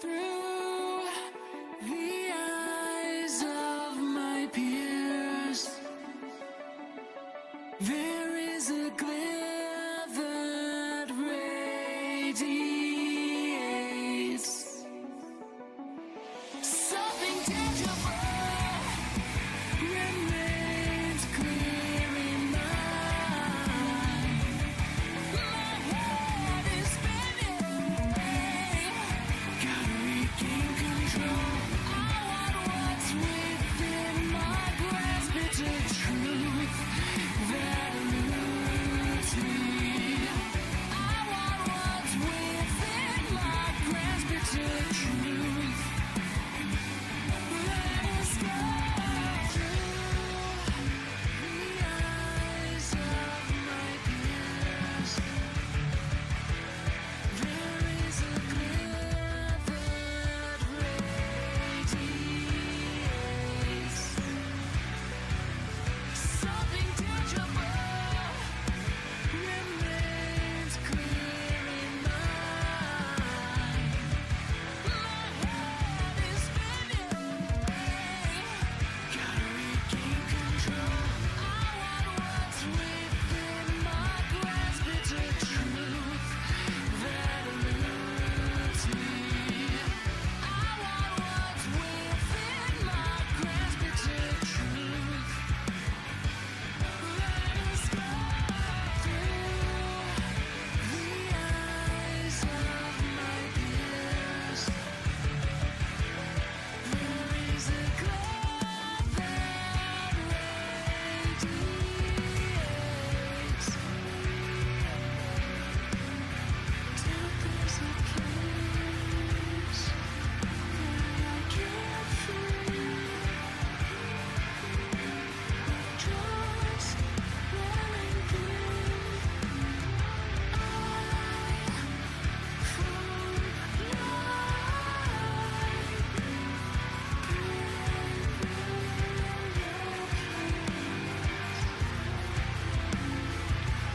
Through the eyes of my peers, there is a glare that radiates something tangible remains clear in mind. My head is spinning, gotta regain control. I want what's within my grasp. It's a truth that eludes me. I want what's within my grasp. It's a truth. Let us go through the eyes of my peers. There is a glare that radiates something tangible remains clear in mind. My head is spinning, gotta regain control. I want what's within my grasp. It's a truth that eludes me. I want what's within my grasp. It's a truth. Let us go through the eyes of my peers. There is a glare that radiates. Two pairs of keys that I can't feel. Drugs wearing thin. I from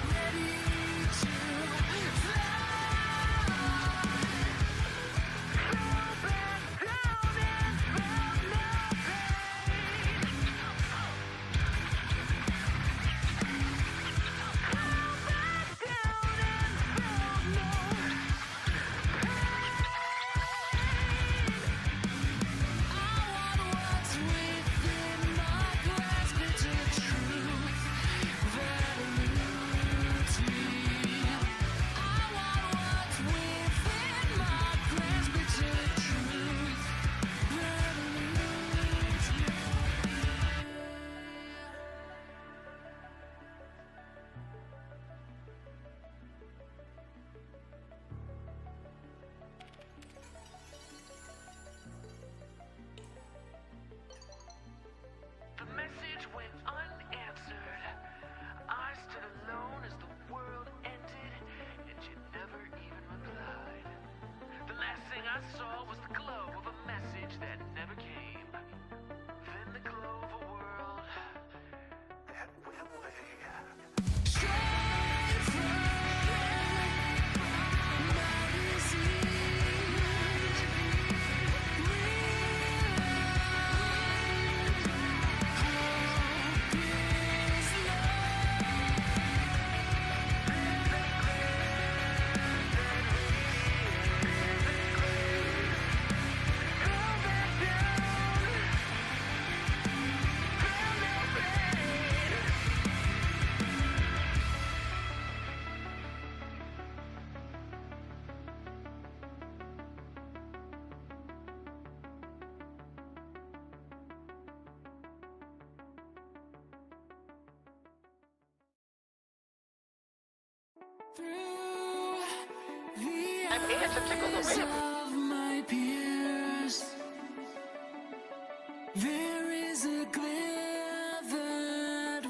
ready to fly. Fell back down and felt no pain. Fell back down and felt no I want what's within my grasp. It's a truth that eludes me. I want what's within my grasp. It's a truth that eludes me. The message went unanswered. I stood alone as the world ended, and you never even replied. The last thing I saw was the glow of a message that never came. Then the glow of a world that went away. Straight from my disease, through the I'm here to tickle the eyes wheel. of my peers, there is a glare that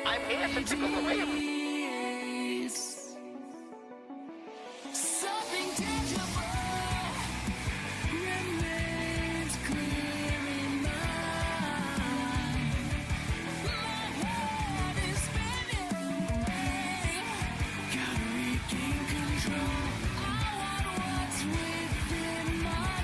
I'm here to tickle the wheel. radiates something tangible remains clear in mind. My head is spinning, gotta regain control. I want what's within my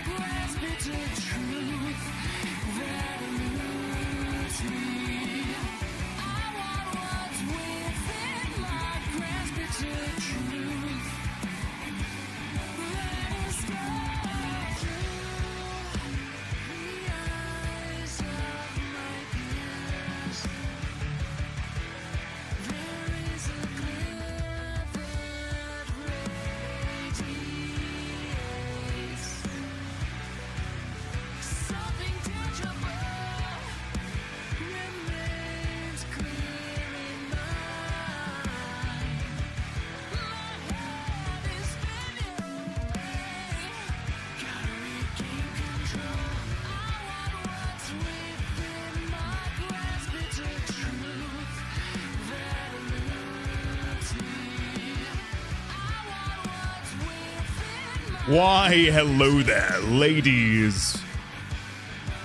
Why, hello there, ladies,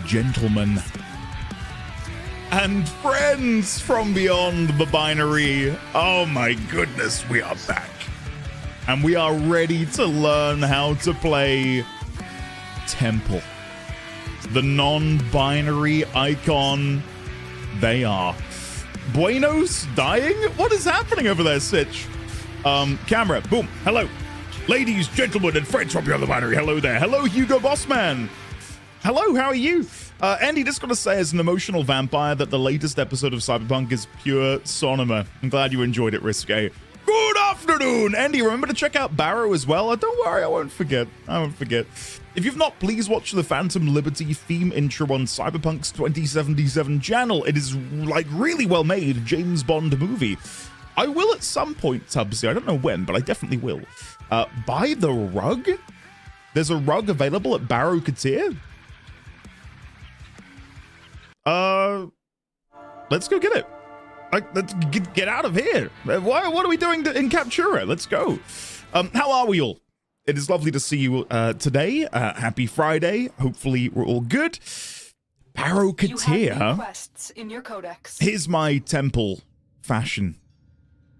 gentlemen, and friends from beyond the binary. Oh my goodness, we are back. And we are ready to learn how to play Temple. The non-binary icon they are. Buenos dying? What is happening over there, Sitch? Camera, boom, hello. Ladies, gentlemen, and friends from beyond the binary, hello there. Hello, Hugo Bossman. Hello, how are you? Andy, just got to say, as an emotional vampire, that the latest episode of Cyberpunk is pure cinema. I'm glad you enjoyed it, Risque. Good afternoon, Andy. Remember to check out Barrow as well. Don't worry, I won't forget. If you've not, please watch the Phantom Liberty theme intro on Cyberpunk's 2077 channel. It is like really well made James Bond movie. I will at some point, Tubbsy. I don't know when, but I definitely will. Buy the rug? There's a rug available at Barrow Katir? Let's go get it. Like, let's get out of here. What are we doing in Captura? Let's go. How are we all? It is lovely to see you today. Happy Friday. Hopefully we're all good. Barrow Katir. Quests in your codex. Here's my temple fashion,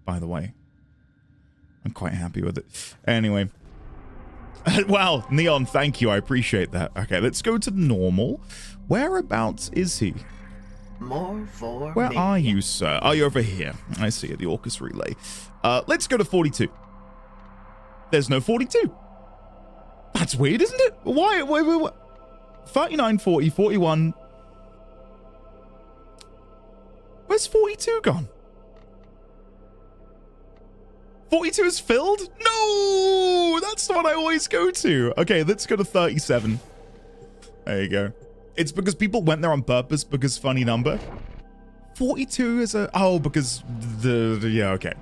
by the way. I'm quite happy with it. Anyway. Wow, Neon, thank you. I appreciate that. Okay, let's go to normal. Whereabouts is he? More for Where me. are you, sir? Are you over here? I see it, the Orcus relay. Let's go to 42. There's no 42. That's weird, isn't it? Why? 39, 40, 41. Where's 42 gone? 42 is filled? No! That's the one I always go to. Okay, let's go to 37. There you go. It's because people went there on purpose because funny number. 42 is a... Oh, because yeah, okay.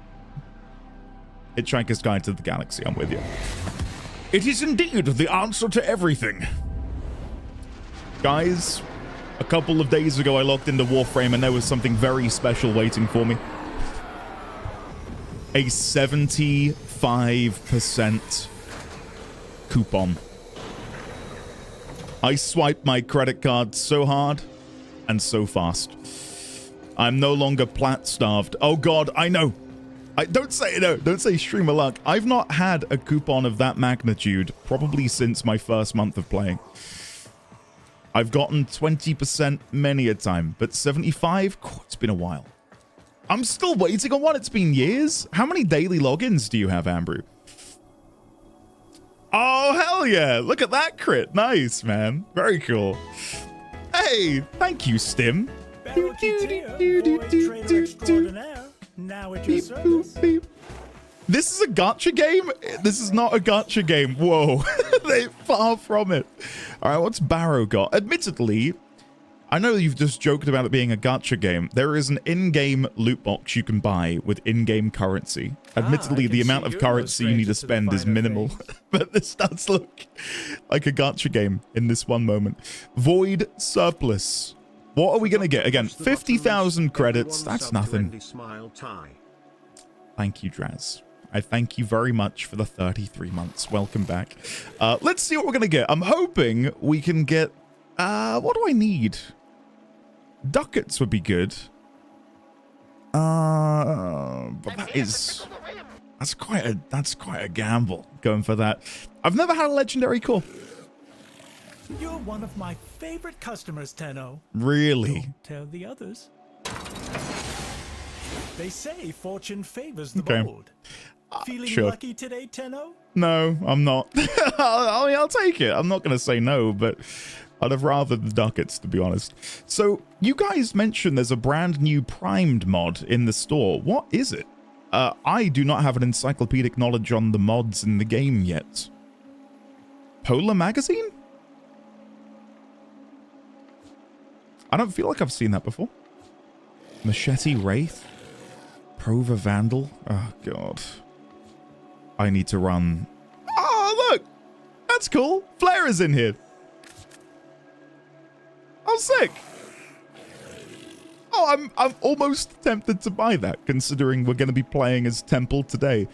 Hitchhiker's Guide to the Galaxy. I'm with you. It is indeed the answer to everything. Guys, a couple of days ago I logged into Warframe and there was something very special waiting for me. A 75% coupon. I swiped my credit card so hard and so fast. I'm no longer plat starved. Oh god, I know. Don't say streamer luck. I've not had a coupon of that magnitude probably since my first month of playing. I've gotten 20% many a time, but 75, it's been a while. I'm still waiting on one. It's been years. How many daily logins do you have, Ambrew? Oh, hell yeah. Look at that crit. Nice, man. Very cool. Hey, thank you, Stim. Now at your service. This is a gacha game? This is not a gacha game. Whoa. They're far from it. All right, what's Barrow got? Admittedly, I know you've just joked about it being a gacha game. There is an in-game loot box you can buy with in-game currency. Admittedly, the amount of currency you need to spend is minimal. But this does look like a gacha game in this one moment. Void Surplus. What are we going to get? Again, 50,000 credits. That's nothing. Thank you, Draz. I thank you very much for the 33 months. Welcome back. Let's see what we're going to get. I'm hoping we can get... what do I need? Ducats would be good. But that's quite a gamble going for that. I've never had a legendary core. You're one of my favorite customers, Tenno. Really? Don't tell the others. They say fortune favors the bold. Feeling sure. lucky today, Tenno? No, I'm not. I'll take it. I'm not going to say no, but I'd have rather the ducats, to be honest. So you guys mentioned there's a brand new primed mod in the store. What is it? I do not have an encyclopedic knowledge on the mods in the game yet. Polar Magazine? I don't feel like I've seen that before. Machete Wraith? Prova Vandal? Oh, God. I need to run. Oh, look! That's cool. Flare is in here. Oh, sick. Oh, I'm almost tempted to buy that, considering we're going to be playing as Temple today.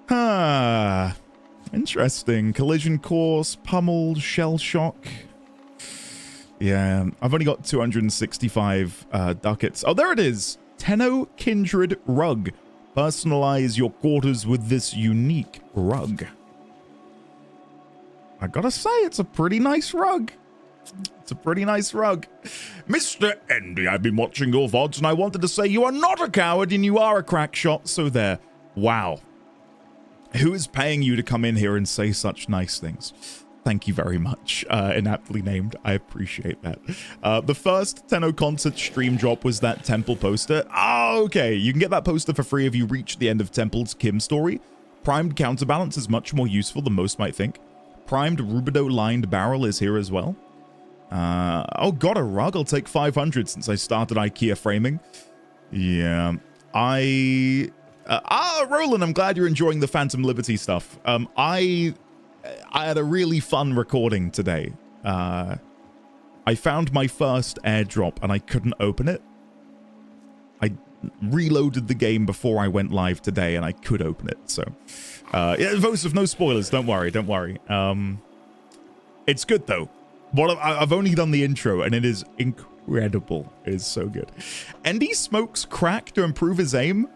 Ah. Interesting. Collision course, pummeled, shell shock. Yeah, I've only got 265 ducats. Oh, there it is. Tenno Kindred Rug. Personalize your quarters with this unique rug. I gotta say, it's a pretty nice rug. It's a pretty nice rug. Mr. Endy, I've been watching your VODs and I wanted to say you are not a coward and you are a crack shot, so there. Wow. Who is paying you to come in here and say such nice things? Thank you very much. Inaptly named. I appreciate that. The first Tenno concert stream drop was that Temple poster. Oh, okay. You can get that poster for free if you reach the end of Temple's Kim story. Primed counterbalance is much more useful than most might think. Primed Rubido lined barrel is here as well. Oh, got a rug. I'll take 500 since I started IKEA framing. Yeah. Roland, I'm glad you're enjoying the Phantom Liberty stuff. I had a really fun recording today. I found my first airdrop and I couldn't open it. I reloaded the game before I went live today and I could open it. So, yeah, Vosif, no spoilers. Don't worry. Don't worry. It's good though. I've only done the intro and it is incredible. It is so good. Endy smokes crack to improve his aim.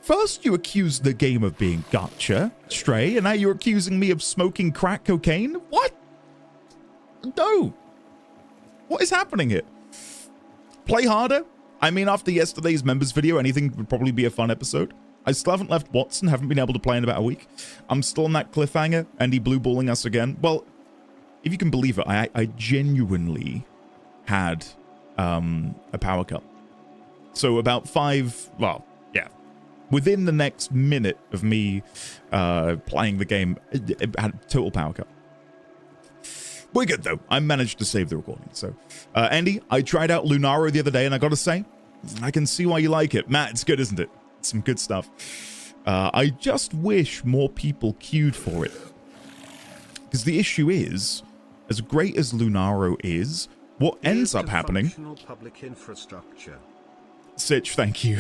First, you accused the game of being gotcha, Stray, and now you're accusing me of smoking crack cocaine? What? No. What is happening here? Play harder? I mean, after yesterday's members video, anything would probably be a fun episode. I still haven't left Watson, haven't been able to play in about a week. I'm still on that cliffhanger, and he blue balling us again. Well, if you can believe it, I genuinely had a power cut. So about within the next minute of me playing the game, it had a total power cut. We're good though. I managed to save the recording. So, Andy, I tried out Lunaro the other day, and I gotta say, I can see why you like it. Matt, it's good, isn't it? It's some good stuff. I just wish more people queued for it. Because the issue is, as great as Lunaro is, what ends up happening... Public infrastructure. Sitch, thank you.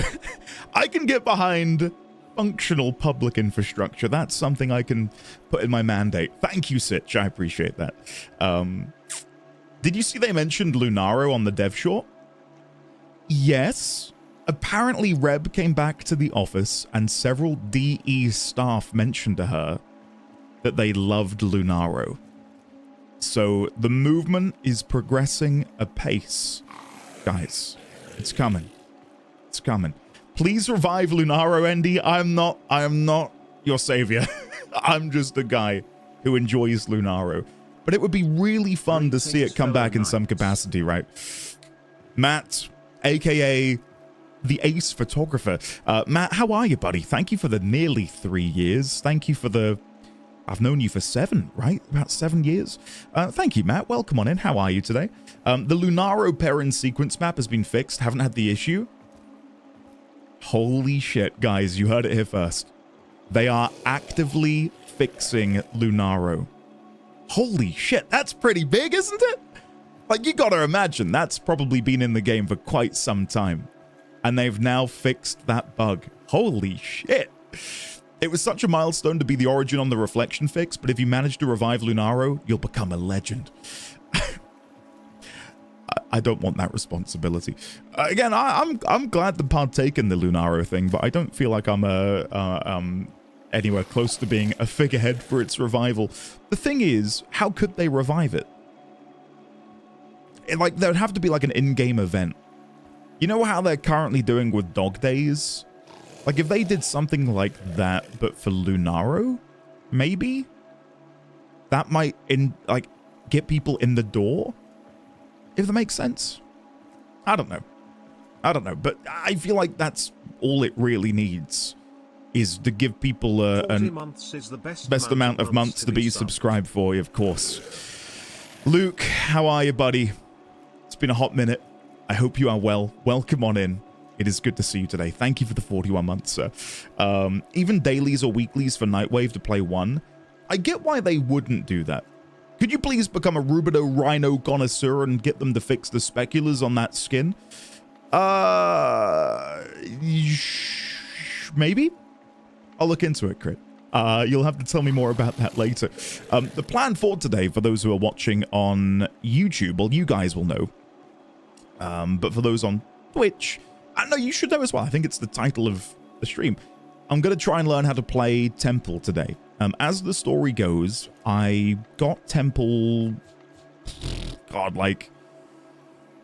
I can get behind functional public infrastructure. That's something I can put in my mandate. Thank you, Sitch. I appreciate that. Did you see they mentioned Lunaro on the dev short? Yes. Apparently, Reb came back to the office and several DE staff mentioned to her that they loved Lunaro. So the movement is progressing apace. Guys, it's coming. It's coming. Please revive Lunaro, Endy. I am not your savior. I'm just a guy who enjoys Lunaro. But it would be really fun to see it come back in some capacity, right? Matt, aka the ace photographer. Matt, how are you, buddy? Thank you for the nearly 3 years. Thank you for the... I've known you for 7, right? About 7 years. Thank you, Matt. Welcome on in. How are you today? The Lunaro parent sequence map has been fixed. Haven't had the issue. Holy shit, guys. You heard it here first. They are actively fixing Lunaro. Holy shit. That's pretty big, isn't it? Like, you gotta imagine that's probably been in the game for quite some time. And they've now fixed that bug. Holy shit. It was such a milestone to be the origin on the reflection fix, but if you manage to revive Lunaro, you'll become a legend. I don't want that responsibility. Again, I'm glad to partake in the Lunaro thing, but I don't feel like I'm anywhere close to being a figurehead for its revival. The thing is, how could they revive it? Like, there would have to be like an in-game event. You know how they're currently doing with Dog Days? Like, if they did something like that, but for Lunaro, maybe? That might, get people in the door? If that makes sense? I don't know. But I feel like that's all it really needs, is to give people the best amount of months to be subscribed for, of course. Luke, how are you, buddy? It's been a hot minute. I hope you are well. Welcome on in. It is good to see you today. Thank you for the 41 months, sir. Even dailies or weeklies for Nightwave to play 1. I get why they wouldn't do that. Could you please become a Rubido Rhino connoisseur and get them to fix the speculas on that skin? Maybe? I'll look into it, Crit. You'll have to tell me more about that later. The plan for today, for those who are watching on YouTube, well, you guys will know. But for those on Twitch, I know you should know as well. I think it's the title of the stream. I'm going to try and learn how to play Temple today. As the story goes, I got Temple, God, like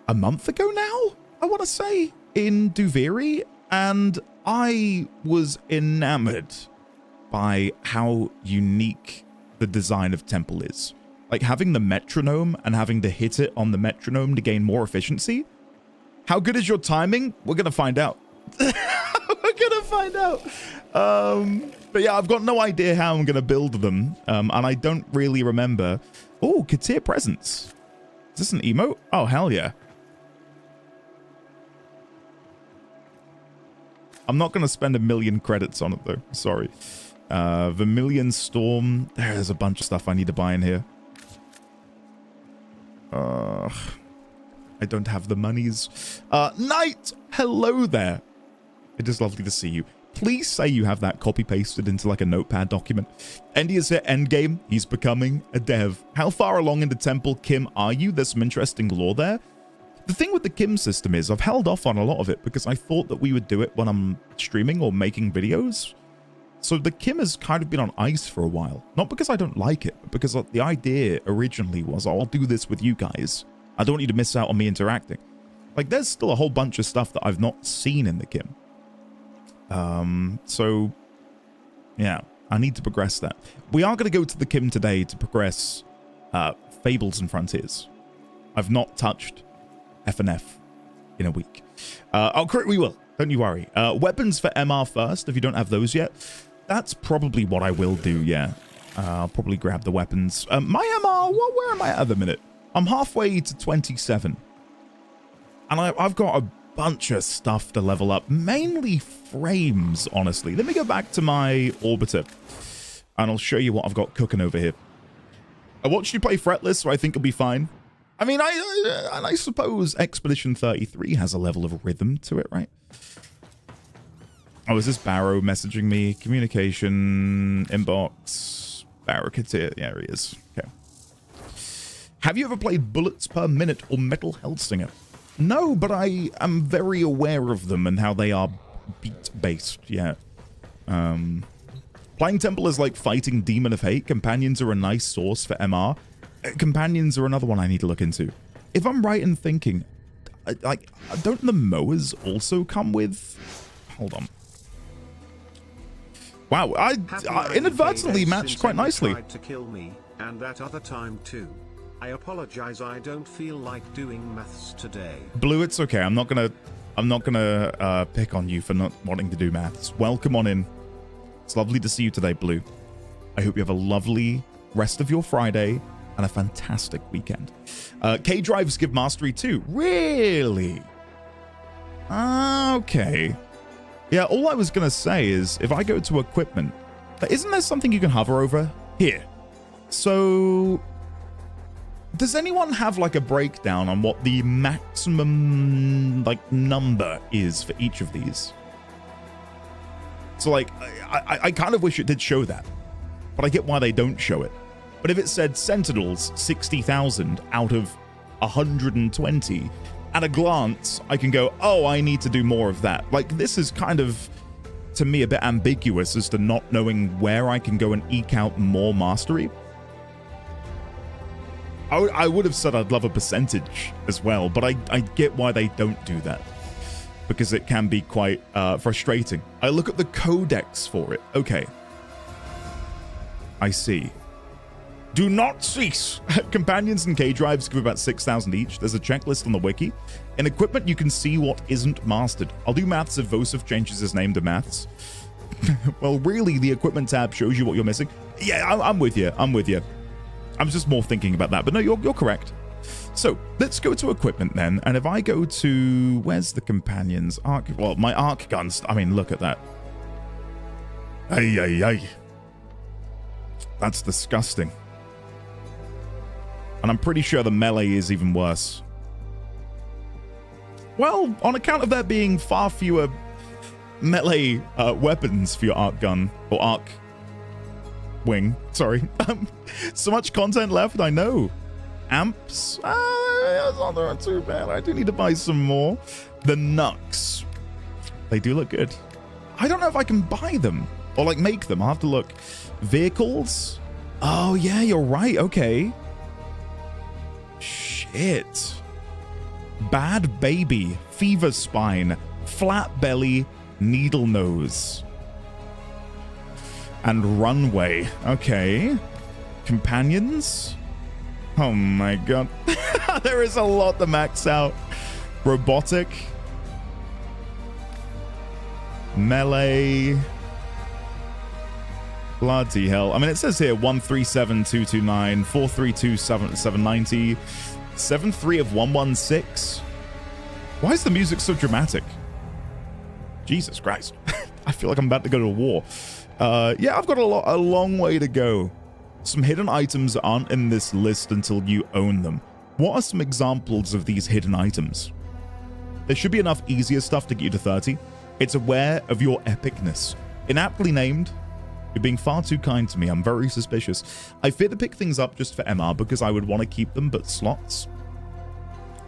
a month ago now, I want to say, in Duviri, and I was enamored by how unique the design of Temple is. Like having the metronome and having to hit it on the metronome to gain more efficiency. How good is your timing? We're going to find out. We're going to find out. But yeah, I've got no idea how I'm going to build them. And I don't really remember. Oh, Katir Presents. Is this an emote? Oh, hell yeah. I'm not going to spend 1 million credits on it, though. Sorry. Vermilion Storm. There's a bunch of stuff I need to buy in here. I don't have the monies. Knight, hello there. It is lovely to see you. Please say you have that copy-pasted into like a notepad document. Andy is here, endgame. He's becoming a dev. How far along in the Temple, Kim, are you? There's some interesting lore there. The thing with the Kim system is I've held off on a lot of it because I thought that we would do it when I'm streaming or making videos. So the Kim has kind of been on ice for a while. Not because I don't like it, but because the idea originally was, oh, I'll do this with you guys. I don't want you to miss out on me interacting. Like, there's still a whole bunch of stuff that I've not seen in the Kim. So, yeah, I need to progress that. We are going to go to the Kim today to progress Fables and Frontiers. I've not touched F&F in a week. We will. Don't you worry. Weapons for MR first, if you don't have those yet. That's probably what I will do, yeah. I'll probably grab the weapons. My MR, where am I at the minute? I'm halfway to 27. And I've got a bunch of stuff to level up. Mainly frames, honestly. Let me go back to my Orbiter. And I'll show you what I've got cooking over here. I watched you play Fretless, so I think it'll be fine. I mean, I suppose Expedition 33 has a level of rhythm to it, right? Oh, is this Barrow messaging me? Communication, inbox, Barrow Katir. Yeah, he is. Okay. Have you ever played Bullets Per Minute or Metal Hellsinger? No, but I am very aware of them and how they are beat-based, yeah. Playing Temple is like fighting Demon of Hate. Companions are a nice source for MR. Companions are another one I need to look into. If I'm right in thinking, like, don't the mowers also come with... Hold on. Wow, I inadvertently matched quite nicely. Tried to kill me, and that other time too. I apologize, I don't feel like doing maths today. Blue, it's okay. I'm not gonna pick on you for not wanting to do maths. Welcome on in. It's lovely to see you today, Blue. I hope you have a lovely rest of your Friday and a fantastic weekend. K-Drives give mastery too. Really? Okay. Yeah, all I was gonna say is if I go to equipment, isn't there something you can hover over? Here. So does anyone have like a breakdown on what the maximum like number is for each of these? So like, I kind of wish it did show that, but I get why they don't show it. But if it said Sentinels 60,000 out of 120, at a glance, I can go, oh, I need to do more of that. Like, this is kind of, to me, a bit ambiguous as to not knowing where I can go and eke out more mastery. I would have said I'd love a percentage as well, but I get why they don't do that. Because it can be quite frustrating. I look at the codex for it. Okay. I see. Do not cease. Companions and K-Drives give about 6,000 each. There's a checklist on the wiki. In equipment, you can see what isn't mastered. I'll do maths if Vosif changes his name to maths. Well, really, the equipment tab shows you what you're missing. Yeah, I'm with you. I'm with you. I'm just more thinking about that. But no, you're correct. So let's go to equipment then. And if I go to... Where's the companions? Arc... Well, my arc guns... I mean, look at that. Ay, ay, ay. That's disgusting. And I'm pretty sure the melee is even worse. Well, on account of there being far fewer melee weapons for your arc gun, or arc wing. Sorry. So much content left, I know. Amps? That's not too bad. I do need to buy some more. The Nux. They do look good. I don't know if I can buy them or like make them. I'll have to look. Vehicles? Oh, yeah, you're right. Okay. Shit. Bad Baby, Fever Spine, Flat Belly, Needle Nose, and Runway. Okay. Companions? Oh my god. There is a lot to max out. Robotic. Melee. Bloody hell. I mean, it says here 137229, 432790, 73 of 116. Why is the music so dramatic? Jesus Christ. I feel like I'm about to go to war. Yeah, I've got a long way to go. Some hidden items aren't in this list until you own them. What are some examples of these hidden items? There should be enough easier stuff to get you to 30. It's aware of your epicness. Inaptly named, you're being far too kind to me. I'm very suspicious. I fear to pick things up just for MR because I would want to keep them, but slots.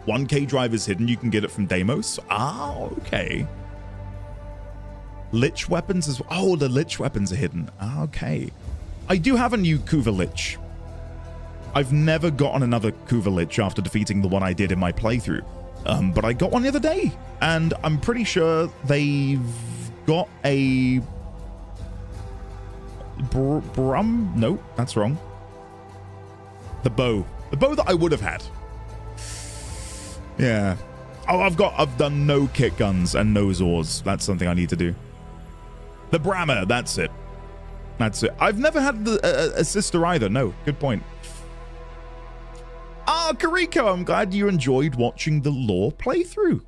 1K drive is hidden. You can get it from Deimos. Ah, okay. Lich weapons as well. Oh, the Lich weapons are hidden. Ah, okay. I do have a new Kuva Lich. I've never gotten another Kuva Lich after defeating the one I did in my playthrough. But I got one the other day, and I'm pretty sure they've got a no, that's wrong. The bow that I would have had. Yeah. Oh, I've done no kick guns and no Zors. That's something I need to do. The Brammer, that's it. That's it. I've never had a sister either. No, good point. Ah, Kariko, I'm glad you enjoyed watching the lore playthrough.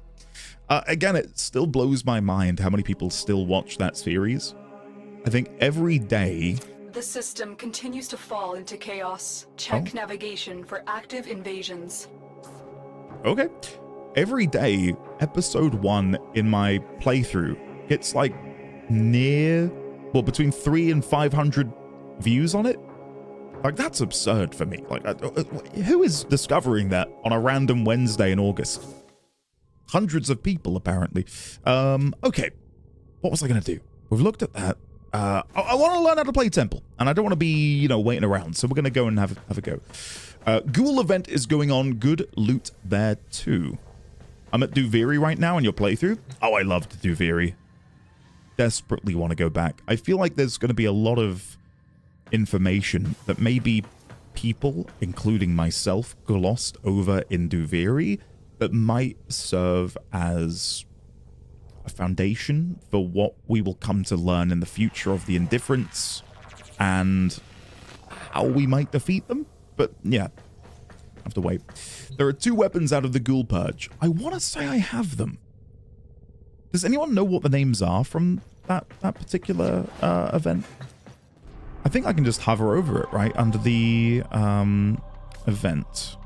Again, it still blows my mind how many people still watch that series. I think every day... The system continues to fall into chaos. Check navigation for active invasions. Okay. Every day, episode 1 in my playthrough gets like near, well, between 300 and 500 views on it. Like, that's absurd for me. Like, who is discovering that on a random Wednesday in August? Hundreds of people, apparently. Okay. What was I going to do? We've looked at that. I want to learn how to play Temple, and I don't want to be, you know, waiting around. So we're going to go and have a go. Ghoul event is going on. Good loot there, too. I'm at Duviri right now in your playthrough. Oh, I loved Duviri. Desperately want to go back. I feel like there's going to be a lot of information that maybe people, including myself, glossed over in Duviri that might serve as a foundation for what we will come to learn in the future of the Indifferents and how we might defeat them. But yeah, have to wait. There are 2 weapons out of the Ghoul Purge. I want to say I have them. Does anyone know what the names are from that particular event? I think I can just hover over it, right? Under the event.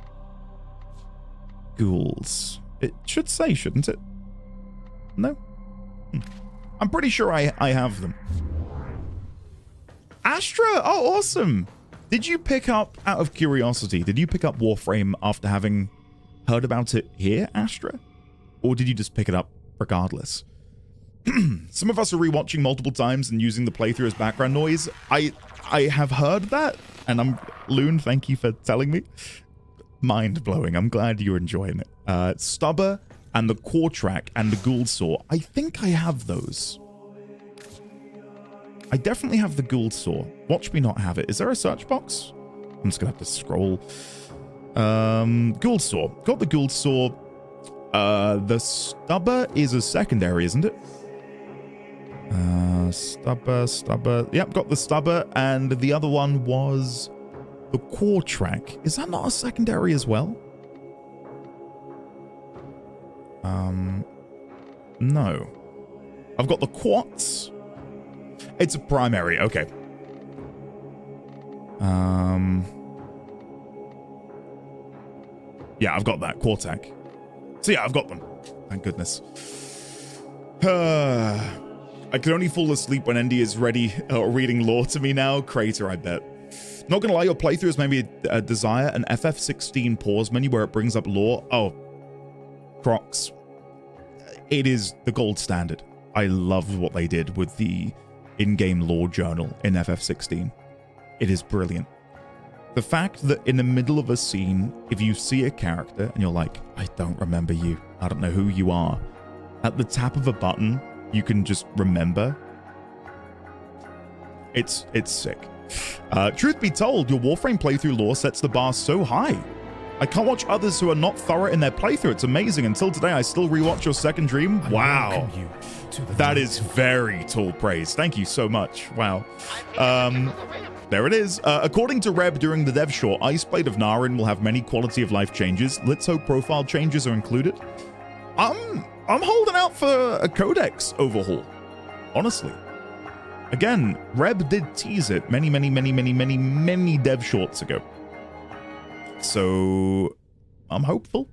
Ghouls. It should say, shouldn't it? No? I'm pretty sure I have them. Astra! Oh, awesome! Did you pick up, out of curiosity, did you pick up Warframe after having heard about it here, Astra? Or did you just pick it up regardless? Some of us are rewatching multiple times and using the playthrough as background noise. I have heard that, and Loon, thank you for telling me. Mind-blowing. I'm glad you're enjoying it. Stubber and the Core Track and the Ghoul Saw. I think I have those. I definitely have the Ghoul Saw. Watch me not have it. Is there a search box? I'm just gonna have to scroll. Ghoul Saw. Got the Ghoul Saw. The Stubber is a secondary, isn't it? Stubber. Yep, got the Stubber, and the other one was the Core Track. Is that not a secondary as well? No. I've got the Quartz. It's a primary, okay. Yeah, I've got that. Quartac. So yeah, I've got them. Thank goodness. I can only fall asleep when Andy is ready reading lore to me now. Crater, I bet. Not gonna lie, your playthrough is maybe a desire an FF16 pause menu where it brings up lore. Oh, Crocs. It is the gold standard. I loved what they did with the in-game lore journal in FF16. It is brilliant. The fact that in the middle of a scene, if you see a character and you're like, I don't remember you, I don't know who you are, at the tap of a button, you can just remember. It's sick. Truth be told, your Warframe playthrough lore sets the bar so high. I can't watch others who are not thorough in their playthrough. It's amazing. Until today, I still rewatch your second dream. Wow. That is very tall praise. Thank you so much. Wow. There it is. According to Reb during the dev short, Iceblade of Narin will have many quality of life changes. Let's hope profile changes are included. I'm holding out for a codex overhaul, honestly. Again, Reb did tease it many dev shorts ago. So I'm hopeful.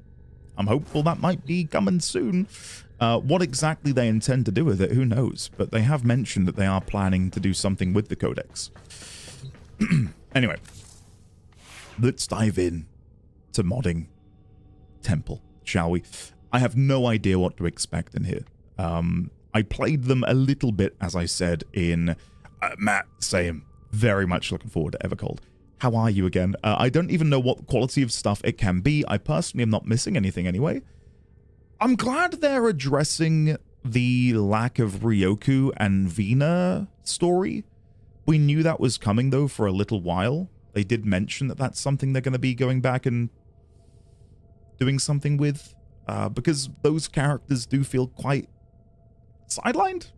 I'm hopeful that might be coming soon. What exactly they intend to do with it, who knows? But they have mentioned that they are planning to do something with the codex. Anyway, let's dive in to modding Temple, shall we? I have no idea what to expect in here. I played them a little bit, as I said, in Matt, same. Very much looking forward to Evercold. How are you again? I don't even know what quality of stuff it can be. I personally am not missing anything anyway. I'm glad they're addressing the lack of Ryoku and Vina story. We knew that was coming, though, for a little while. They did mention that that's something they're going to be going back and doing something with, because those characters do feel quite sidelined,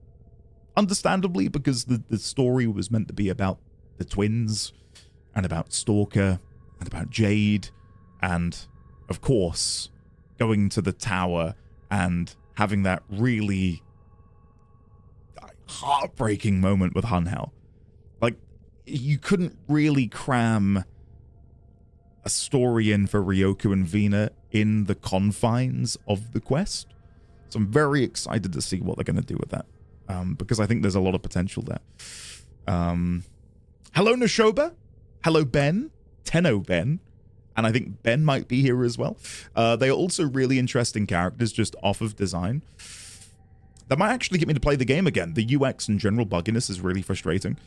understandably, because the story was meant to be about the twins, and about Stalker, and about Jade, and, of course, going to the tower and having that really heartbreaking moment with Hunhao. Like, you couldn't really cram a story in for Ryoku and Vina in the confines of the quest. So I'm very excited to see what they're going to do with that, because I think there's a lot of potential there. Hello, Nashoba. Hello, Ben. Tenno Ben. And I think Ben might be here as well. They are also really interesting characters just off of design. That might actually get me to play the game again. The UX and general bugginess is really frustrating.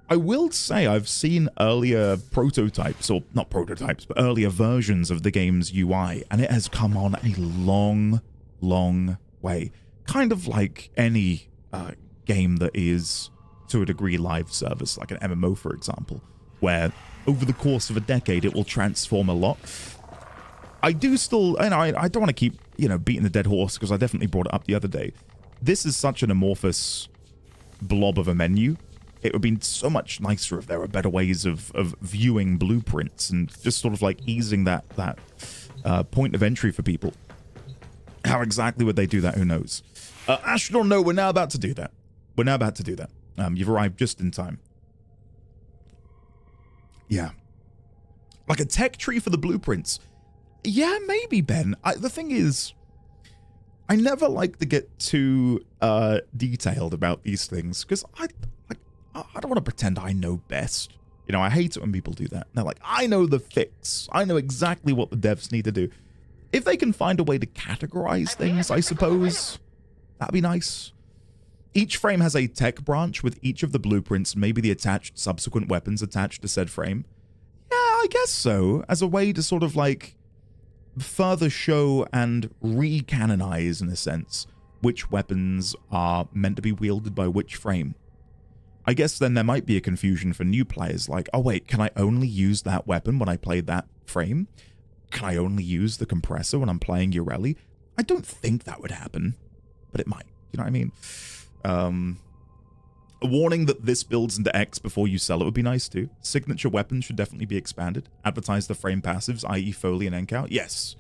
I will say I've seen earlier prototypes, or not prototypes, but earlier versions of the game's UI, and it has come on a long way. Kind of like any game that is, to a degree, live service, like an MMO, for example, where over the course of a decade it will transform a lot. I do still, and I don't want to keep, beating the dead horse, because I definitely brought it up the other day. This is such an amorphous blob of a menu. It would be so much nicer if there were better ways of viewing blueprints and just sort of like easing that point of entry for people. How exactly would they do that? Who knows? Astronaut, no, we're now about to do that. You've arrived just in time. Yeah. Like a tech tree for the blueprints. Yeah, maybe, Ben. The thing is, I never like to get too detailed about these things, because I don't want to pretend I know best. I hate it when people do that. They're like, I know the fix. I know exactly what the devs need to do. If they can find a way to categorize things, I suppose, that'd be nice. Each frame has a tech branch with each of the blueprints, maybe the attached subsequent weapons attached to said frame. Yeah, I guess so, as a way to sort of like further show and re-canonize, in a sense, which weapons are meant to be wielded by which frame. I guess then there might be a confusion for new players, like, oh wait, can I only use that weapon when I play that frame? Can I only use the compressor when I'm playing Ureli? I don't think that would happen, but it might. You know what I mean? A warning that this builds into X before you sell it would be nice too. Signature weapons should definitely be expanded. Advertise the frame passives, i.e. Foley and Encow. Yes.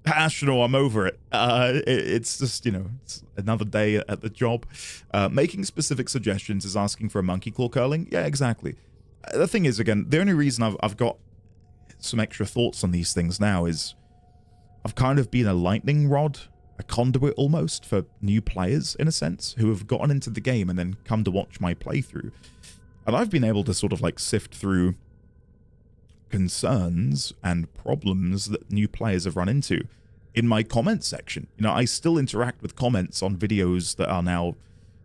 Astronaut, I'm over it. It's just, it's another day at the job. Making specific suggestions is asking for a monkey claw curling. Yeah, exactly. The thing is, again, the only reason I've got some extra thoughts on these things now is I've kind of been a lightning rod a conduit almost for new players, in a sense, who have gotten into the game and then come to watch my playthrough. And I've been able to sort of like sift through concerns and problems that new players have run into in my comment section. You know, I still interact with comments on videos that are now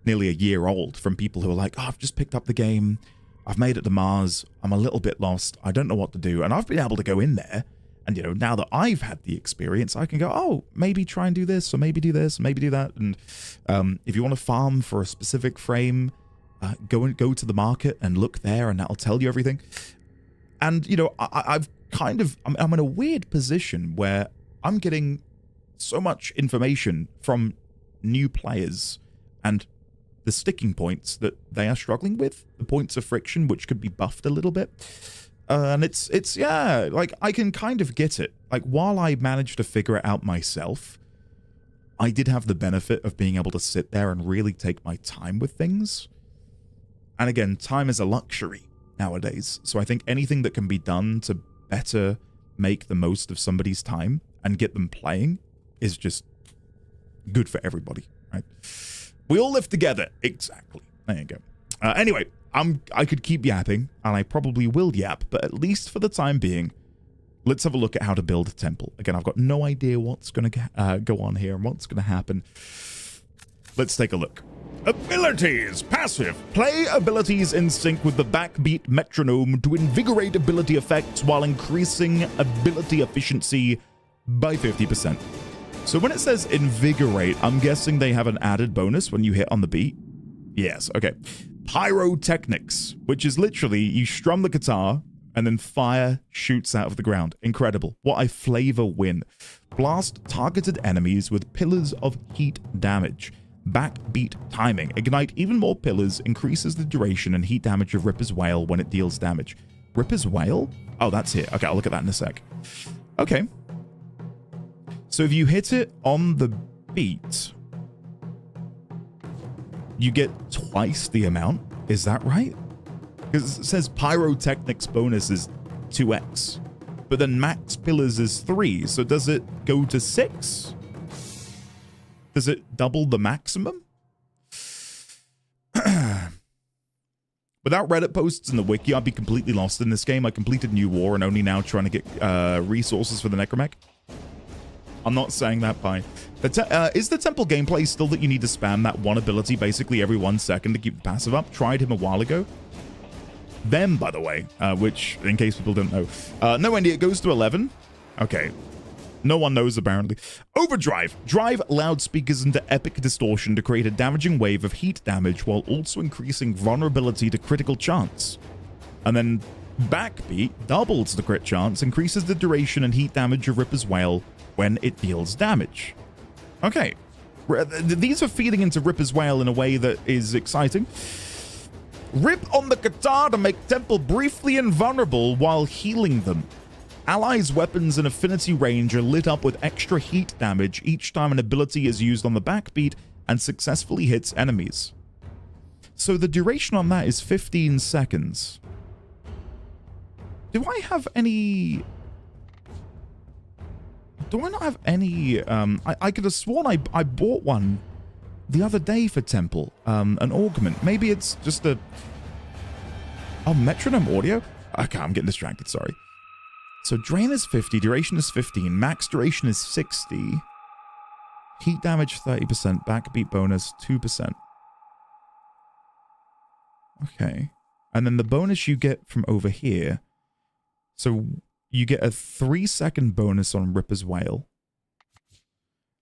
nearly a year old from people who are like, oh, I've just picked up the game. I've made it to Mars. I'm a little bit lost. I don't know what to do. And I've been able to go in there and, you know, now that I've had the experience, I can go, oh, maybe try and do this, or maybe do this, or maybe do that. And if you want to farm for a specific frame, go to the market and look there, and that'll tell you everything. And, you know, I'm in a weird position where I'm getting so much information from new players and the sticking points that they are struggling with, the points of friction, which could be buffed a little bit. And it's yeah, like, I can kind of get it. Like, while I managed to figure it out myself, I did have the benefit of being able to sit there and really take my time with things. And again, time is a luxury nowadays. So I think anything that can be done to better make the most of somebody's time and get them playing is just good for everybody, right? We all live together. Exactly. There you go. Anyway, I could keep yapping, and I probably will yap, but at least for the time being, let's have a look at how to build a temple. Again, I've got no idea what's going to go on here and what's going to happen. Let's take a look. Abilities. Passive. Play abilities in sync with the backbeat metronome to invigorate ability effects while increasing ability efficiency by 50%. So when it says invigorate, I'm guessing they have an added bonus when you hit on the beat. Yes, okay. Pyrotechnics, which is literally you strum the guitar and then fire shoots out of the ground. Incredible. What a flavor win. Blast targeted enemies with pillars of heat damage. Backbeat timing. Ignite even more pillars, increases the duration and heat damage of Ripper's Wail when it deals damage. Ripper's Wail? Oh, that's here. Okay, I'll look at that in a sec. Okay. So if you hit it on the beat, you get twice the amount. Is that right? Because it says pyrotechnics bonus is 2x, but then max pillars is 3. So does it go to 6? Does it double the maximum? Without Reddit posts in the wiki, I'd be completely lost in this game. I completed New War and only now trying to get resources for the Necromech. I'm not saying that by... is the temple gameplay still that you need to spam that one ability basically every 1 second to keep the passive up? Tried him a while ago. Them, by the way, which, in case people don't know. No, Andy, it goes to 11. Okay. No one knows, apparently. Overdrive. Drive loudspeakers into epic distortion to create a damaging wave of heat damage while also increasing vulnerability to critical chance. And then backbeat doubles the crit chance, increases the duration and heat damage of Ripper's Wail when it deals damage. Okay. These are feeding into Ripper's Wail in a way that is exciting. Rip on the guitar to make Temple briefly invulnerable while healing them. Allies' weapons in affinity range are lit up with extra heat damage each time an ability is used on the backbeat and successfully hits enemies. So the duration on that is 15 seconds. Do I have any... Do I not have any... I could have sworn I bought one the other day for Temple. An augment. Maybe it's just a... Oh, metronome audio? Okay, I'm getting distracted, sorry. So drain is 50, duration is 15, max duration is 60. Heat damage 30%, backbeat bonus 2%. Okay. And then the bonus you get from over here. So you get a 3-second bonus on Ripper's Wail.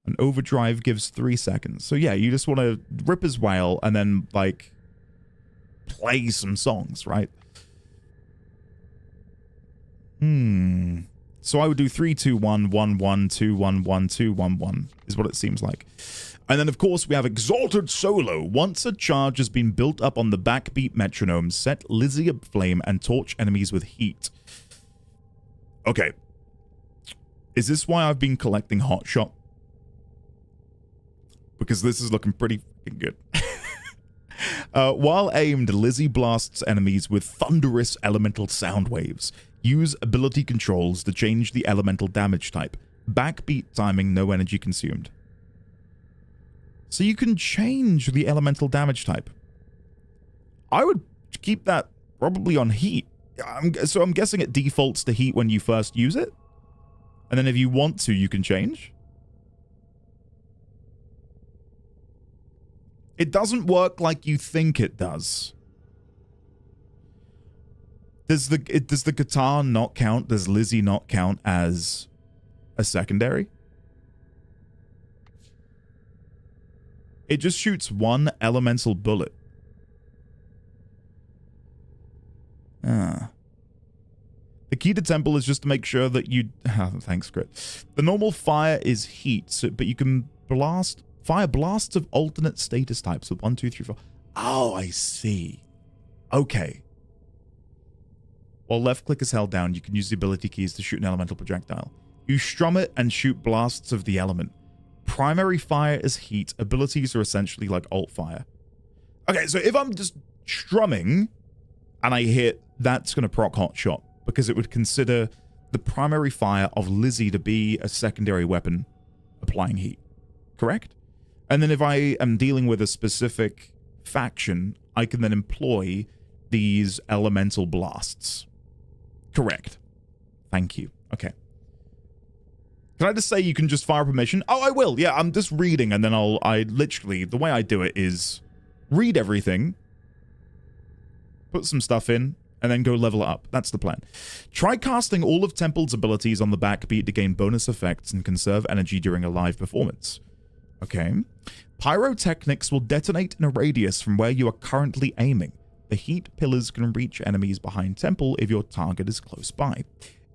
And Overdrive gives 3 seconds. So yeah, you just want to Ripper's Wail and then, like, play some songs, right? So I would do 3, 2, 1, 1, 1, 2, 1, 1, 2, 1, 1 is what it seems like. And then, of course, we have Exalted Solo. Once a charge has been built up on the backbeat metronome, set Lizzie aflame and torch enemies with heat. Okay. Is this why I've been collecting Hotshot? Because this is looking pretty good. While aimed, Lizzie blasts enemies with thunderous elemental sound waves. Use ability controls to change the elemental damage type. Backbeat timing, no energy consumed. So you can change the elemental damage type. I would keep that probably on heat. So I'm guessing it defaults to heat when you first use it. And then if you want to, you can change. It doesn't work like you think it does. Does the guitar not count? Does Lizzie not count as a secondary? It just shoots one elemental bullet. Ah. The key to Temple is just to make sure that you... thanks, Crit. The normal fire is heat, so, but you can fire blasts of alternate status types with 1, 2, 3, 4. Oh, I see. Okay. While left click is held down, you can use the ability keys to shoot an elemental projectile. You strum it and shoot blasts of the element. Primary fire is heat. Abilities are essentially like alt fire. Okay, so if I'm just strumming and I hit, that's going to proc hot shot because it would consider the primary fire of Lizzie to be a secondary weapon applying heat. Correct? And then if I am dealing with a specific faction, I can then employ these elemental blasts. Correct. Thank you. Okay. Can I just say you can just fire permission? Oh, I will. Yeah, I'm just reading and then I literally, the way I do it is read everything, put some stuff in, and then go level it up. That's the plan. Try casting all of Temple's abilities on the backbeat to gain bonus effects and conserve energy during a live performance. Okay. Pyrotechnics will detonate in a radius from where you are currently aiming. The heat pillars can reach enemies behind Temple if your target is close by.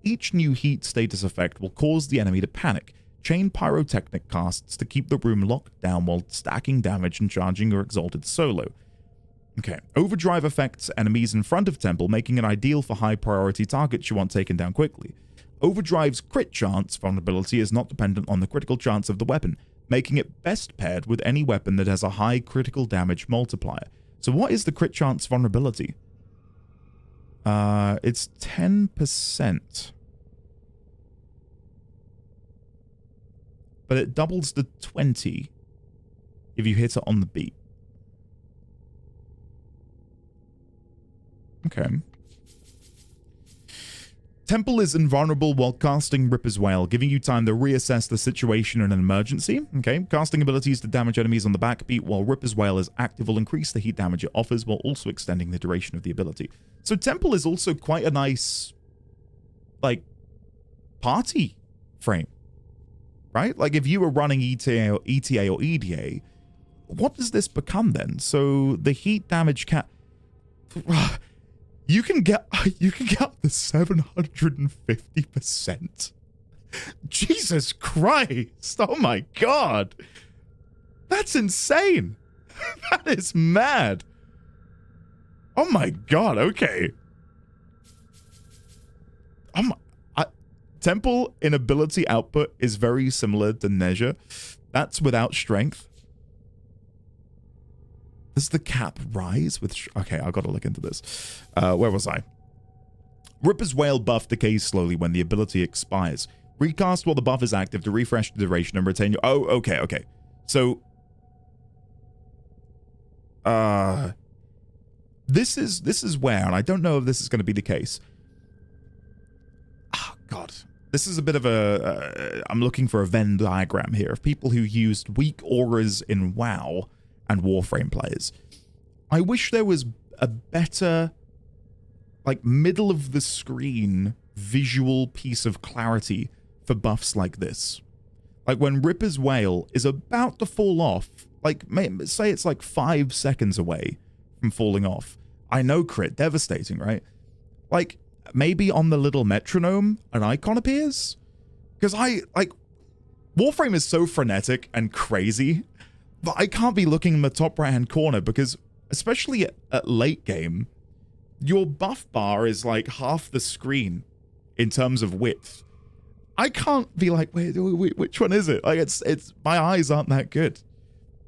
Each new heat status effect will cause the enemy to panic. Chain pyrotechnic casts to keep the room locked down while stacking damage and charging your exalted solo. Okay. Overdrive affects enemies in front of Temple, making it ideal for high priority targets you want taken down quickly. Overdrive's crit chance vulnerability is not dependent on the critical chance of the weapon, making it best paired with any weapon that has a high critical damage multiplier. So what is the crit chance vulnerability? It's 10%. But it doubles to 20 if you hit it on the beat. Okay. Temple is invulnerable while casting Ripper's Wail, giving you time to reassess the situation in an emergency. Okay. Casting abilities to damage enemies on the backbeat while Ripper's Wail is active will increase the heat damage it offers while also extending the duration of the ability. So Temple is also quite a nice, like, party frame, right? Like if you were running ETA or EDA, what does this become then? So the heat damage cap... You can get up to 750%. Jesus Christ. Oh my God. That's insane. That is mad. Oh my God. Okay. Temple in ability output is very similar to Nezha. That's without strength. Does the cap rise with... Okay, I've got to look into this. Where was I? Ripper's Wail buff decays slowly when the ability expires. Recast while the buff is active to refresh the duration and retain your... Oh, okay, okay. So... This is where, and I don't know if this is going to be the case. Oh, God. This is a bit of a... I'm looking for a Venn diagram here of people who used weak auras in WoW and Warframe players. I wish there was a better, like, middle of the screen visual piece of clarity for buffs like this. Like when Ripper's Wail is about to fall off, like, say it's like 5 seconds away from falling off. I know crit, devastating, right? Like, maybe on the little metronome, an icon appears? Because Warframe is so frenetic and crazy, but I can't be looking in the top right-hand corner because, especially at late game, your buff bar is like half the screen in terms of width. I can't be like, wait, which one is it? Like, it's my eyes aren't that good.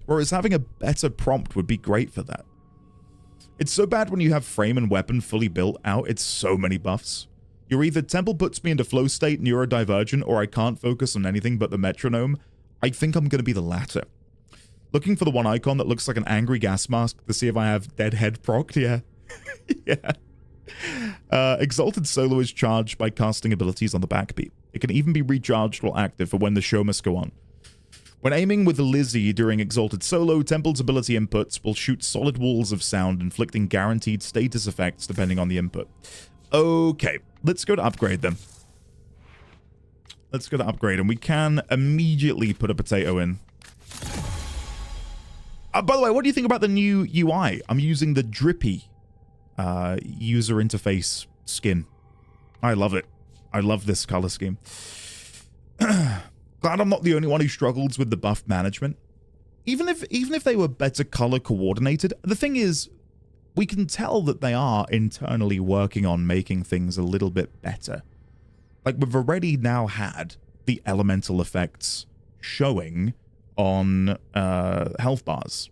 Whereas having a better prompt would be great for that. It's so bad when you have frame and weapon fully built out. It's so many buffs. You're either Temple puts me into flow state neurodivergent, or I can't focus on anything but the metronome. I think I'm going to be the latter. Looking for the one icon that looks like an angry gas mask to see if I have dead head procced. Yeah. Yeah. Exalted Solo is charged by casting abilities on the backbeat. It can even be recharged while active for when the show must go on. When aiming with Lizzie during Exalted Solo, Temple's ability inputs will shoot solid walls of sound, inflicting guaranteed status effects depending on the input. Okay, let's go to upgrade them. Let's go to upgrade, and we can immediately put a potato in. By the way, what do you think about the new UI? I'm using the Drippy user interface skin. I love it. I love this color scheme. Glad I'm not the only one who struggles with the buff management. Even if they were better color coordinated, the thing is, we can tell that they are internally working on making things a little bit better. Like, we've already now had the elemental effects showing on health bars,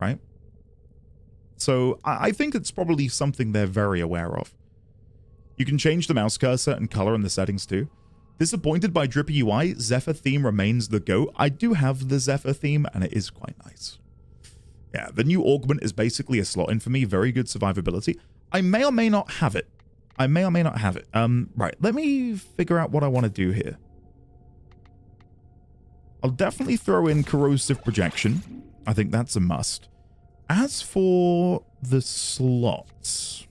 right? So I think it's probably something they're very aware of. You can change the mouse cursor and color in the settings too. Disappointed by Drippy UI, Zephyr theme remains the go. I do have the Zephyr theme, and it is quite nice. Yeah, the new augment is basically a slot in for me. Very good survivability. I may or may not have it. I may or may not have it. Right, let me figure out what I want to do here. I'll definitely throw in corrosive projection. I think that's a must. As for the slots,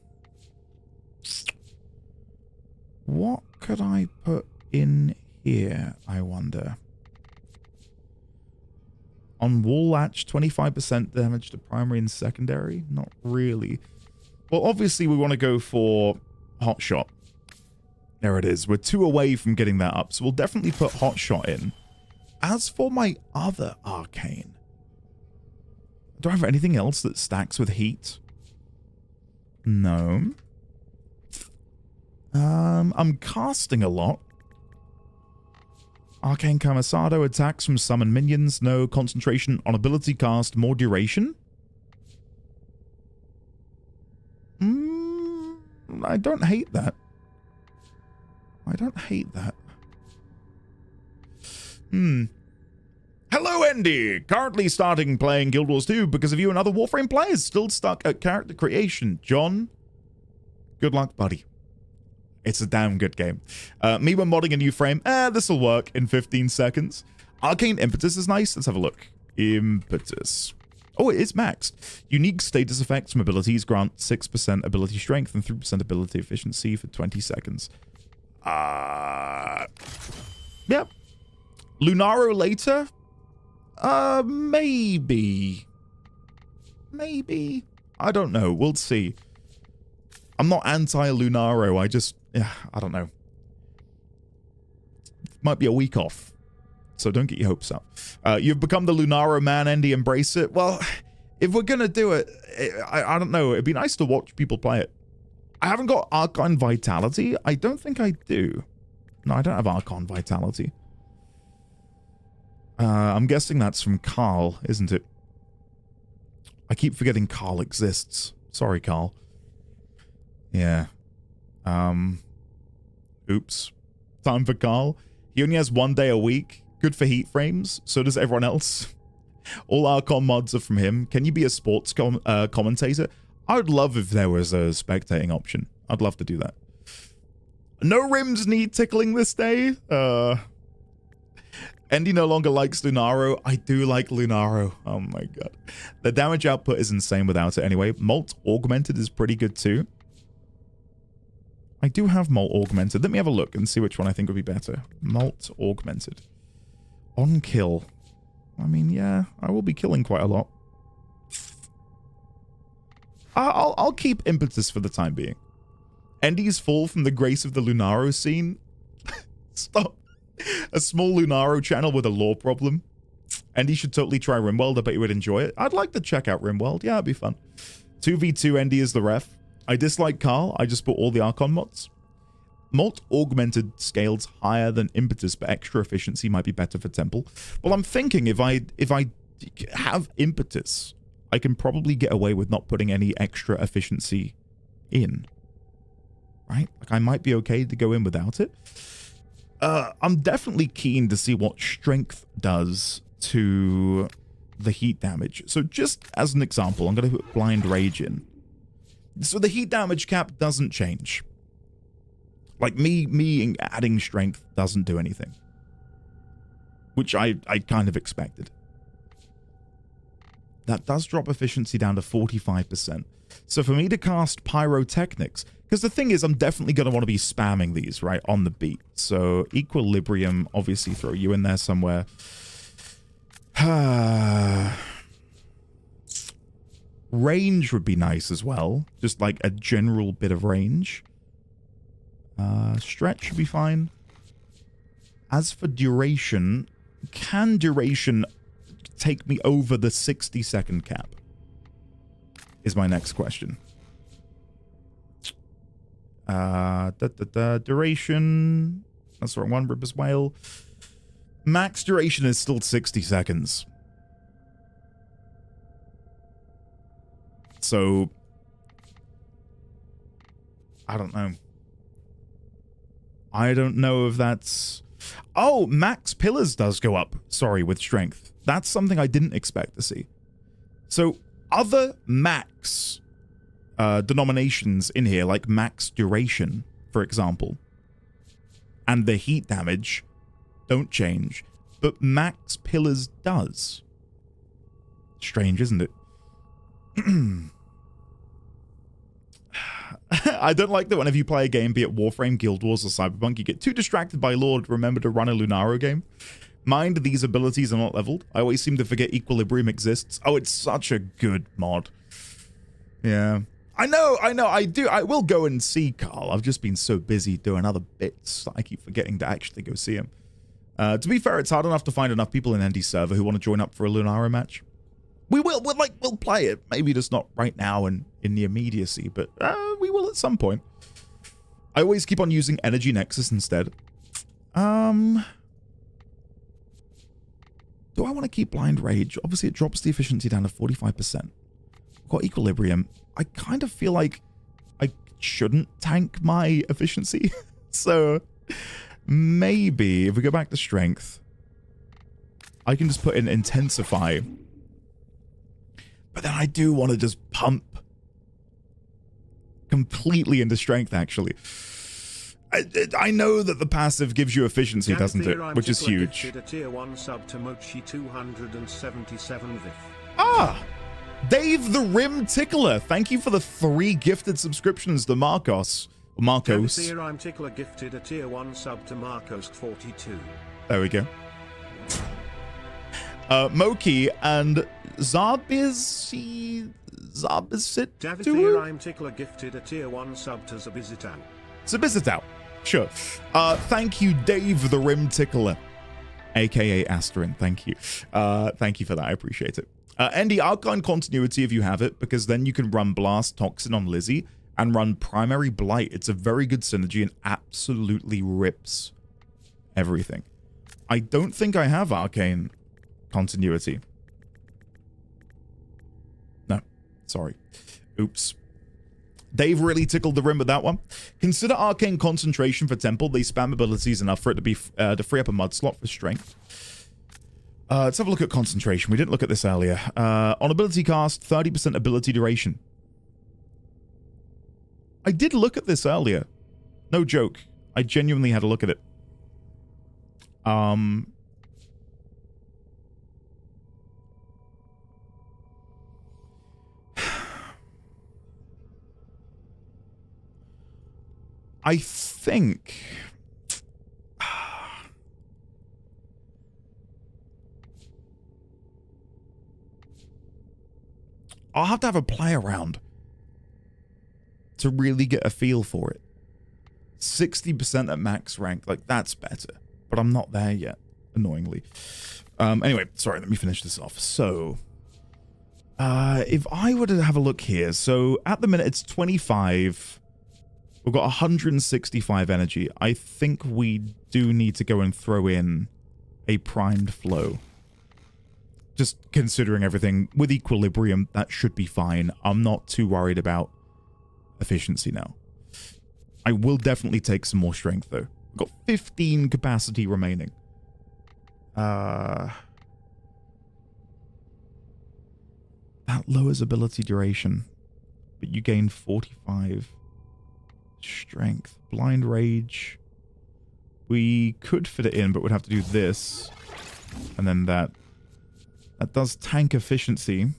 what could I put in here, I wonder? On wall latch, 25% damage to primary and secondary? Not really. Well, obviously we want to go for hot shot. There it is. We're 2 away from getting that up, so we'll definitely put hot shot in. As for my other arcane, do I have anything else that stacks with heat? No. I'm casting a lot. Arcane Camisado attacks from summon minions. No. Concentration on ability cast. More duration. I don't hate that. I don't hate that. Hello, Andy! Currently starting playing Guild Wars 2 because of you and other Warframe players. Still stuck at character creation. John, good luck, buddy. It's a damn good game. Me when modding a new frame. This'll work in 15 seconds. Arcane Impetus is nice. Let's have a look. Impetus. Oh, it is maxed. Unique status effects from abilities grant 6% ability strength and 3% ability efficiency for 20 seconds. Yep. Lunaro later? Maybe. Maybe. I don't know. We'll see. I'm not anti-Lunaro. I don't know. Might be a week off. So don't get your hopes up. You've become the Lunaro man, Andy. Embrace it. Well, if we're going to do it, I don't know. It'd be nice to watch people play it. I haven't got Archon Vitality. I don't think I do. No, I don't have Archon Vitality. I'm guessing that's from Carl, isn't it? I keep forgetting Carl exists. Sorry, Carl. Yeah. Oops. Time for Carl. He only has 1 day a week. Good for heat frames. So does everyone else. All Archon mods are from him. Can you be a sports commentator? I would love if there was a spectating option. I'd love to do that. No rims need tickling this day. Andy no longer likes Lunaro. I do like Lunaro. Oh my god. The damage output is insane without it anyway. Molt Augmented is pretty good too. I do have Molt Augmented. Let me have a look and see which one I think would be better. Molt Augmented. On kill. I mean, yeah, I will be killing quite a lot. I'll keep Impetus for the time being. Andy's fall from the grace of the Lunaro scene. Stop. A small Lunaro channel with a lore problem. Andy should totally try Rimworld. I bet you would enjoy it. I'd like to check out Rimworld. Yeah, it'd be fun. 2v2 Andy is the ref. I dislike Carl. I just put all the Archon mods. Molt Augmented scales higher than Impetus, but extra efficiency might be better for Temple. Well, I'm thinking if I have Impetus, I can probably get away with not putting any extra efficiency in. Right? Like, I might be okay to go in without it. I'm definitely keen to see what Strength does to the heat damage. So just as an example, I'm going to put Blind Rage in. So the heat damage cap doesn't change. Like me adding strength doesn't do anything. Which I kind of expected. That does drop efficiency down to 45%. So for me to cast Pyrotechnics, because the thing is, I'm definitely going to want to be spamming these, right, on the beat. So Equilibrium, obviously throw you in there somewhere. Range would be nice as well. Just like a general bit of range. Stretch should be fine. As for duration, can duration take me over the 60-second cap? Is my next question. Duration. That's the wrong one. Ribber's Whale. Max duration is still 60 seconds. So, I don't know. I don't know if that's... Oh, max pillars does go up. Sorry, with strength. That's something I didn't expect to see. So, other max denominations in here, like max duration, for example, and the heat damage don't change, but max pillars does. Strange, isn't it? I don't like that whenever you play a game, be it Warframe, Guild Wars, or Cyberpunk, you get too distracted by lore to remember to run a Lunaro game. Mind, these abilities are not leveled. I always seem to forget Equilibrium exists. Oh, it's such a good mod. Yeah. I know, I do. I will go and see Carl. I've just been so busy doing other bits that I keep forgetting to actually go see him. To be fair, it's hard enough to find enough people in Andy's server who want to join up for a Lunaro match. We'll play it. Maybe just not right now and in the immediacy, but we will at some point. I always keep on using Energy Nexus instead. Do I want to keep Blind Rage? Obviously, it drops the efficiency down to 45%. Got Equilibrium. I kind of feel like I shouldn't tank my efficiency. So maybe if we go back to Strength, I can just put in Intensify. But then I do want to just pump completely into Strength, actually. I know that the passive gives you efficiency, doesn't it? Which is huge. Ah! Dave the Rim Tickler, thank you for the 3 gifted subscriptions to Marcos. Marcos. I'm Tickler gifted a tier 1 sub to Marcos 42. There we go. Moki and Zabizit. Davithir, I'm Tickler gifted a tier 1 sub to Zabizitan. Zabizitan. Sure. Thank you, Dave the Rim Tickler, aka Asterin. Thank you. Thank you for that. I appreciate it. Andy, Arcane Continuity if you have it, because then you can run Blast Toxin on Lizzie and run Primary Blight. It's a very good synergy and absolutely rips everything. I don't think I have Arcane Continuity. No, sorry. Oops. Dave really tickled the rim with that one. Consider Arcane Concentration for Temple. They spam abilities enough for it to be to free up a mud slot for strength. Let's have a look at concentration. We didn't look at this earlier. On ability cast, 30% ability duration. I did look at this earlier. No joke. I genuinely had a look at it. I think... I'll have to have a play around to really get a feel for it. 60% at max rank, like that's better, but I'm not there yet, annoyingly. Anyway, sorry, let me finish this off. So, if I were to have a look here, so at the minute it's 25. We've got 165 energy. I think we do need to go and throw in a primed flow. Just considering everything with Equilibrium, that should be fine. I'm not too worried about efficiency now. I will definitely take some more strength, though. I've got 15 capacity remaining. That lowers ability duration, but you gain 45 strength. Blind Rage. We could fit it in, but we'd have to do this. And then that. That does tank efficiency.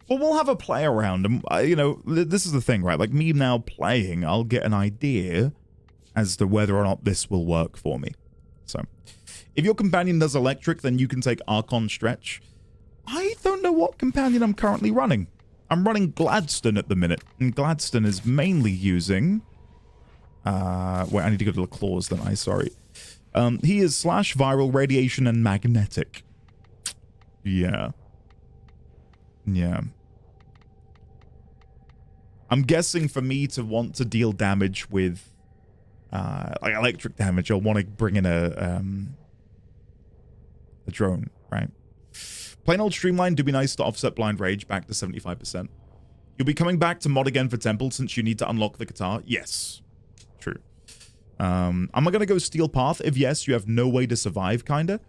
Well, we'll have a play around. And, you know, this is the thing, right? Like, me now playing, I'll get an idea as to whether or not this will work for me. So, if your companion does electric, then you can take Archon Stretch. I don't know what companion I'm currently running. I'm running Gladstone at the minute. And Gladstone is mainly using... wait, I need to go to the clause, then. Sorry. He is slash viral, radiation, and magnetic. Yeah. Yeah. I'm guessing for me to want to deal damage with like electric damage, I'll want to bring in a drone, right? Plain old Streamline do be nice to offset Blind Rage back to 75%. You'll be coming back to mod again for Temple since you need to unlock the guitar? Yes. True. Am I going to go Steel Path? If yes, you have no way to survive, kinda.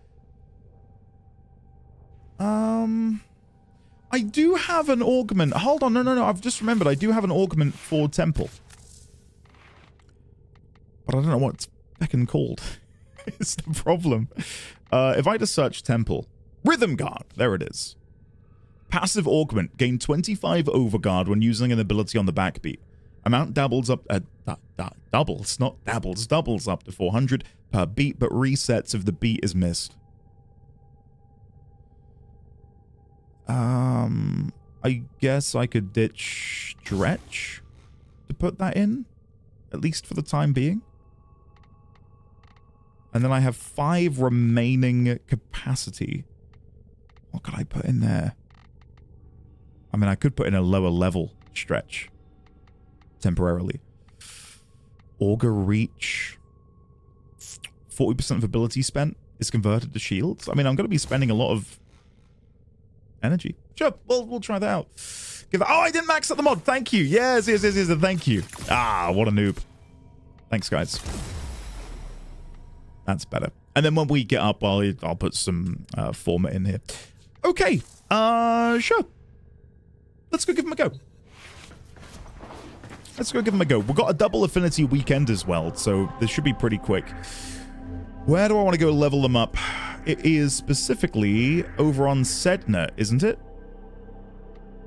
I do have an augment. Hold on, no. I've just remembered. I do have an augment for Temple. But I don't know what it's feckin' called. It's the problem. If I just search Temple. Rhythm Guard. There it is. Passive augment. Gain 25 overguard when using an ability on the backbeat. Amount doubles up... doubles, not dabbles. Doubles up to 400 per beat, but resets if the beat is missed. I guess I could ditch Stretch to put that in, at least for the time being. And then I have 5 remaining capacity. What could I put in there? I mean, I could put in a lower level Stretch temporarily. Augur Reach. 40% of ability spent is converted to shields. I mean, I'm going to be spending a lot of energy. Sure, we'll try that out. Oh, I didn't max out the mod. Thank you. Yes, thank you. Ah, what a noob. Thanks, guys. That's better. And then when we get up, I'll put some format in here. Okay. Sure. Let's go give him a go. We've got a double affinity weekend as well, so this should be pretty quick. Where do I want to go level them up? It is specifically over on Sedna, isn't it?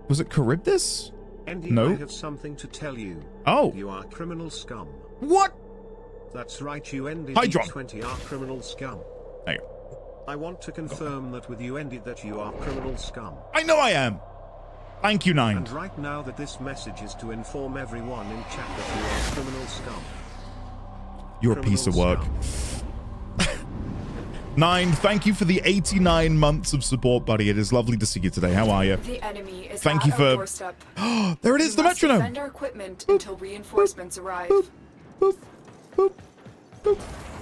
Was it Charybdis? Andy, No. I have something to tell you. Oh. You are criminal scum. What? That's right, you Hydron. ND20 are criminal scum. There you go. I want to confirm that with you, Andy, that you are criminal scum. I know I am. Thank you, Nine. And right now that this message is to inform everyone in chat that you are criminal scum. You're a piece of work. 9, thank you for the 89 months of support, buddy. It is lovely to see you today. How are you? The enemy is Thank at you our for... doorstep. There it is, the We must metronome. defend our equipment until reinforcements arrive. Boop, boop, boop, boop,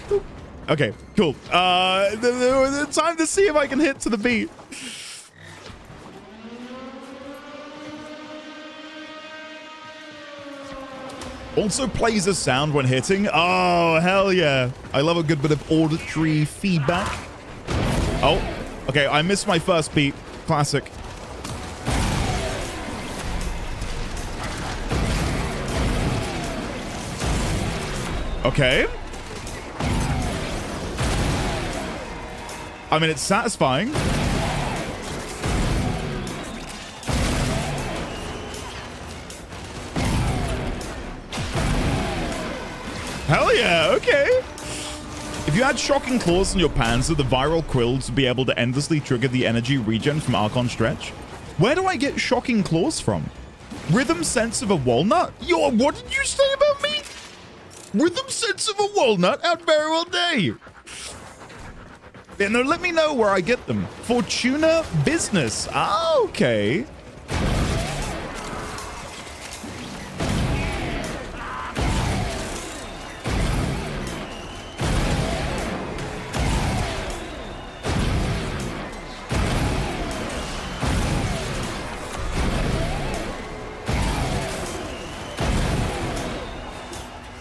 boop. Okay, cool. Time to see if I can hit to the beat. Also plays a sound when hitting. Oh, hell yeah. I love a good bit of auditory feedback. Oh, okay. I missed my first beat. Classic. Okay. I mean, it's satisfying. Hell yeah, okay. If you had Shocking Claws on your Panzer, the viral quills would be able to endlessly trigger the energy regen from Archon Stretch. Where do I get Shocking Claws from? Rhythm Sense of a Walnut? Yo, what did you say about me? Rhythm Sense of a Walnut? Out very well day. Yeah, no, let me know where I get them. Fortuna Business. Ah, okay.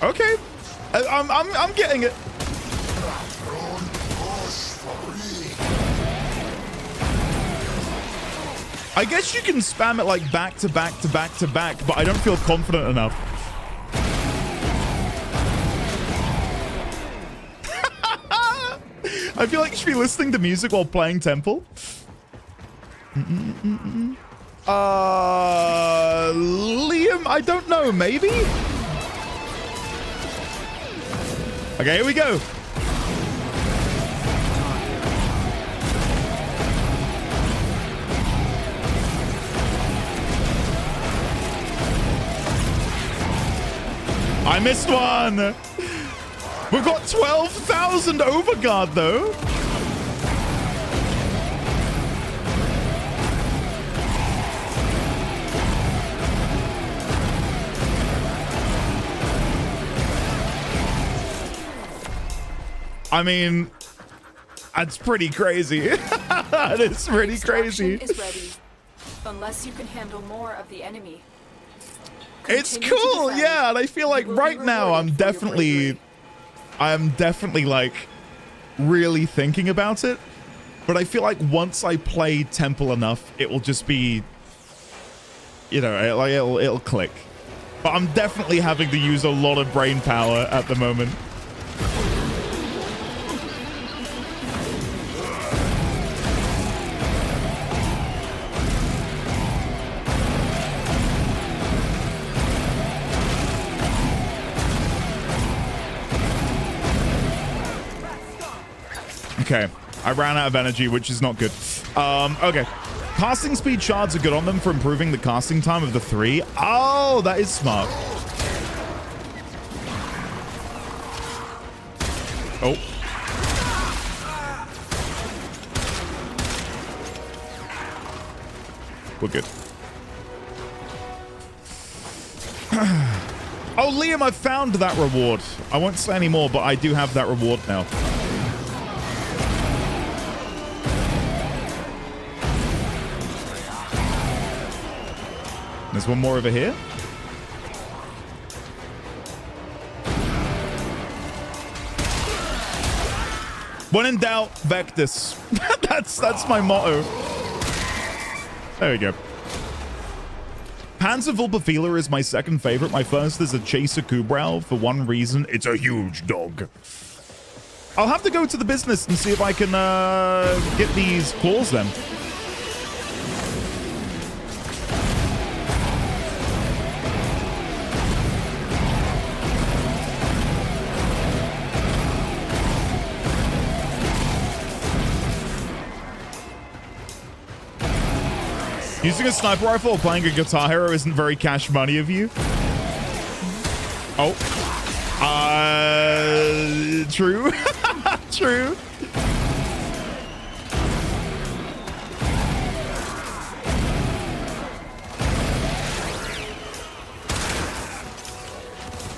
Okay, I'm getting it. I guess you can spam it like back to back to back to back, but I don't feel confident enough. I feel like you should be listening to music while playing Temple. Liam, I don't know, maybe? Okay, here we go. I missed one. We've got 12,000 overguard, though. I mean, that's pretty crazy. That is pretty crazy. Extraction is ready, unless you can handle more of the enemy. It's Continue to cool, defend. yeah, and I feel like You will be right now rewarded for your bravery. I am definitely like really thinking about it, but I feel like once I play Temple enough, it will just be, you know, it'll click. But I'm definitely having to use a lot of brain power at the moment. Okay, I ran out of energy, which is not good. Okay. Casting speed shards are good on them for improving the casting time of the 3. Oh, that is smart. Oh. We're good. Oh, Liam, I found that reward. I won't say any more, but I do have that reward now. There's one more over here. When in doubt, Vectus. that's my motto. There we go. Panzer Vulpafila is my second favorite. My first is a Chaser Kubrau for one reason. It's a huge dog. I'll have to go to the business and see if I can get these claws then. Using a sniper rifle or playing a guitar hero isn't very cash money of you. Oh. True. True.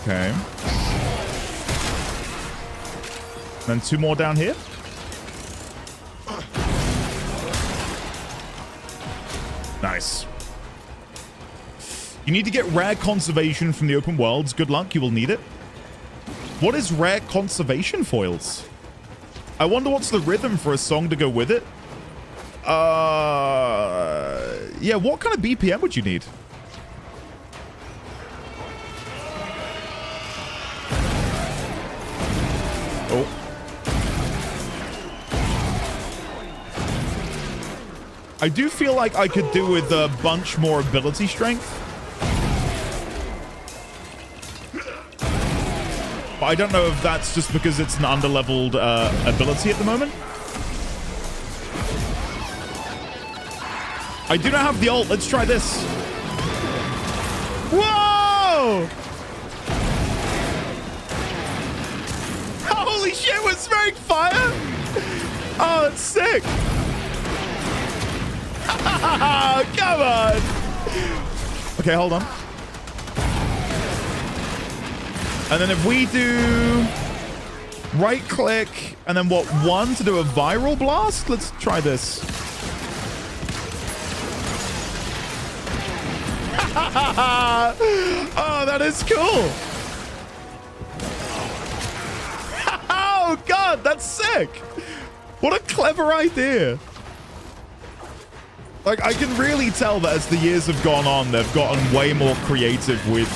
Okay. Then 2 more down here. Nice. You need to get rare conservation from the open worlds. Good luck, you will need it. What is rare conservation foils? I wonder what's the rhythm for a song to go with it. Yeah, what kind of BPM would you need? Oh. I do feel like I could do with a bunch more ability strength. But I don't know if that's just because it's an underleveled ability at the moment. I do not have the ult. Let's try this. Whoa! Holy shit, we're spraying fire! Oh, it's sick. Come on. Okay, hold on. And then if we do right click and then what, 1 to do a viral blast? Let's try this. Oh, that is cool. Oh God, that's sick. What a clever idea. Like, I can really tell that as the years have gone on, they've gotten way more creative with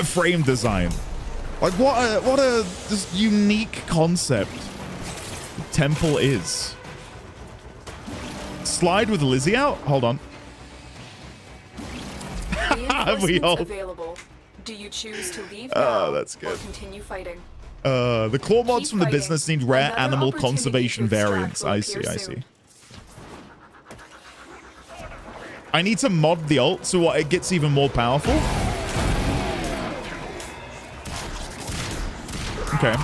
frame design. Like, what a this unique concept Temple is. Slide with Lizzie out? Hold on. We all... available. Do you choose to leave Oh, now that's good. or continue fighting? The claw mods Keep from the fighting. business need rare Another animal opportunity conservation to extract variants. will I appear see, I soon. see. I need to mod the ult so what, it gets even more powerful? Okay.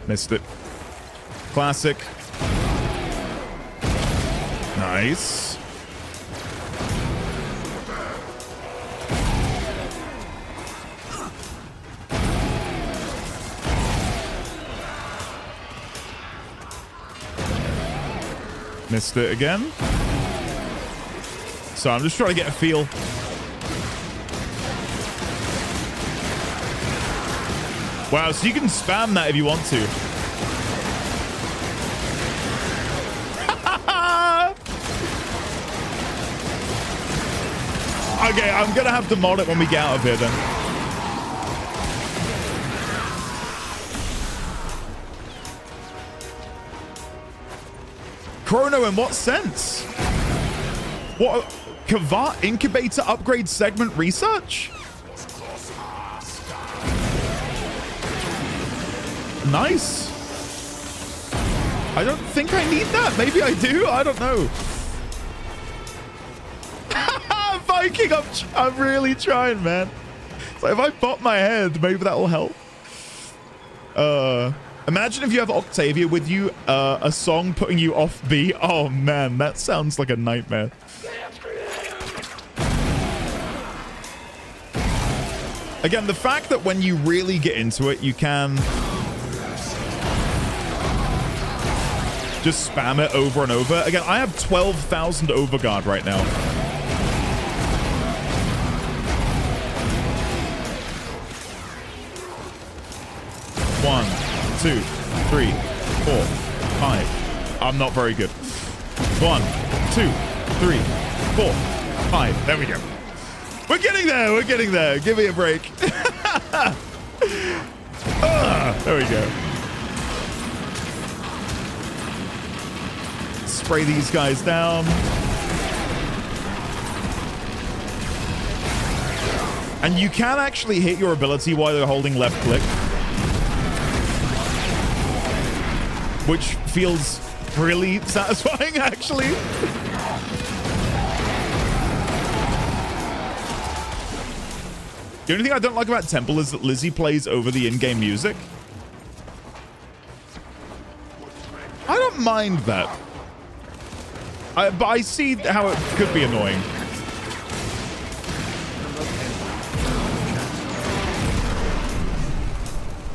Missed it. Classic. Nice. Missed it again. So I'm just trying to get a feel. Wow, so you can spam that if you want to. Okay, I'm gonna have to mod it when we get out of here then. Chrono, in what sense? What? Kavat incubator upgrade segment research? Nice. I don't think I need that. Maybe I do. I don't know. Viking, I'm really trying, man. So if I bop my head, maybe that will help. Imagine if you have Octavia with you, a song putting you off beat. Oh man, that sounds like a nightmare. Again, the fact that when you really get into it, you can just spam it over and over. Again, I have 12,000 overguard right now. One, 2, 3, 4, 5. I'm not very good. 1, 2, 3, 4, 5. There we go. We're getting there. We're getting there. Give me a break. There we go. Spray these guys down. And you can actually hit your ability while you're holding left click, which feels really satisfying, actually. The only thing I don't like about Temple is that Lizzie plays over the in-game music. I don't mind that. But I see how it could be annoying.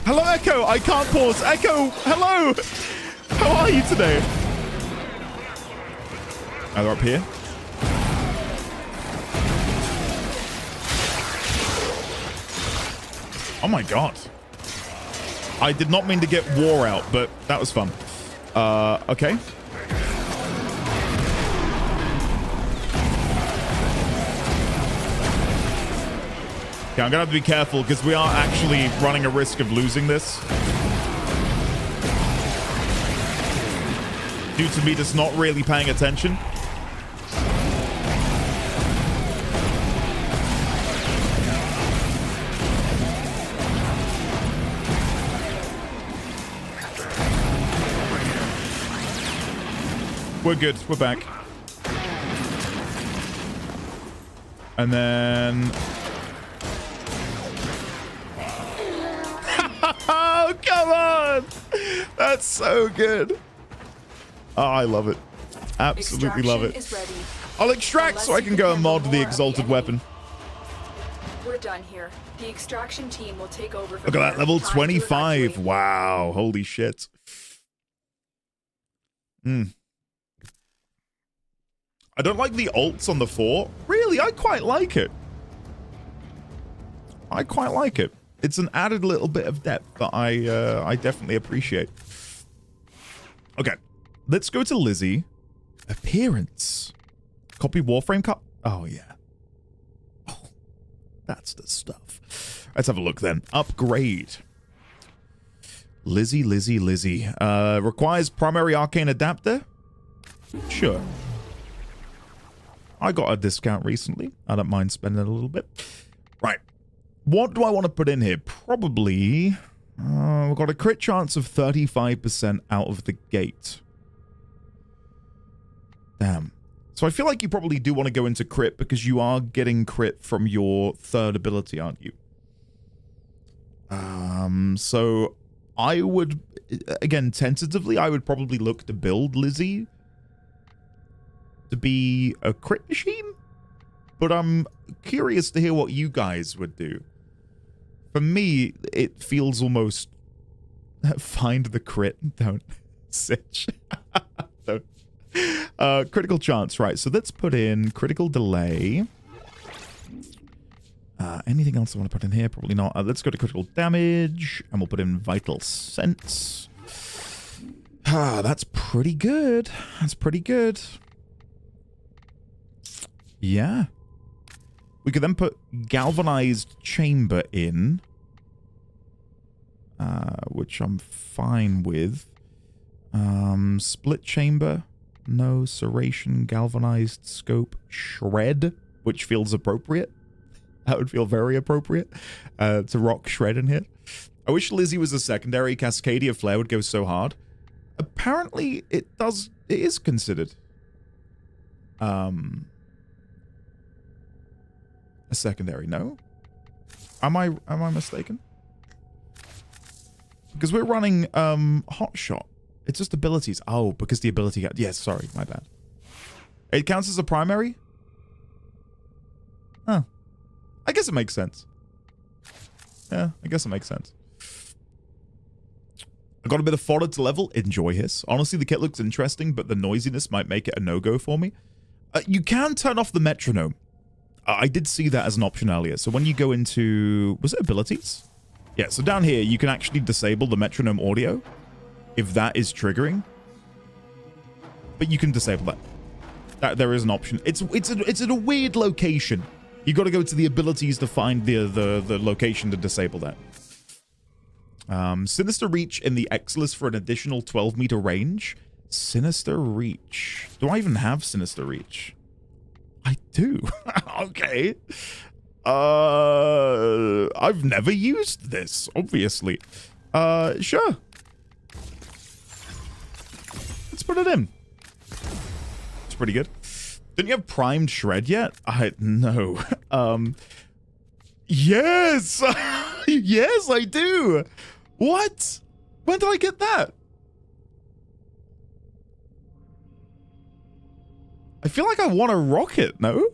Hello, Echo. I can't pause. Echo, hello. How are you today? Oh, they're up here. Oh my god. I did not mean to get war out, but that was fun. Okay. Okay, I'm gonna have to be careful because we are actually running a risk of losing this. Due to me just not really paying attention. We're good. We're back. And then... Oh, come on! That's so good. Oh, I love it. Absolutely love it. Is ready. I'll extract so I can go and mod the exalted weapon. We're done here. The extraction team will take over. Look at that, level 25. Wow, holy shit. I don't like the ults on the 4. Really, I quite like it. I quite like it. It's an added little bit of depth that I definitely appreciate. Okay, let's go to Lizzie. Appearance. Copy Warframe cut. Oh, yeah. Oh, that's the stuff. Let's have a look then. Upgrade. Lizzie. Requires primary arcane adapter? Sure. I got a discount recently. I don't mind spending a little bit. Right. What do I want to put in here? Probably... we've got a crit chance of 35% out of the gate. Damn. So I feel like you probably do want to go into crit because you are getting crit from your third ability, aren't you? So I would, again, tentatively, I would probably look to build Lizzie to be a crit machine, but I'm curious to hear what you guys would do. For me, it feels almost find the crit, don't sitch. Don't. Critical chance, right? So let's put in critical delay. Anything else I want to put in here? Probably not. Let's go to critical damage, and we'll put in vital sense. That's pretty good. That's pretty good. Yeah. We could then put galvanized chamber in, which I'm fine with. Split chamber, no. Serration, galvanized scope, shred, which feels appropriate. That would feel very appropriate to rock shred in here. I wish Lizzie was a secondary. Cascadia Flare would go so hard. Apparently, it is considered a secondary. No? Am I mistaken? Because we're running Hot Shot. It's just abilities. Oh, because the ability got... Yes, sorry, my bad. It counts as a primary? Huh. I guess it makes sense. Yeah, I guess it makes sense. I got a bit of fodder to level. Enjoy Hiss. Honestly, the kit looks interesting, but the noisiness might make it a no-go for me. You can turn off the metronome. I did see that as an option earlier. So when you go into... Was it abilities? Yeah, so down here, you can actually disable the metronome audio if that is triggering. But you can disable that. There is an option. It's in a weird location. You got to go to the abilities to find the location to disable that. Sinister Reach in the Exilus for an additional 12-meter range. Sinister Reach. Do I even have Sinister Reach? I do. Okay. I've never used this, obviously. Sure. Let's put it in. It's pretty good. Didn't you have primed shred yet? No. Yes. Yes, I do. What? When did I get that? I feel like I want to rock it, no?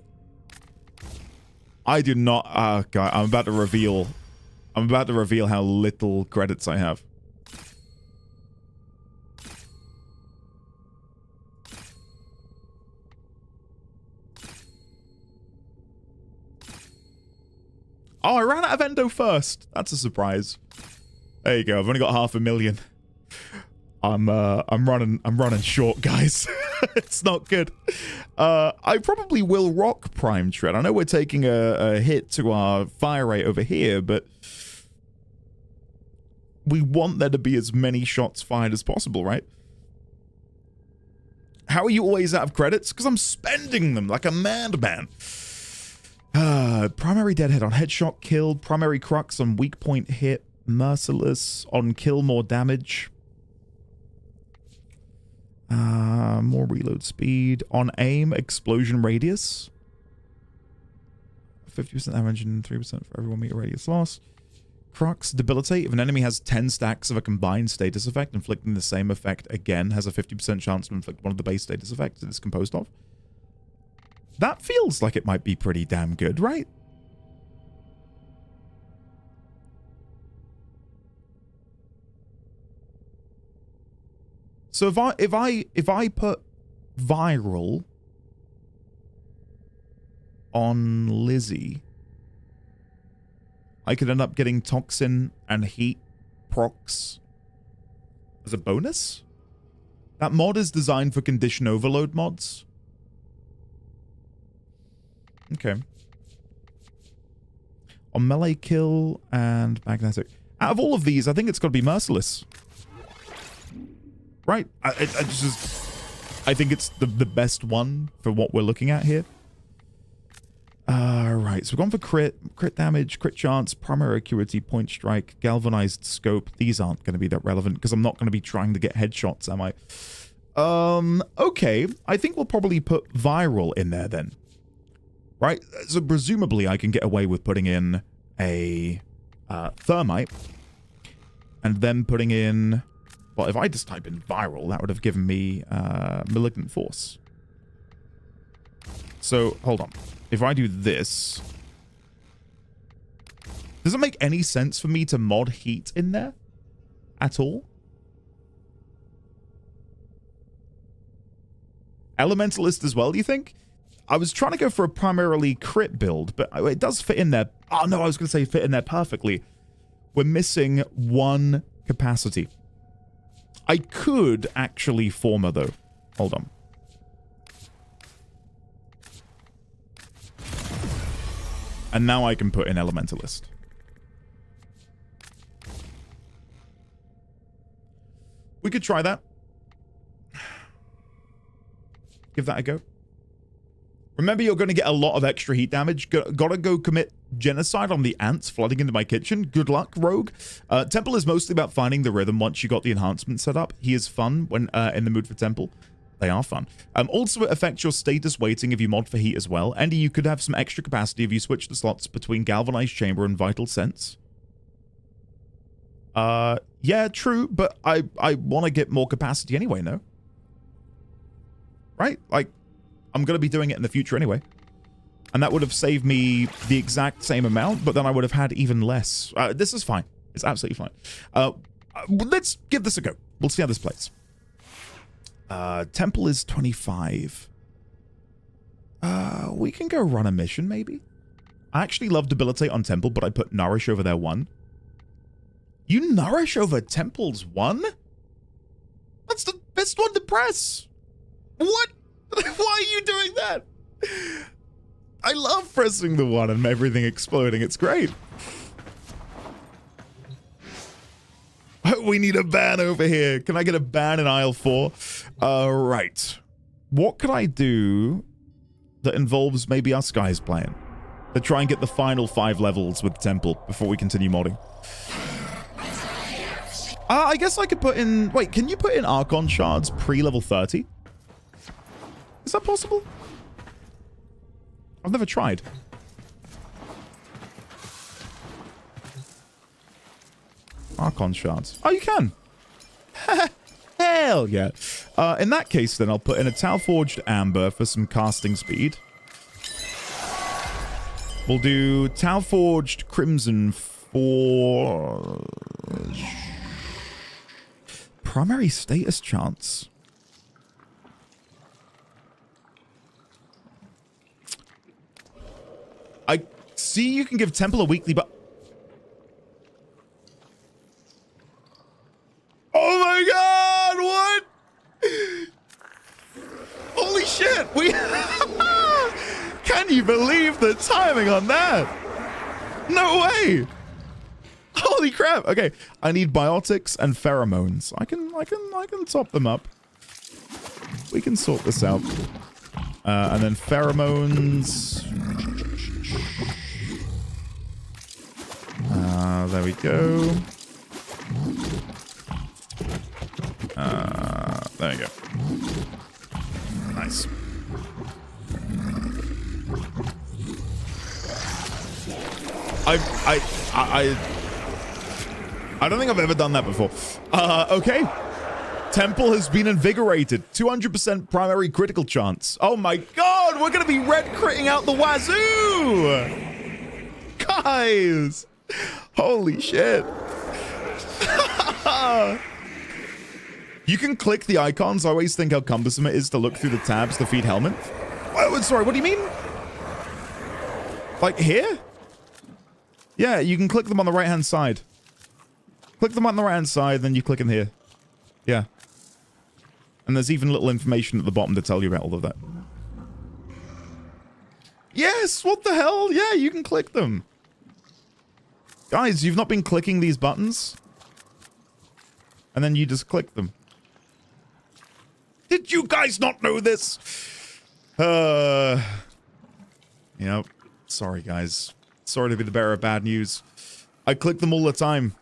I do not. God, I'm about to reveal how little credits I have. Oh, I ran out of endo first. That's a surprise. There you go. I've only got 500,000. I'm running short, guys. It's not good. I probably will rock prime shred. I know we're taking a hit to our fire rate over here, but we want there to be as many shots fired as possible, right? How are you always out of credits? Because I'm spending them like a madman. Primary deadhead on headshot killed. Primary crux on weak point hit. Merciless on kill, more damage. More reload speed. On aim, explosion radius. 50% damage and 3% for every 1 meter radius lost. Crux, debilitate. If an enemy has 10 stacks of a combined status effect, inflicting the same effect again has a 50% chance to inflict one of the base status effects it is composed of. That feels like it might be pretty damn good, right? So if I put viral on Lizzie, I could end up getting toxin and heat procs as a bonus. That mod is designed for condition overload mods. Okay. On melee kill and magnetic. Out of all of these, I think it's got to be merciless. Right? I think it's the best one for what we're looking at here. Right, so we've gone for crit damage, crit chance, primary accuracy, point strike, galvanized scope. These aren't going to be that relevant because I'm not going to be trying to get headshots, am I? Okay. I think we'll probably put viral in there then. Right? So presumably I can get away with putting in a thermite and then putting in... Well, if I just type in viral, that would have given me malignant force. So, hold on. If I do this... Does it make any sense for me to mod heat in there? At all? Elementalist as well, do you think? I was trying to go for a primarily crit build, but it does fit in there. Oh, no, I was going to say fit in there perfectly. We're missing one capacity. I could actually former, though. Hold on. And now I can put in Elementalist. We could try that. Give that a go. Remember, you're going to get a lot of extra heat damage. Gotta go commit genocide on the ants flooding into my kitchen. Good luck, rogue. Temple is mostly about finding the rhythm once you got the enhancement set up. He is fun when in the mood for Temple. They are fun. Also, it affects your status weighting if you mod for heat as well. Andy, you could have some extra capacity if you switch the slots between Galvanized Chamber and Vital Sense. Yeah, true, but I want to get more capacity anyway, no? Right? Like, I'm going to be doing it in the future anyway. And that would have saved me the exact same amount, but then I would have had even less. This is fine. It's absolutely fine. Let's give this a go. We'll see how this plays. Temple is 25. We can go run a mission, maybe? I actually love Debilitate on Temple, but I put Nourish over their 1. You Nourish over Temple's 1? That's the best one to press. What? Why are you doing that? I love pressing the 1 and everything exploding. It's great. We need a ban over here. Can I get a ban in aisle 4? Right. What could I do that involves maybe us guys playing? To try and get the final 5 levels with Temple before we continue modding. I guess I could put in... Wait, can you put in Archon shards pre-level 30? Is that possible? I've never tried. Archon shards. Oh, you can. Hell yeah. In that case, then, I'll put in a Tau-Forged Amber for some casting speed. We'll do Tau-Forged Crimson for... primary status chance. I see you can give Temple a weekly, but... Oh my god, what? Holy shit, we... Can you believe the timing on that? No way. Holy crap. Okay, I need biotics and pheromones. I can top them up. We can sort this out. And then pheromones. There we go. There we go. Nice. I don't think I've ever done that before. Okay. Temple has been invigorated. 200% primary critical chance. Oh my god, we're gonna be red critting out the wazoo! Guys! Holy shit. You can click the icons. I always think how cumbersome it is to look through the tabs to feed helmet. Oh, sorry, what do you mean? Like here? Yeah, you can click them on the right-hand side. Click them on the right-hand side, then you click in here. Yeah. And there's even little information at the bottom to tell you about all of that. Yes, what the hell? Yeah, you can click them. Guys, you've not been clicking these buttons? And then you just click them. Did you guys not know this? Yep. Sorry, guys. Sorry to be the bearer of bad news. I click them all the time.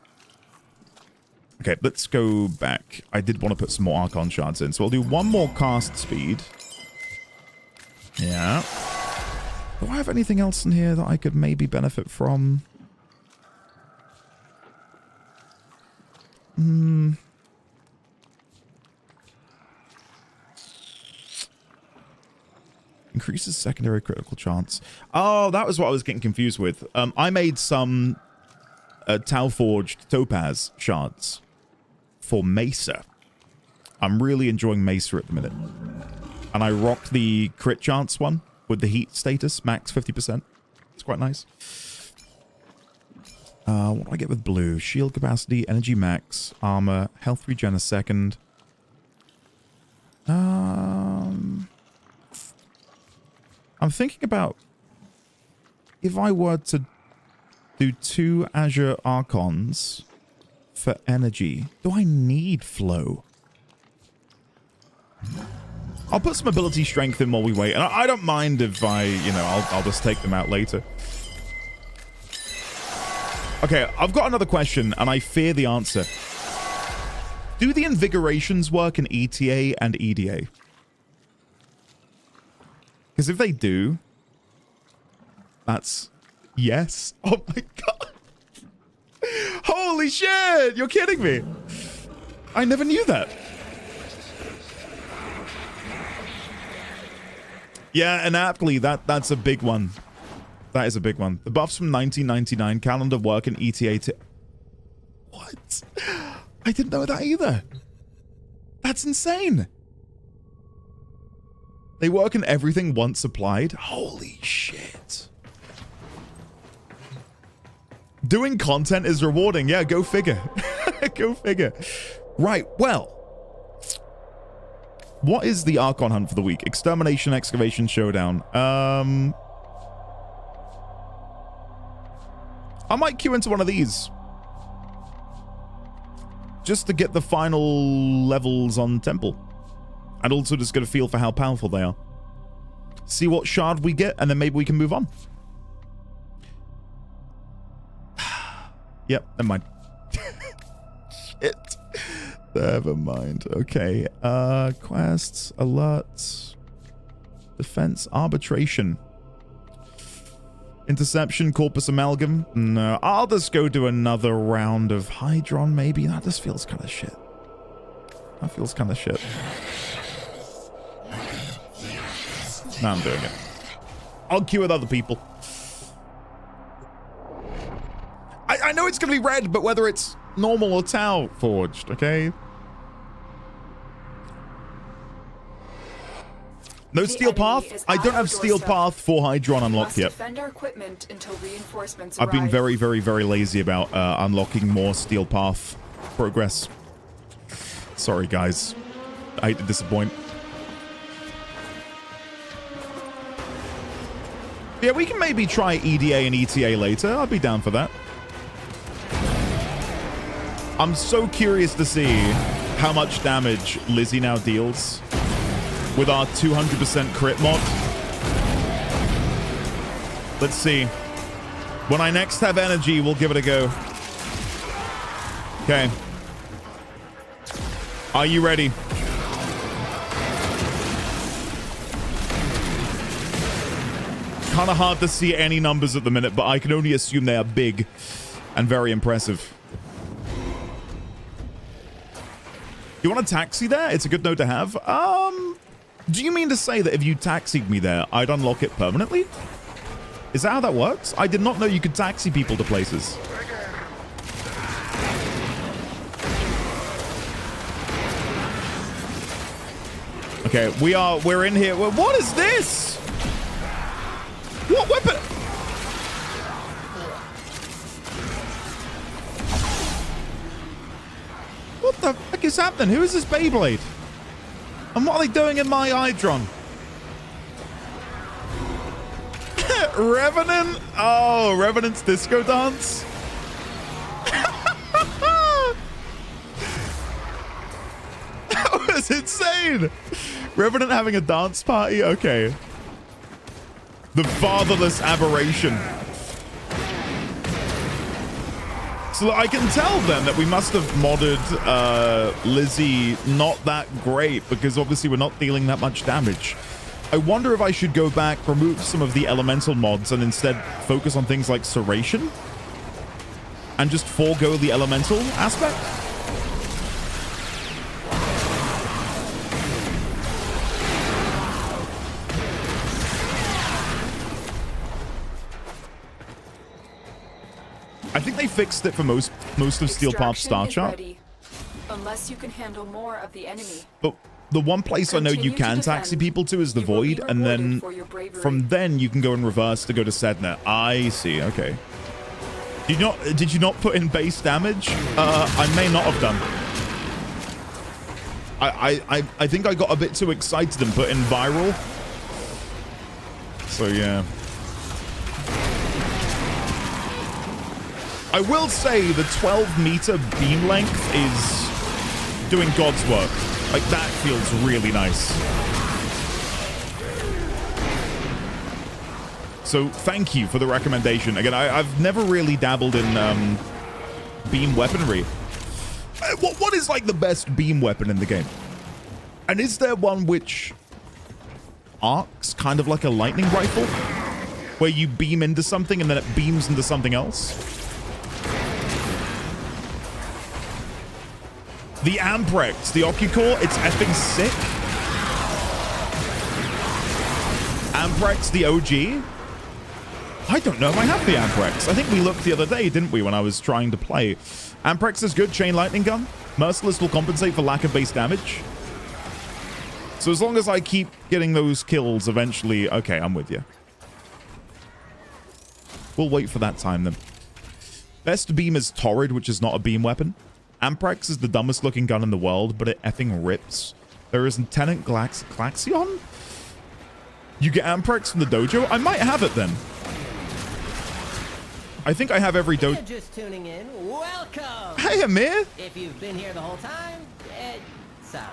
Okay, let's go back. I did want to put some more Archon shards in, so I'll do one more cast speed. Yeah. Do I have anything else in here that I could maybe benefit from? Increases secondary critical chance. Oh, that was what I was getting confused with. I made some Tau Forged Topaz shards for Mesa. I'm really enjoying Mesa at the minute. And I rocked the crit chance one with the heat status, max 50%. It's quite nice. What do I get with blue? Shield capacity, energy max, armor, health regen a second. I'm thinking about if I were to do 2 Azure Archons for energy. Do I need flow? I'll put some ability strength in while we wait. And I don't mind if I'll just take them out later. Okay, I've got another question, and I fear the answer. Do the invigorations work in ETA and EDA? Because if they do, that's yes. Oh my god. Holy shit, you're kidding me. I never knew that. Yeah, and aptly, that's a big one. That is a big one. The buffs from 1999 calendar work in ETA to... What? I didn't know that either. That's insane. They work in everything once applied. Holy shit. Doing content is rewarding. Yeah, go figure. Go figure. Right, well. What is the Archon hunt for the week? Extermination, Excavation, Showdown. I might queue into one of these. Just to get the final levels on Temple. And also just get a feel for how powerful they are. See what shard we get, and then maybe we can move on. Yep, never mind. Shit. Never mind. Okay. Quests, alerts, defense, arbitration, interception, corpus amalgam. No, I'll just go do another round of Hydron, maybe. That just feels kind of shit. That feels kind of shit. No, I'm doing it. I'll queue with other people. I know it's going to be red, but whether it's normal or Tau forged, okay? No steel path? I don't have steel path for Hydron unlocked yet. Defend our equipment until reinforcements I've been arrive. very, very, very lazy about unlocking more steel path progress. Sorry, guys. I hate to disappoint. Yeah, we can maybe try EDA and ETA later. I'd be down for that. I'm so curious to see how much damage Lizzie now deals with our 200% crit mod. Let's see. When I next have energy, we'll give it a go. Okay. Are you ready? Kind of hard to see any numbers at the minute, but I can only assume they are big and very impressive. You want a taxi there? It's a good note to have. Do you mean to say that if you taxied me there, I'd unlock it permanently? Is that how that works? I did not know you could taxi people to places. Okay, we're in here. What is this? What weapon? is happening? Who is this Beyblade? And what are they doing in my Hydron? Revenant? Oh, Revenant's disco dance? That was insane. Revenant having a dance party? Okay. The fatherless aberration. So I can tell then that we must have modded Lizzie not that great, because obviously we're not dealing that much damage. I wonder if I should go back, remove some of the elemental mods, and instead focus on things like Serration and just forego the elemental aspect. I think they fixed it for most of Steel Pop's star chart. Unless you can handle more of the enemy. But the one place I know you can taxi people to is the Void, and then from then you can go in reverse to go to Sedna. I see. Okay. Did you not put in base damage? I may not have done. I think I got a bit too excited and put in viral. So yeah. I will say the 12-meter beam length is doing God's work. Like, that feels really nice. So thank you for the recommendation. Again, I've never really dabbled in beam weaponry. What is like the best beam weapon in the game? And is there one which arcs kind of like a lightning rifle, where you beam into something and then it beams into something else? The Amprex, the Ocucore, it's effing sick. Amprex, the OG? I don't know if I have the Amprex. I think we looked the other day, didn't we, when I was trying to play. Amprex is good, chain lightning gun. Merciless will compensate for lack of base damage. So as long as I keep getting those kills eventually, okay, I'm with you. We'll wait for that time then. Best beam is Torrid, which is not a beam weapon. Amprex is the dumbest looking gun in the world, but it effing rips. There is Lieutenant Glaxion? You get Amprex from the dojo? I might have it then. I think I have every dojo. Just tuning in. Welcome. Hey, Amir. If you've been here the whole time, sorry.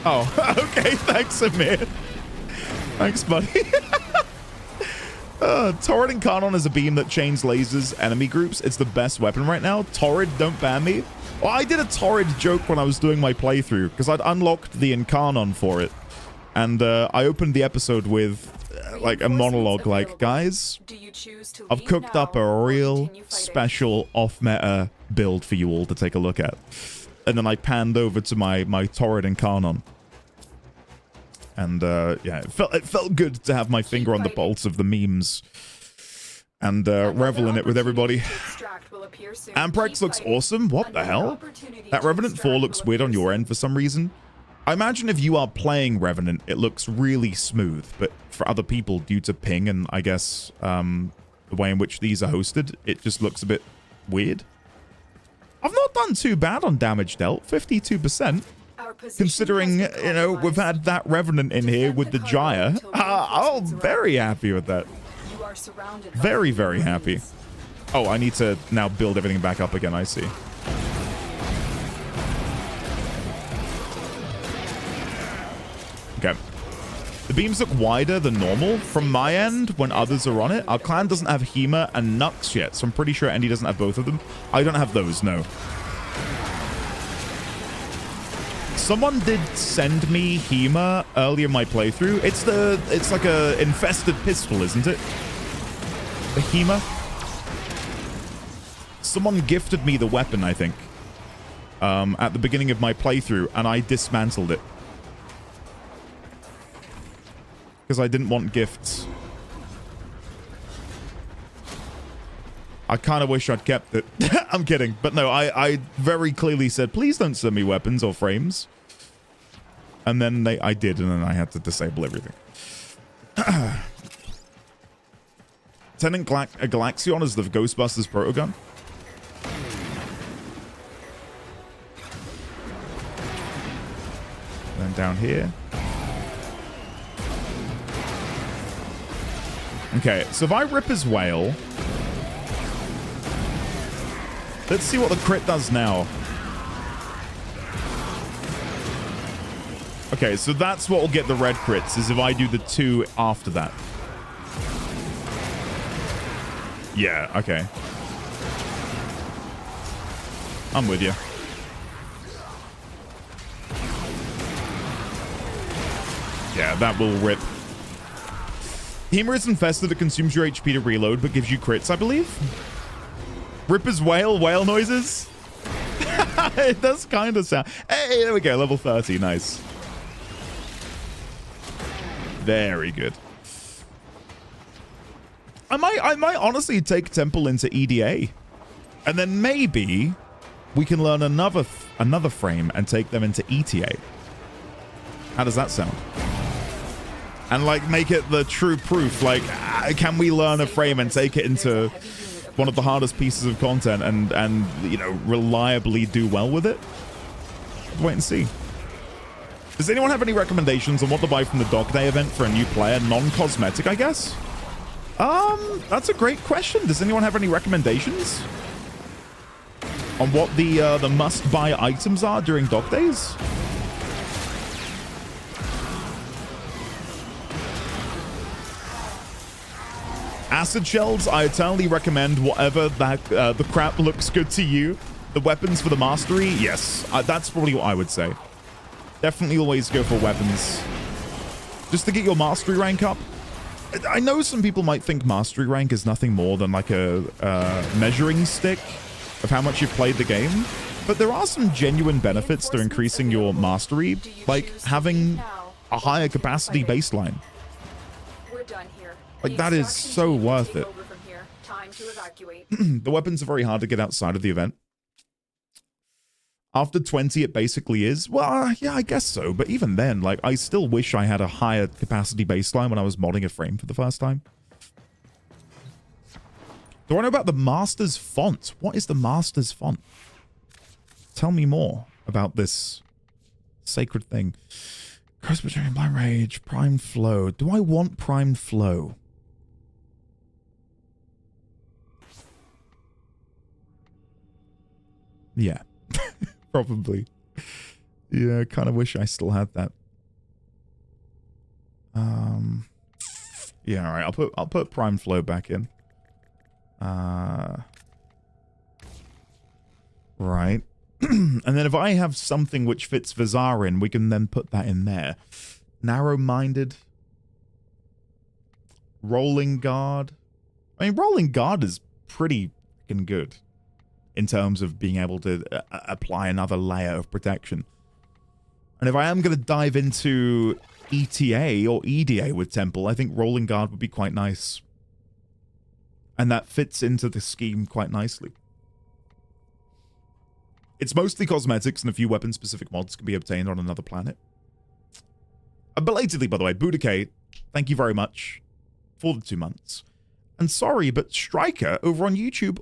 Oh, okay. Thanks, Amir. Thanks, buddy. Torrid Incarnon is a beam that chains lasers enemy groups. It's the best weapon right now. Torrid, don't ban me. Well, I did a Torrid joke when I was doing my playthrough because I'd unlocked the Incarnon for it. And I opened the episode with like a monologue like, guys, I've cooked up a real special off-meta build for you all to take a look at. And then I panned over to my Torrid Incarnon. And yeah, it felt good to have my finger on the pulse of the memes and revel in it with everybody. Amprex looks awesome. What the hell? That Revenant 4 looks weird on your end for some reason. I imagine if you are playing Revenant, it looks really smooth, but for other people, due to ping and I guess the way in which these are hosted, it just looks a bit weird. I've not done too bad on damage dealt, 52%. Considering, you know, we've had that Revenant in here with the Jaya. I'm very happy with that. Very, very happy. Oh, I need to now build everything back up again, I see. Okay. The beams look wider than normal from my end when others are on it. Our clan doesn't have Hema and Nux yet, so I'm pretty sure Andy doesn't have both of them. I don't have those, no. Someone did send me Hema earlier in my playthrough. It's like a infested pistol, isn't it? The Hema. Someone gifted me the weapon, I think, at the beginning of my playthrough, and I dismantled it because I didn't want gifts. I kind of wish I'd kept it. I'm kidding. But no, I very clearly said, please don't send me weapons or frames. And then I did, and then I had to disable everything. Lieutenant Galaxion is the Ghostbusters protogun. And down here. Okay, so if I rip his whale... Let's see what the crit does now. Okay, so that's what will get the red crits, is if I do the 2 after that. Yeah, okay. I'm with you. Yeah, that will rip. Humor is infested that consumes your HP to reload, but gives you crits, I believe. Ripper's whale noises. It does kind of sound. Hey, there we go, level 30, nice. Very good. I might honestly take Temple into EDA, and then maybe we can learn another frame and take them into ETA. How does that sound? And like make it the true proof. Like, can we learn a frame and take it into one of the hardest pieces of content and you know, reliably do well with it? Let's wait and see. Does anyone have any recommendations on what to buy from the Dock Day event for a new player? Non-cosmetic, I guess? That's a great question. Does anyone have any recommendations on what the must-buy items are during Dock Days? Acid shells, I eternally recommend whatever that the crap looks good to you. The weapons for the mastery, yes, that's probably what I would say. Definitely always go for weapons. Just to get your mastery rank up. I know some people might think mastery rank is nothing more than like a measuring stick of how much you've played the game. But there are some genuine benefits to increasing your mastery, like having a higher capacity baseline. We're done here. Like, that is so worth it. Time to evacuate. The weapons are very hard to get outside of the event. After 20, it basically is. Well, yeah, I guess so. But even then, like, I still wish I had a higher capacity baseline when I was modding a frame for the first time. Do I know about the Master's font? What is the Master's font? Tell me more about this sacred thing. Cross between Blind Rage, Prime Flow. Do I want Prime Flow? Yeah. Probably. Yeah, I kind of wish I still had that. Yeah, all right. I'll put Prime Flow back in. Right. And then if I have something which fits Vizarin, we can then put that in there. Narrow-minded. Rolling Guard. I mean, Rolling Guard is pretty fucking good in terms of being able to apply another layer of protection. And if I am going to dive into ETA or EDA with Temple, I think Rolling Guard would be quite nice. And that fits into the scheme quite nicely. It's mostly cosmetics, and a few weapon-specific mods can be obtained on another planet. Belatedly, by the way, Budake, thank you very much for the 2 months. And sorry, but Striker over on YouTube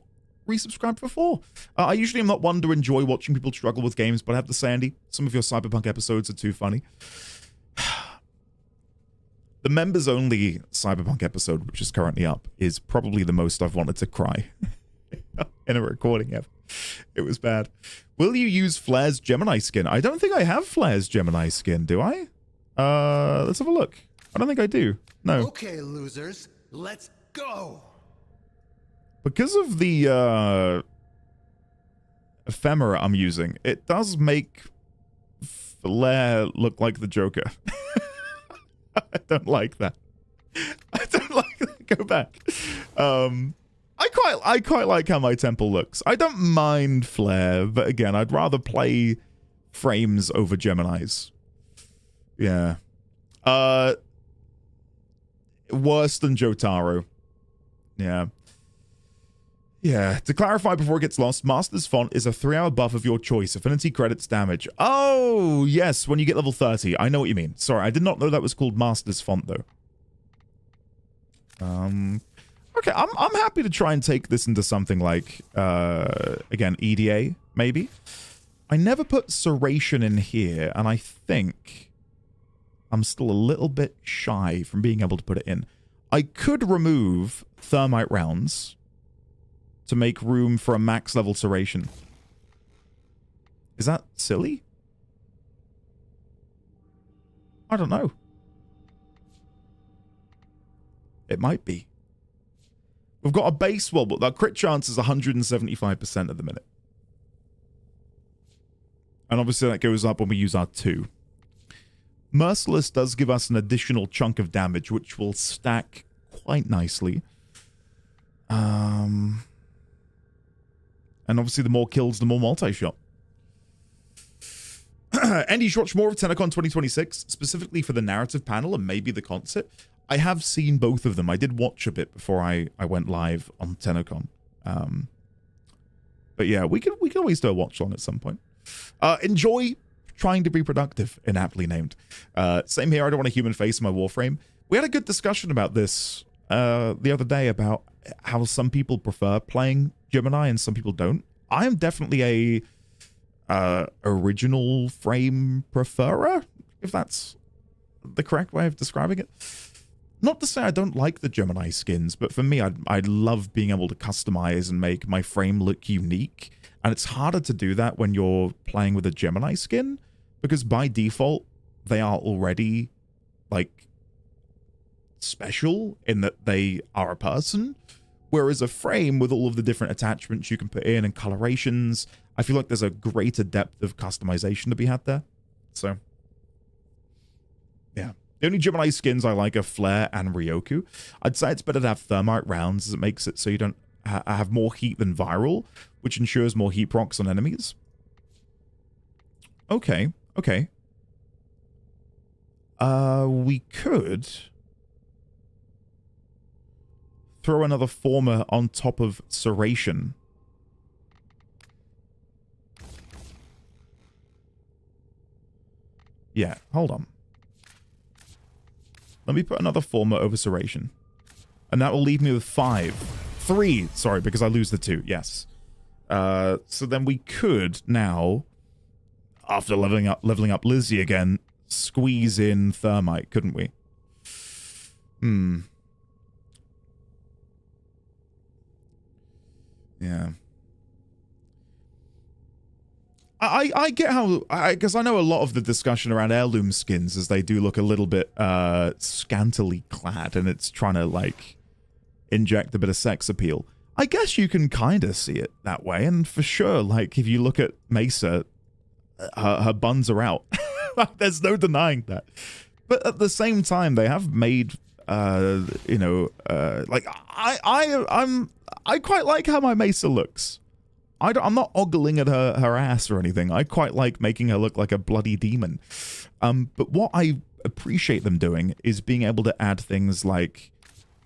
resubscribed for 4. I usually am not one to enjoy watching people struggle with games, but I have to say, Andy, some of your Cyberpunk episodes are too funny. The members-only Cyberpunk episode, which is currently up, is probably the most I've wanted to cry in a recording ever. It was bad. Will you use Flare's Gemini skin? I don't think I have Flare's Gemini skin, do I? Let's have a look. I don't think I do. No. Okay, losers, let's go. Because of the ephemera I'm using, it does make Flare look like the Joker. I don't like that. I don't like that. Go back. I quite like how my Temple looks. I don't mind Flare, but again, I'd rather play frames over Geminis. Yeah. Worse than Jotaro. Yeah. Yeah, to clarify before it gets lost, Master's Font is a 3-hour buff of your choice. Affinity credits damage. Oh, yes, when you get level 30. I know what you mean. Sorry, I did not know that was called Master's Font, though. Okay, I'm happy to try and take this into something like, again, EDA, maybe. I never put Serration in here, and I think I'm still a little bit shy from being able to put it in. I could remove thermite rounds to make room for a max level serration. Is that silly? I don't know. It might be. We've got a base wobble. That crit chance is 175% at the minute. And obviously that goes up when we use our 2. Merciless does give us an additional chunk of damage, which will stack quite nicely. And obviously the more kills, the more multi-shot. Andy, you should watch more of TennoCon 2026, specifically for the narrative panel and maybe the concert. I have seen both of them. I did watch a bit before I went live on TennoCon. But yeah, we can always do a watch on at some point. Enjoy trying to be productive, inaptly named. Same here, I don't want a human face in my Warframe. We had a good discussion about this the other day about how some people prefer playing Gemini and some people don't. I am definitely a original frame preferer, if that's the correct way of describing it. Not to say I don't like the Gemini skins, but for me, I love being able to customize and make my frame look unique. And it's harder to do that when you're playing with a Gemini skin, because by default, they are already, like, special in that they are a person. Whereas a frame with all of the different attachments you can put in and colorations, I feel like there's a greater depth of customization to be had there. So, yeah. The only Gemini skins I like are Flare and Ryoku. I'd say it's better to have thermite rounds, as it makes it so you don't have more heat than viral, which ensures more heat procs on enemies. Okay, okay. We could throw another former on top of Serration. Yeah, hold on. Let me put another former over Serration. And that will leave me with 3, sorry, because I lose the 2, yes. So then we could now, after leveling up Lizzie again, squeeze in Thermite, couldn't we? Yeah. I get how, because I know a lot of the discussion around heirloom skins is they do look a little bit scantily clad, and it's trying to, like, inject a bit of sex appeal. I guess you can kind of see it that way, and for sure, like, if you look at Mesa, her buns are out. There's no denying that. But at the same time, they have made, you know, like, I quite like how my Mesa looks. I'm not ogling at her ass or anything. I quite like making her look like a bloody demon. But what I appreciate them doing is being able to add things like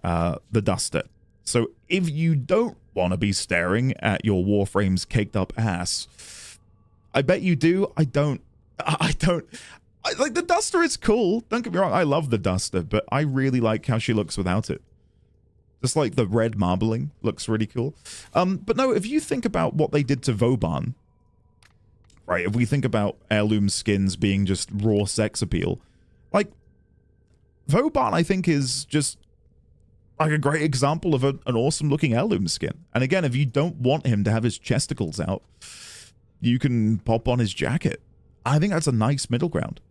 the duster. So if you don't want to be staring at your Warframe's caked up ass, I bet you do. I don't. Like, the duster is cool. Don't get me wrong. I love the duster, but I really like how she looks without it. Just like the red marbling looks really cool. But no, if you think about what they did to Vauban, right? If we think about heirloom skins being just raw sex appeal, like, Vauban, I think, is just like a great example of an awesome looking heirloom skin. And again, if you don't want him to have his chesticles out, you can pop on his jacket. I think that's a nice middle ground.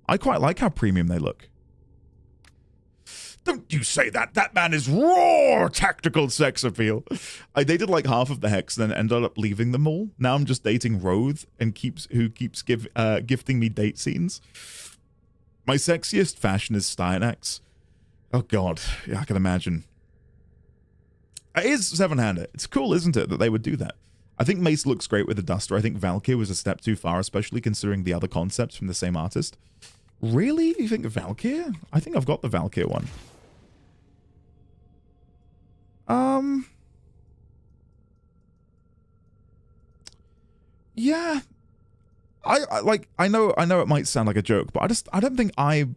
I quite like how premium they look. Don't you say that. That man is raw tactical sex appeal. I dated like half of the Hex, then ended up leaving them all. Now I'm just dating Roth, and who keeps gifting me date scenes. My sexiest fashion is Styanax. Oh god, yeah, I can imagine. It is seven-hander. It's cool, isn't it, that they would do that? I think Mace looks great with the duster. I think Valkyr was a step too far, especially considering the other concepts from the same artist. Really? You think Valkyr? I think I've got the Valkyr one. Yeah. I know it might sound like a joke, but I don't think I'm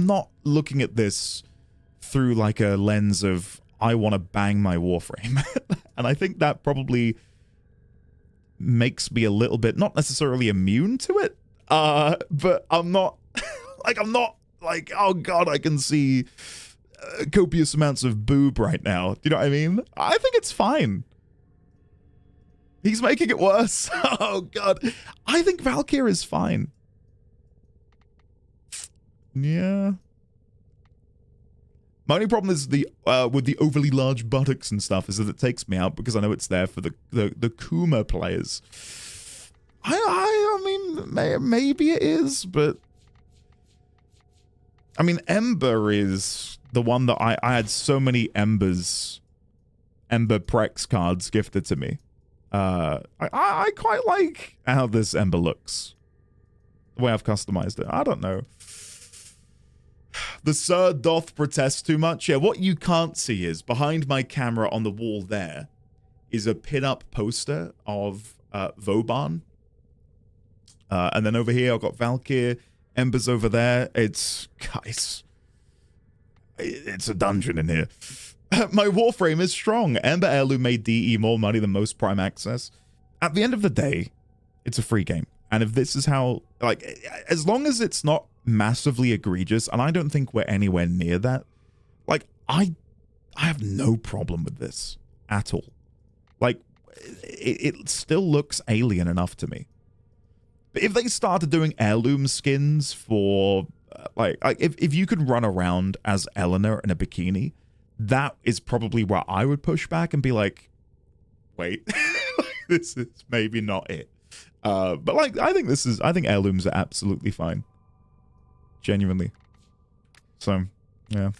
not looking at this through like a lens of I want to bang my Warframe. And I think that probably makes me a little bit, not necessarily immune to it. But I'm not like, oh god, I can see copious amounts of boob right now. Do you know what I mean? I think it's fine. He's making it worse. Oh god. I think Valkyr is fine. Yeah. My only problem is the with the overly large buttocks and stuff is that it takes me out because I know it's there for the Kuma players. I mean, maybe it is, but I mean, Ember is the one that I had so many Ember Prex cards gifted to me. I quite like how this Ember looks. The way I've customized it. I don't know. The Sir doth protest too much. Yeah, what you can't see is behind my camera on the wall there is a pin-up poster of Vauban. And then over here I've got Valkyr. Ember's over there. It's, guys, it's a dungeon in here. My Warframe is strong. Ember Heirloom made DE more money than most Prime Access. At the end of the day, it's a free game. And if this is how, like, as long as it's not massively egregious, and I don't think we're anywhere near that, like, I have no problem with this at all. Like, it still looks alien enough to me. But if they started doing heirloom skins for, like if you could run around as Eleanor in a bikini, that is probably where I would push back and be like, wait, this is maybe not it. But like, I think heirlooms are absolutely fine. Genuinely. So, yeah.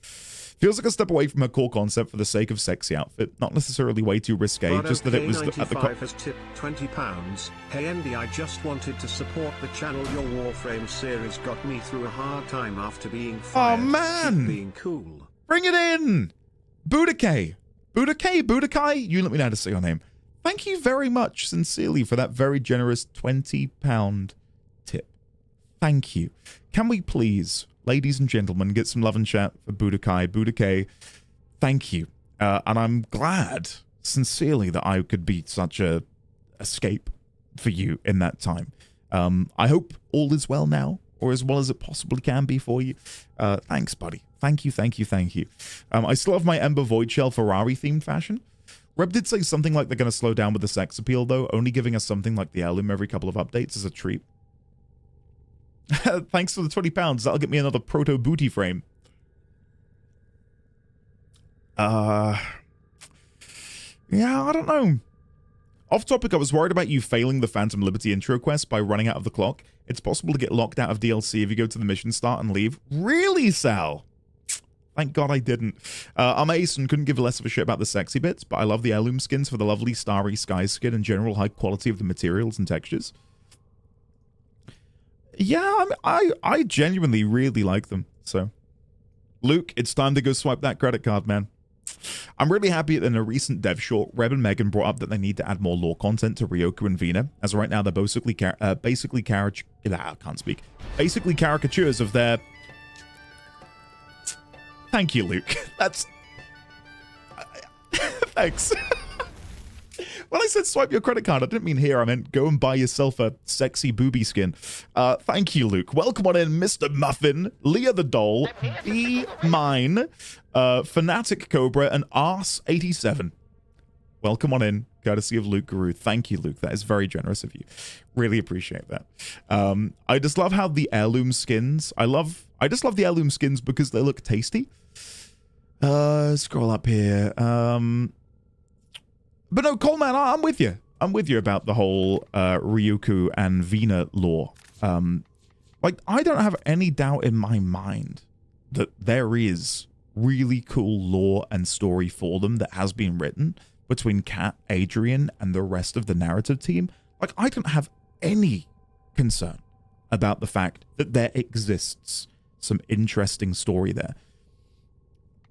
Feels like a step away from her core concept for the sake of sexy outfit. Not necessarily way too risque, just that it was at the has tipped £20. Hey Andy, I just wanted to support the channel. Your Warframe series got me through a hard time after being fired. Oh man! Keep being cool. Bring it in! Budokai! Budokai? You let me know how to say your name. Thank you very much, sincerely, for that very generous £20 tip. Thank you. Can we please, ladies and gentlemen, get some love and chat for Budokai? Budokai, thank you. And I'm glad, sincerely, that I could be such a escape for you in that time. I hope all is well now, or as well as it possibly can be for you. Thanks, buddy. Thank you. I still have my Ember Void Shell Ferrari-themed fashion. Reb did say something like they're going to slow down with the sex appeal, though, only giving us something like the heirloom every couple of updates is a treat. Thanks for the £20. That'll get me another proto booty frame. Yeah, I don't know. Off topic, I was worried about you failing the Phantom Liberty intro quest by running out of the clock. It's possible to get locked out of DLC if you go to the mission start and leave. Really, Sal? Thank God I didn't. I'm Ace and couldn't give less of a shit about the sexy bits, but I love the heirloom skins for the lovely starry sky skin and general high quality of the materials and textures. Yeah, I genuinely really like them. So, Luke, it's time to go swipe that credit card, man. I'm really happy that in a recent dev short, Reb and Megan brought up that they need to add more lore content to Ryoku and Vina, as right now they're basically caricatures of their... Thank you, Luke. That's... Thanks. When I said swipe your credit card, I didn't mean here. I meant go and buy yourself a sexy booby skin. Thank you, Luke. Welcome on in, Mr. Muffin, Leah the Doll, Be Mine, Fanatic Cobra, and Arse87. Welcome on in, courtesy of Luke Guru. Thank you, Luke. That is very generous of you. Really appreciate that. I just love how the heirloom skins... I just love the heirloom skins because they look tasty. Scroll up here. But no, Coleman, I'm with you. I'm with you about the whole Ryoku and Vina lore. Like, I don't have any doubt in my mind that there is really cool lore and story for them that has been written between Kat, Adrian, and the rest of the narrative team. Like, I don't have any concern about the fact that there exists some interesting story there.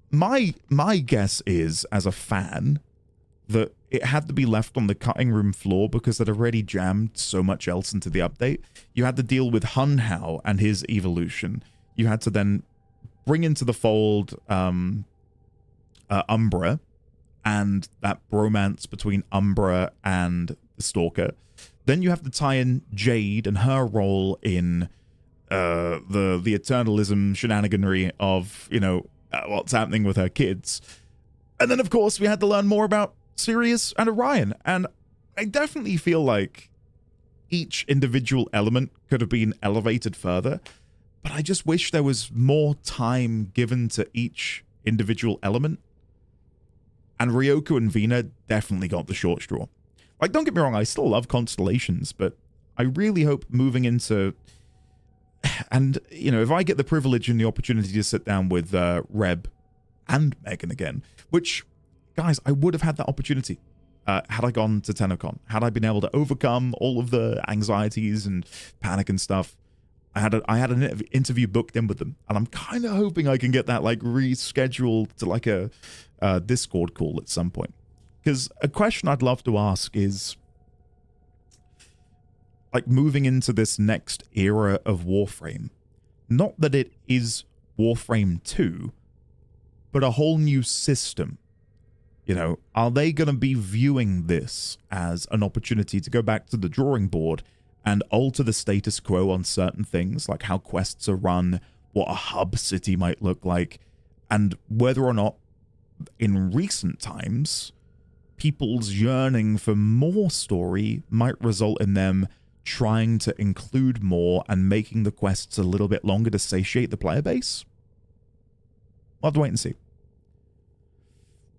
My guess is, as a fan, that it had to be left on the cutting room floor because they'd already jammed so much else into the update. You had to deal with Hun Hao and his evolution. You had to then bring into the fold Umbra and that bromance between Umbra and the Stalker. Then you have to tie in Jade and her role in the eternalism shenaniganry of, you know, what's happening with her kids. And then, of course, we had to learn more about Sirius and Orion. And I definitely feel like each individual element could have been elevated further. But I just wish there was more time given to each individual element. And Ryoko and Vina definitely got the short straw. Like, don't get me wrong, I still love Constellations, but I really hope moving into... And, you know, if I get the privilege and the opportunity to sit down with Reb and Megan again, which, guys, I would have had that opportunity had I gone to TennoCon. Had I been able to overcome all of the anxieties and panic and stuff, I had an interview booked in with them, and I'm kind of hoping I can get that, like, rescheduled to, like, a Discord call at some point. Because a question I'd love to ask is, like, moving into this next era of Warframe, not that it is Warframe 2, but a whole new system. You know, are they going to be viewing this as an opportunity to go back to the drawing board and alter the status quo on certain things, like how quests are run, what a hub city might look like, and whether or not, in recent times, people's yearning for more story might result in them trying to include more and making the quests a little bit longer to satiate the player base? We'll have to wait and see.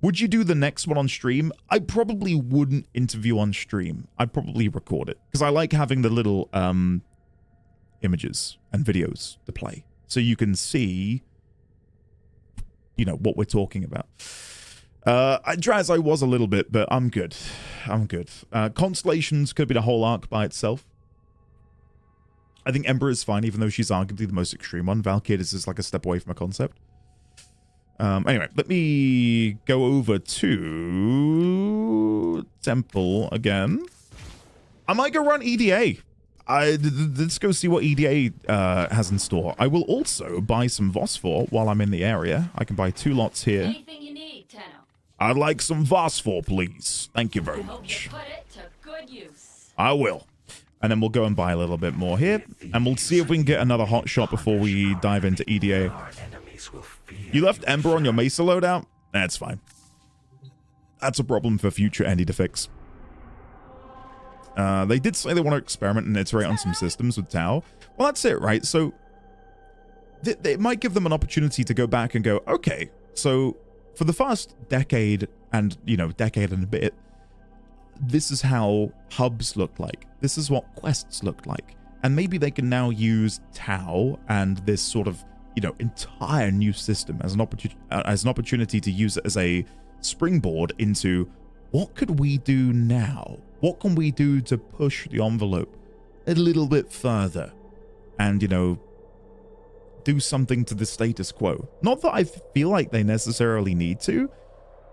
Would you do the next one on stream? I probably wouldn't interview on stream. I'd probably record it, because I like having the little images and videos to play, so you can see, you know, what we're talking about. Draz, I was a little bit, but I'm good. I'm good. Constellations could be the whole arc by itself. I think Ember is fine, even though she's arguably the most extreme one. Valkyries is like a step away from a concept. Anyway, let me go over to Temple again. I might go run EDA. Let's go see what EDA has in store. I will also buy some Phosphor while I'm in the area. I can buy 2 lots here. Anything you need, Tenno. I'd like some Phosphor, please. Thank you very Hope much. you put it to good use. I will. And then we'll go and buy a little bit more here. And we'll see if we can get another hot shot before we dive into EDA. You left Ember on your Mesa loadout? That's fine. That's a problem for future Andy to fix. They did say they want to experiment and iterate on some systems with Tau. Well, that's it, right? So it might give them an opportunity to go back and go, okay, so for the first decade and, you know, decade and a bit, this is how hubs look like. This is what quests look like. And maybe they can now use Tau and this sort of, you know, entire new system as an opportunity to use it as a springboard into what could we do now? What can we do to push the envelope a little bit further and, you know, do something to the status quo? Not that I feel like they necessarily need to,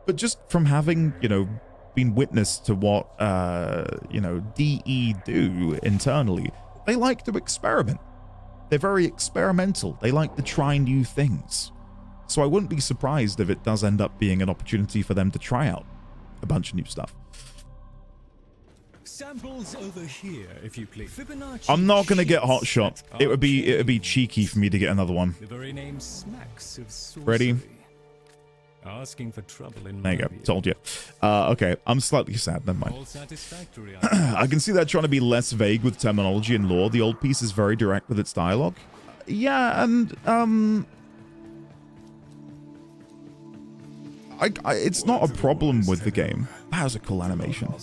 but just from having, you know, been witness to what, you know, DE do internally, they like to experiment. They're very experimental. They like to try new things. So I wouldn't be surprised if it does end up being an opportunity for them to try out a bunch of new stuff. Samples over here, if you please. Fibonacci I'm not going to get hot sheets shot. that It would be are cheeky for me to get another one. The very name smacks of sorcery. Ready? Asking for trouble in There you my go. view. Told you. Okay, I'm slightly sad. Never mind. All satisfactory. I can see that trying to be less vague with terminology and lore. The old piece is very direct with its dialogue. Yeah, and it's not a problem with the game. That was a cool animation.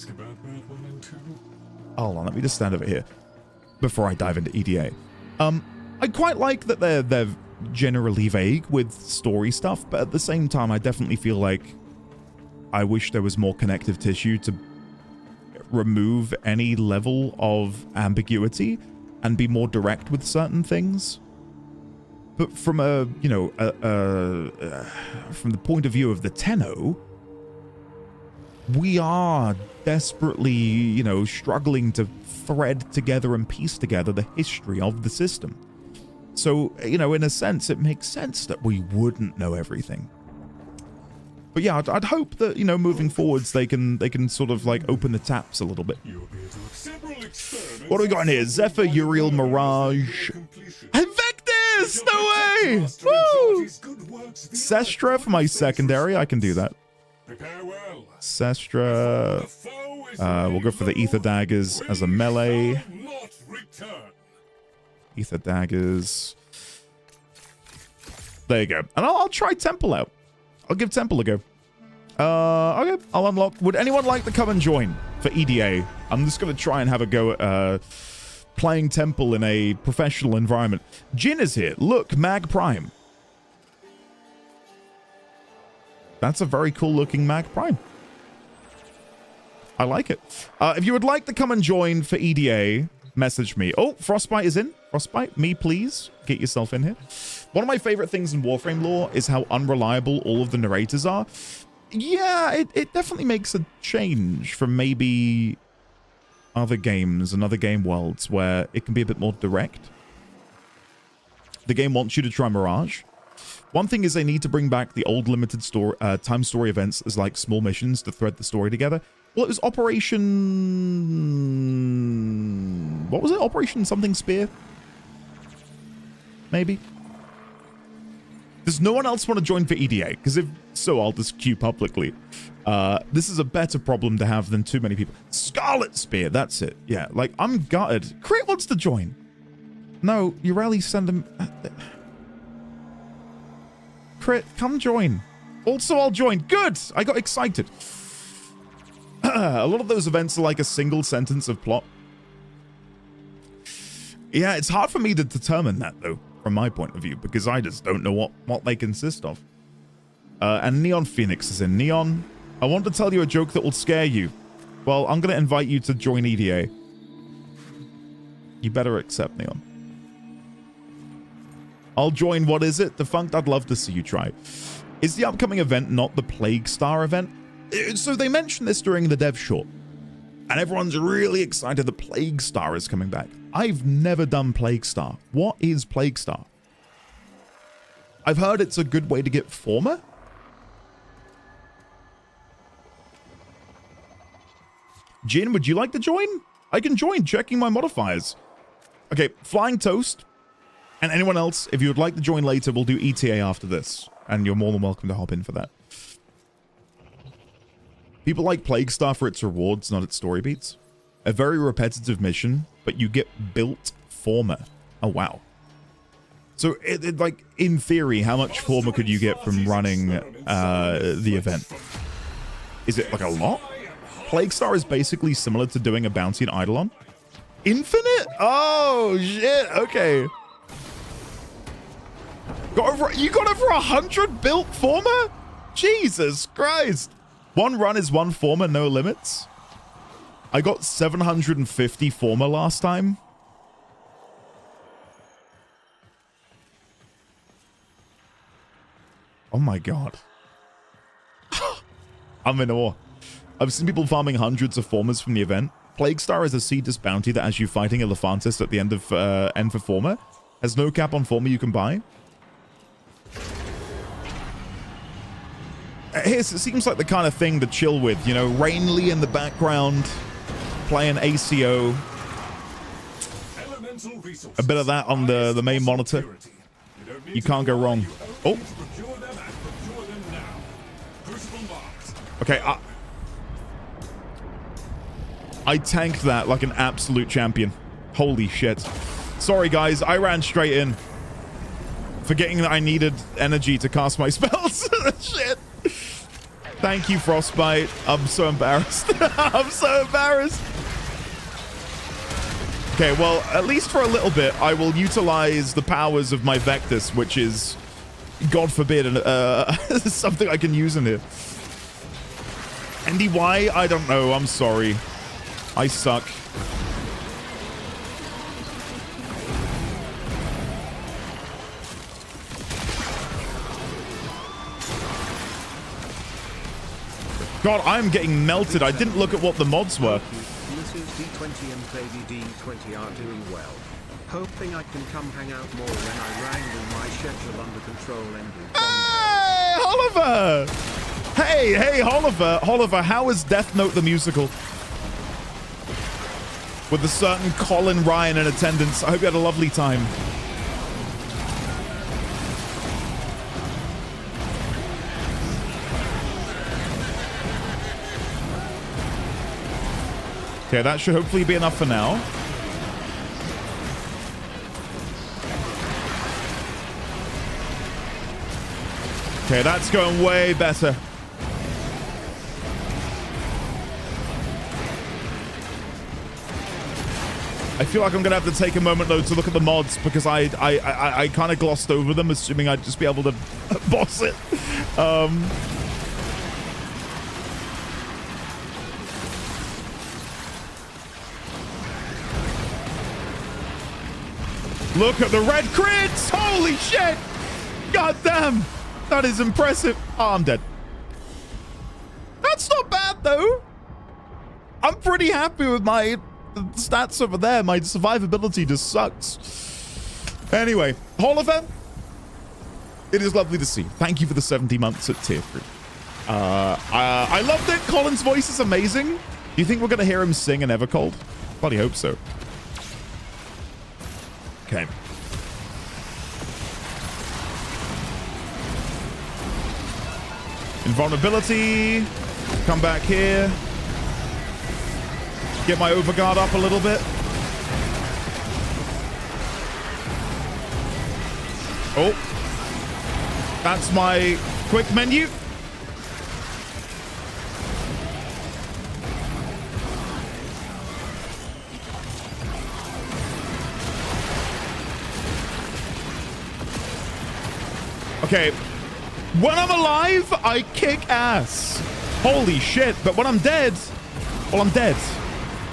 Hold on, let me just stand over here before I dive into EDA. I quite like that they're generally vague with story stuff, but at the same time, I definitely feel like I wish there was more connective tissue to remove any level of ambiguity and be more direct with certain things. But from a, you know, from the point of view of the Tenno, we are desperately, you know, struggling to thread together and piece together the history of the system. So, you know, in a sense, it makes sense that we wouldn't know everything. But yeah, I'd hope that, you know, moving forwards, they can sort of like open the taps a little bit. What do we got in here? Zephyr, Uriel, Mirage, Invictus! No way! Woo! Sestra for my secondary. I can do that. Sestra. We'll go for the Ether Daggers as a melee. Ether Daggers. There you go. And I'll try Temple out. I'll give Temple a go. Okay, I'll unlock. Would anyone like to come and join for EDA? I'm just going to try and have a go at playing Temple in a professional environment. Jin is here. Look, Mag Prime. That's a very cool looking Mag Prime. I like it. If you would like to come and join for EDA, message me. Oh, Frostbite is in. Frostbite, me please. Get yourself in here. One of my favorite things in Warframe lore is how unreliable all of the narrators are. Yeah, it definitely makes a change from maybe other games and other game worlds where it can be a bit more direct. The game wants you to try Mirage. One thing is they need to bring back the old limited time story events as like small missions to thread the story together. Well, it was Operation... What was it? Operation something Spear? Maybe? Does no one else want to join for EDA? Because if so, I'll just queue publicly. This is a better problem to have than too many people. Scarlet Spear, that's it. Yeah, like, I'm gutted. Crit wants to join. No, you rarely send him... Crit, come join. Also, I'll join. Good! I got excited. A lot of those events are like a single sentence of plot. Yeah, it's hard for me to determine that, though, from my point of view, because I just don't know what they consist of. And Neon Phoenix is in. Neon, I want to tell you a joke that will scare you. Well, I'm going to invite you to join EDA. You better accept, Neon. I'll join. What is it? Defunct, I'd love to see you try. Is the upcoming event not the Plague Star event? So they mentioned this during the dev short. And everyone's really excited the Plague Star is coming back. I've never done Plague Star. What is Plague Star? I've heard it's a good way to get Former. Jin, would you like to join? I can join, checking my modifiers. Okay, Flying Toast. And anyone else, if you would like to join later, we'll do ETA after this. And you're more than welcome to hop in for that. People like Plague Star for its rewards, not its story beats. A very repetitive mission, but you get built Former. Oh, wow. So, like, in theory, how much Former could you get from running the event? Is it, like, a lot? Plague Star is basically similar to doing a bounty in Eidolon. Infinite? Oh, shit. Okay. You got over 100 built Former? Jesus Christ. One run is one Former, no limits. I got 750 Former last time. Oh my god. I'm in awe. I've seen people farming hundreds of Formers from the event. Plague Star is a Cetus bounty that has you fighting Elephantis at the end of for Former. Has no cap on Former you can buy. It seems like the kind of thing to chill with, you know, Rainly in the background, playing ACO. A bit of that on the main monitor. You can't go wrong. Oh. Okay, I tanked that like an absolute champion. Holy shit. Sorry, guys, I ran straight in. Forgetting that I needed energy to cast my spells. Shit. Thank you, Frostbite. I'm so embarrassed. I'm so embarrassed. Okay, well, at least for a little bit, I will utilize the powers of my Vectus, which is, God forbid, something I can use in here. NDY? I don't know. I'm sorry. I suck. God, I'm getting melted. I didn't look at what the mods were. Mrs. D20 and Baby D20 are doing well. Hoping I can come hang out more when I wrangle my schedule under control. Hey, Oliver! Hey, Oliver, how is Death Note the musical? With a certain Colin Ryan in attendance. I hope you had a lovely time. Okay, that should hopefully be enough for now. Okay, that's going way better. I feel like I'm gonna have to take a moment though to look at the mods because I kind of glossed over them, assuming I'd just be able to boss it. Look at the red crits! Holy shit! God damn! That is impressive. Oh, I'm dead. That's not bad though. I'm pretty happy with my stats over there. My survivability just sucks. Anyway, Oliver, it is lovely to see. Thank you for the 70 months at tier 3. I loved it. Colin's voice is amazing. Do you think we're going to hear him sing in Evercold? Bloody hope so. Okay. Invulnerability. Come back here. Get my overguard up a little bit. Oh. That's my quick menu. Okay. When I'm alive, I kick ass. Holy shit. But when I'm dead, well, I'm dead.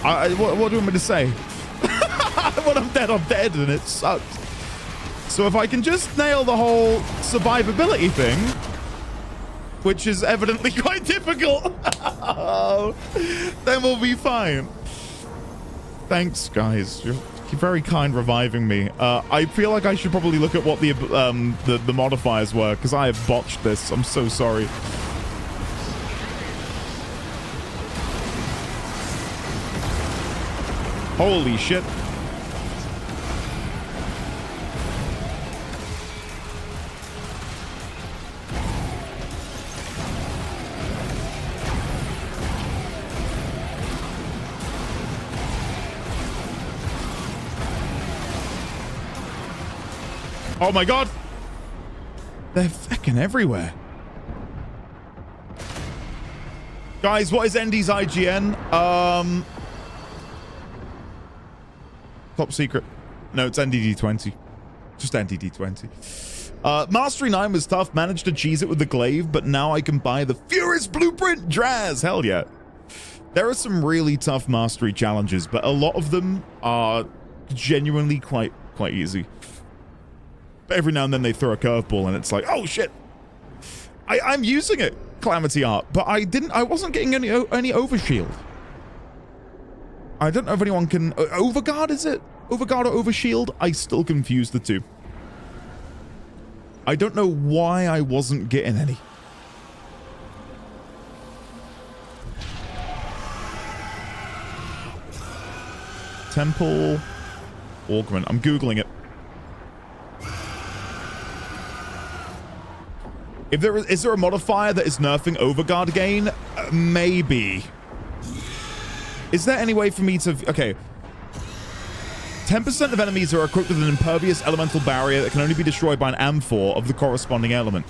What do you want me to say? When I'm dead, and it sucks. So if I can just nail the whole survivability thing, which is evidently quite difficult, then we'll be fine. Thanks, guys. You're very kind reviving me. I feel like I should probably look at what the modifiers were, because I have botched this. I'm so sorry. Holy shit. Oh my god. They're fucking everywhere. Guys, what is ND's IGN? Top secret. No, it's NDD20. Just NDD20. Mastery 9 was tough. Managed to cheese it with the glaive, but now I can buy the Furious Blueprint Draz. Hell yeah. There are some really tough mastery challenges, but a lot of them are genuinely quite easy. But every now and then they throw a curveball and it's like, oh shit. I'm using it, Calamity Art, but I wasn't getting any overshield. I don't know if anyone can... Overguard, is it? Overguard or overshield? I still confuse the two. I don't know why I wasn't getting any. Temple... Augment. I'm Googling it. Is there a modifier that is nerfing overguard gain? Maybe. Is there any way for me to... Okay. 10% of enemies are equipped with an impervious elemental barrier that can only be destroyed by an amphor of the corresponding element.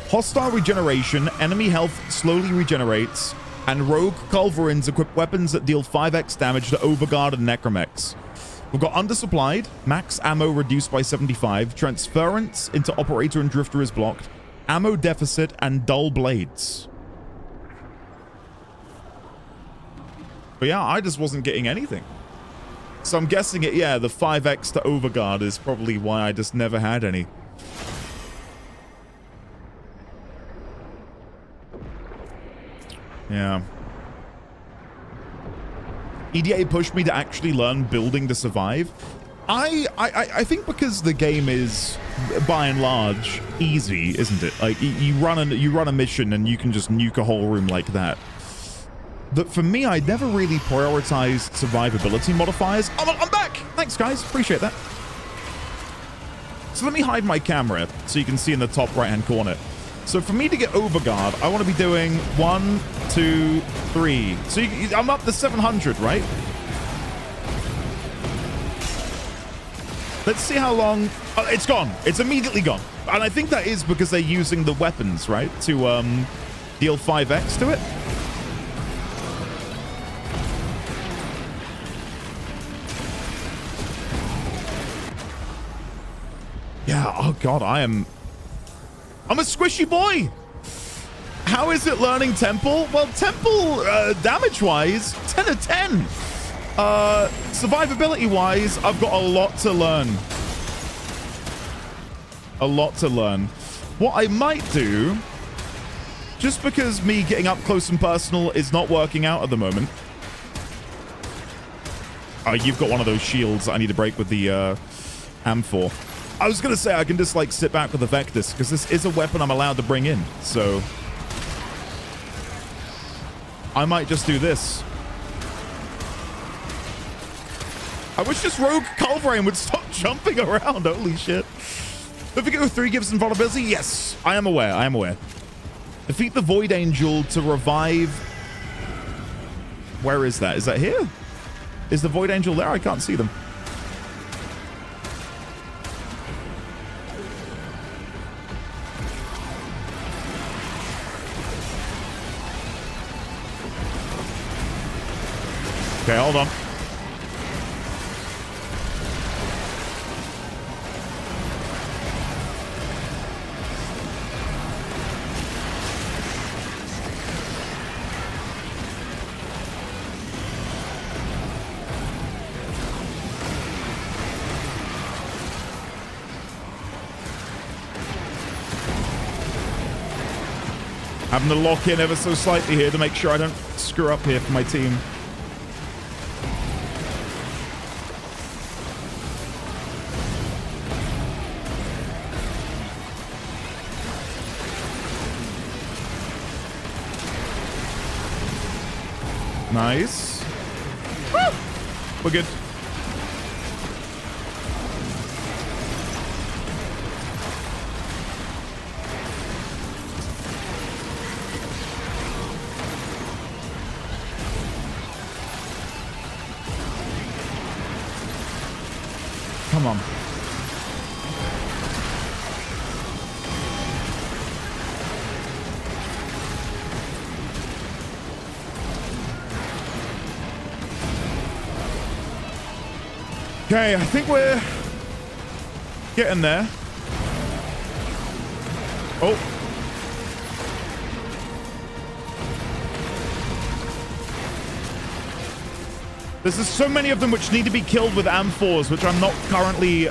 Hostile regeneration, enemy health slowly regenerates, and rogue culverins equip weapons that deal 5x damage to overguard and necromex. We've got undersupplied, max ammo reduced by 75, transference into operator and drifter is blocked, ammo deficit, and dull blades. But yeah, I just wasn't getting anything. So I'm guessing it, yeah, the 5x to overguard is probably why I just never had any. Yeah. EDA pushed me to actually learn building to survive. I think because the game is by and large easy, isn't it? Like you run a mission and you can just nuke a whole room like that. But for me, I never really prioritized survivability modifiers. I'm back. Thanks, guys. Appreciate that. So let me hide my camera so you can see in the top right-hand corner. So for me to get overguard, I want to be doing 1, 2, 3. So I'm up to 700, right? Let's see how long. Oh, it's gone. It's immediately gone. And I think that is because they're using the weapons, right, to deal 5x to it. Yeah. Oh God, I'm a squishy boy. How is it learning Temple? Well, Temple damage-wise, 10 of 10. Survivability-wise, I've got a lot to learn. A lot to learn. What I might do, just because me getting up close and personal is not working out at the moment. Oh, you've got one of those shields that I need to break with the M4. I was going to say I can just, like, sit back with the Vectus, because this is a weapon I'm allowed to bring in, so I might just do this. I wish this rogue Warframe would stop jumping around. Holy shit. Don't forget with 3 gives invulnerability. Yes, I am aware. I am aware. Defeat the Void Angel to revive. Where is that? Is that here? Is the Void Angel there? I can't see them. Okay, hold on. Having to lock in ever so slightly here to make sure I don't screw up here for my team. Nice. Woo! We're good. Come on. Okay, I think we're getting there. Oh. There's so many of them which need to be killed with AM4s, which I'm not currently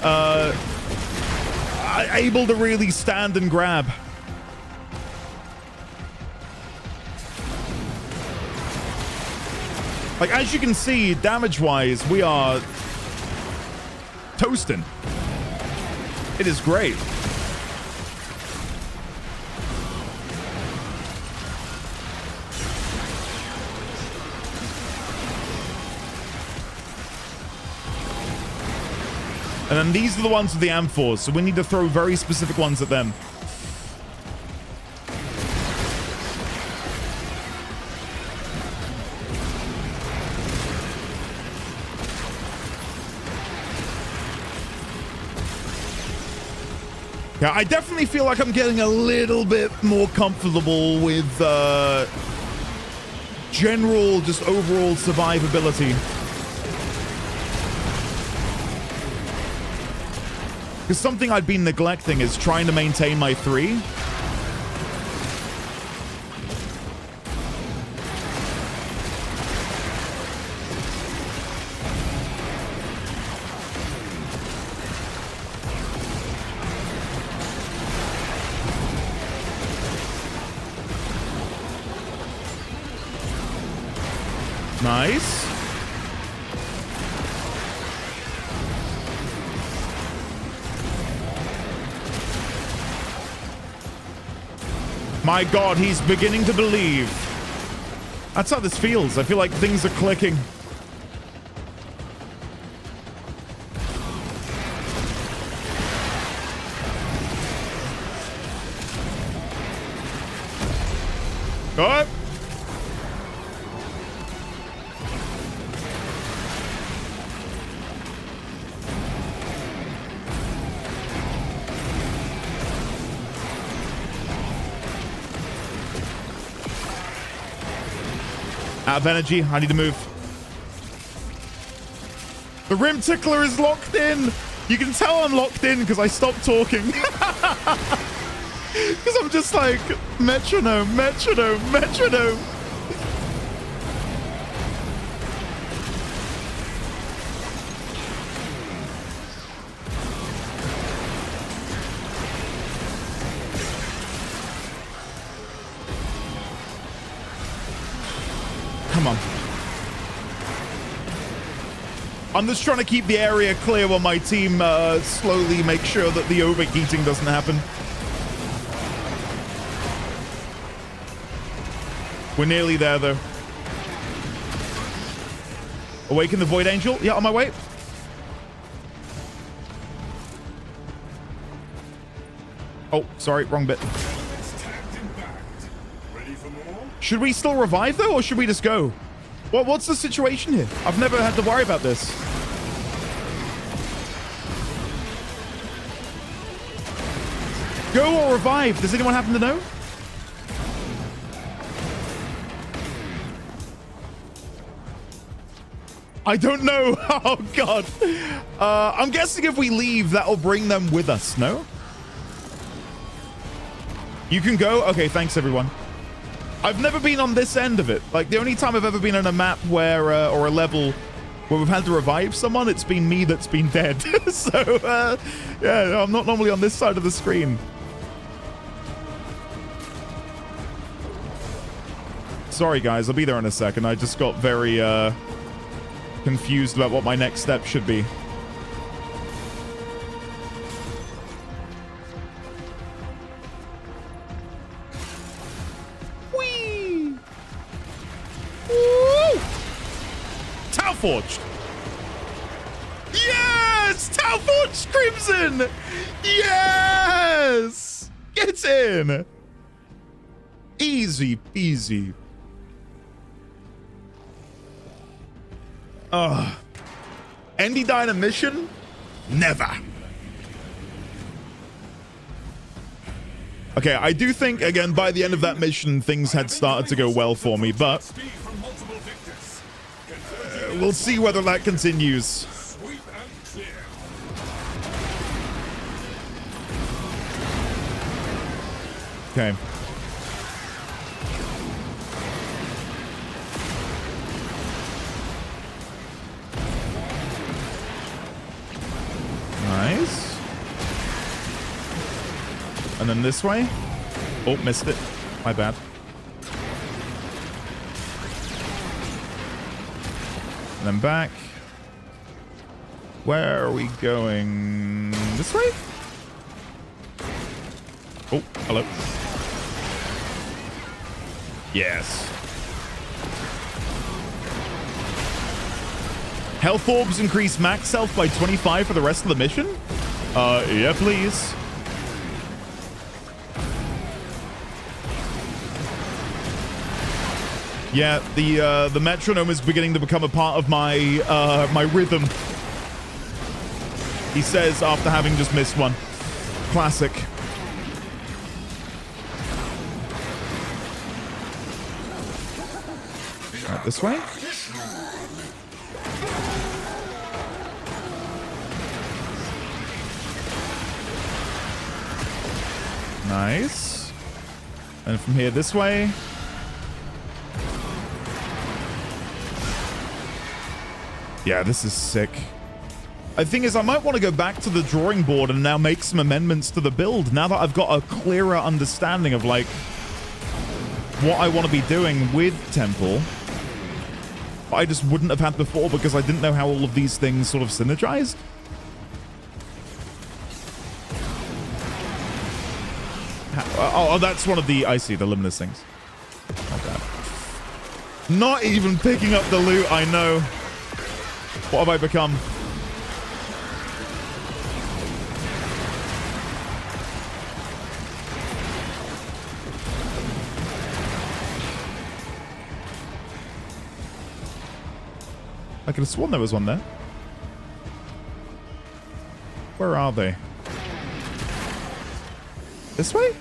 able to really stand and grab. Like, as you can see, damage-wise, we are toasting. It is great. And then these are the ones with the AM4s, so we need to throw very specific ones at them. Yeah, I definitely feel like I'm getting a little bit more comfortable with general, just overall survivability. Because something I've been neglecting is trying to maintain my 3. Nice. My God, he's beginning to believe. That's how this feels. I feel like things are clicking. Go. Out of energy. I need to move. The rim tickler is locked in. You can tell I'm locked in because I stopped talking. Because I'm just like, metronome, metronome, metronome. Come on. I'm just trying to keep the area clear while my team slowly make sure that the overheating doesn't happen. We're nearly there, though. Awaken the Void Angel. Yeah, on my way. Oh, sorry, wrong bit. Should we still revive, though, or should we just go? What's the situation here? I've never had to worry about this. Go or revive? Does anyone happen to know? I don't know. Oh, God. I'm guessing if we leave, that'll bring them with us, no? You can go? Okay, thanks, everyone. I've never been on this end of it. Like, the only time I've ever been on a map where, or a level where we've had to revive someone, it's been me that's been dead. So, yeah, I'm not normally on this side of the screen. Sorry, guys. I'll be there in a second. I just got very, confused about what my next step should be. Whee! Woo! Tau Forged! Yes! Tau Forged Crimson! Yes! Get in! Easy peasy. Endy die in a mission? Never. Okay, I do think, again, by the end of that mission, things had started to go well for me, but we'll see whether that continues. Okay. Nice. And then this way. Oh, missed it. My bad. And then back. Where are we going? This way? Oh, hello. Yes. Health orbs increase max health by 25 for the rest of the mission? Yeah, please. Yeah, the metronome is beginning to become a part of my my rhythm. He says after having just missed one. Classic. Right, this way. Nice. And from here this way. Yeah, this is sick. The thing is, I might want to go back to the drawing board and now make some amendments to the build now that I've got a clearer understanding of, like, what I want to be doing with Temple. I just wouldn't have had before because I didn't know how all of these things sort of synergized. Oh, that's one of the... I see, the luminous things. Okay. Not even picking up the loot, I know. What have I become? I could have sworn there was one there. Where are they? This way?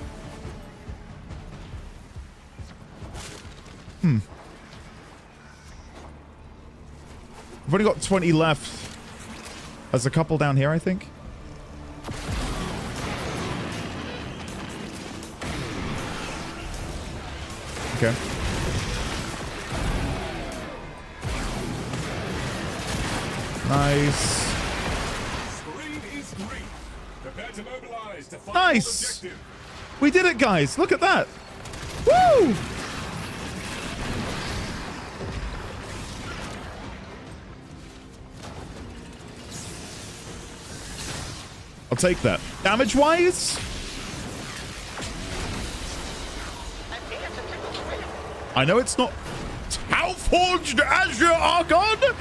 I've only got 20 left. There's a couple down here, I think. Okay. Nice. Nice. We did it, guys. Look at that. Woo! I'll take that. Damage-wise? I know it's not Tau-Forged Azure Archon.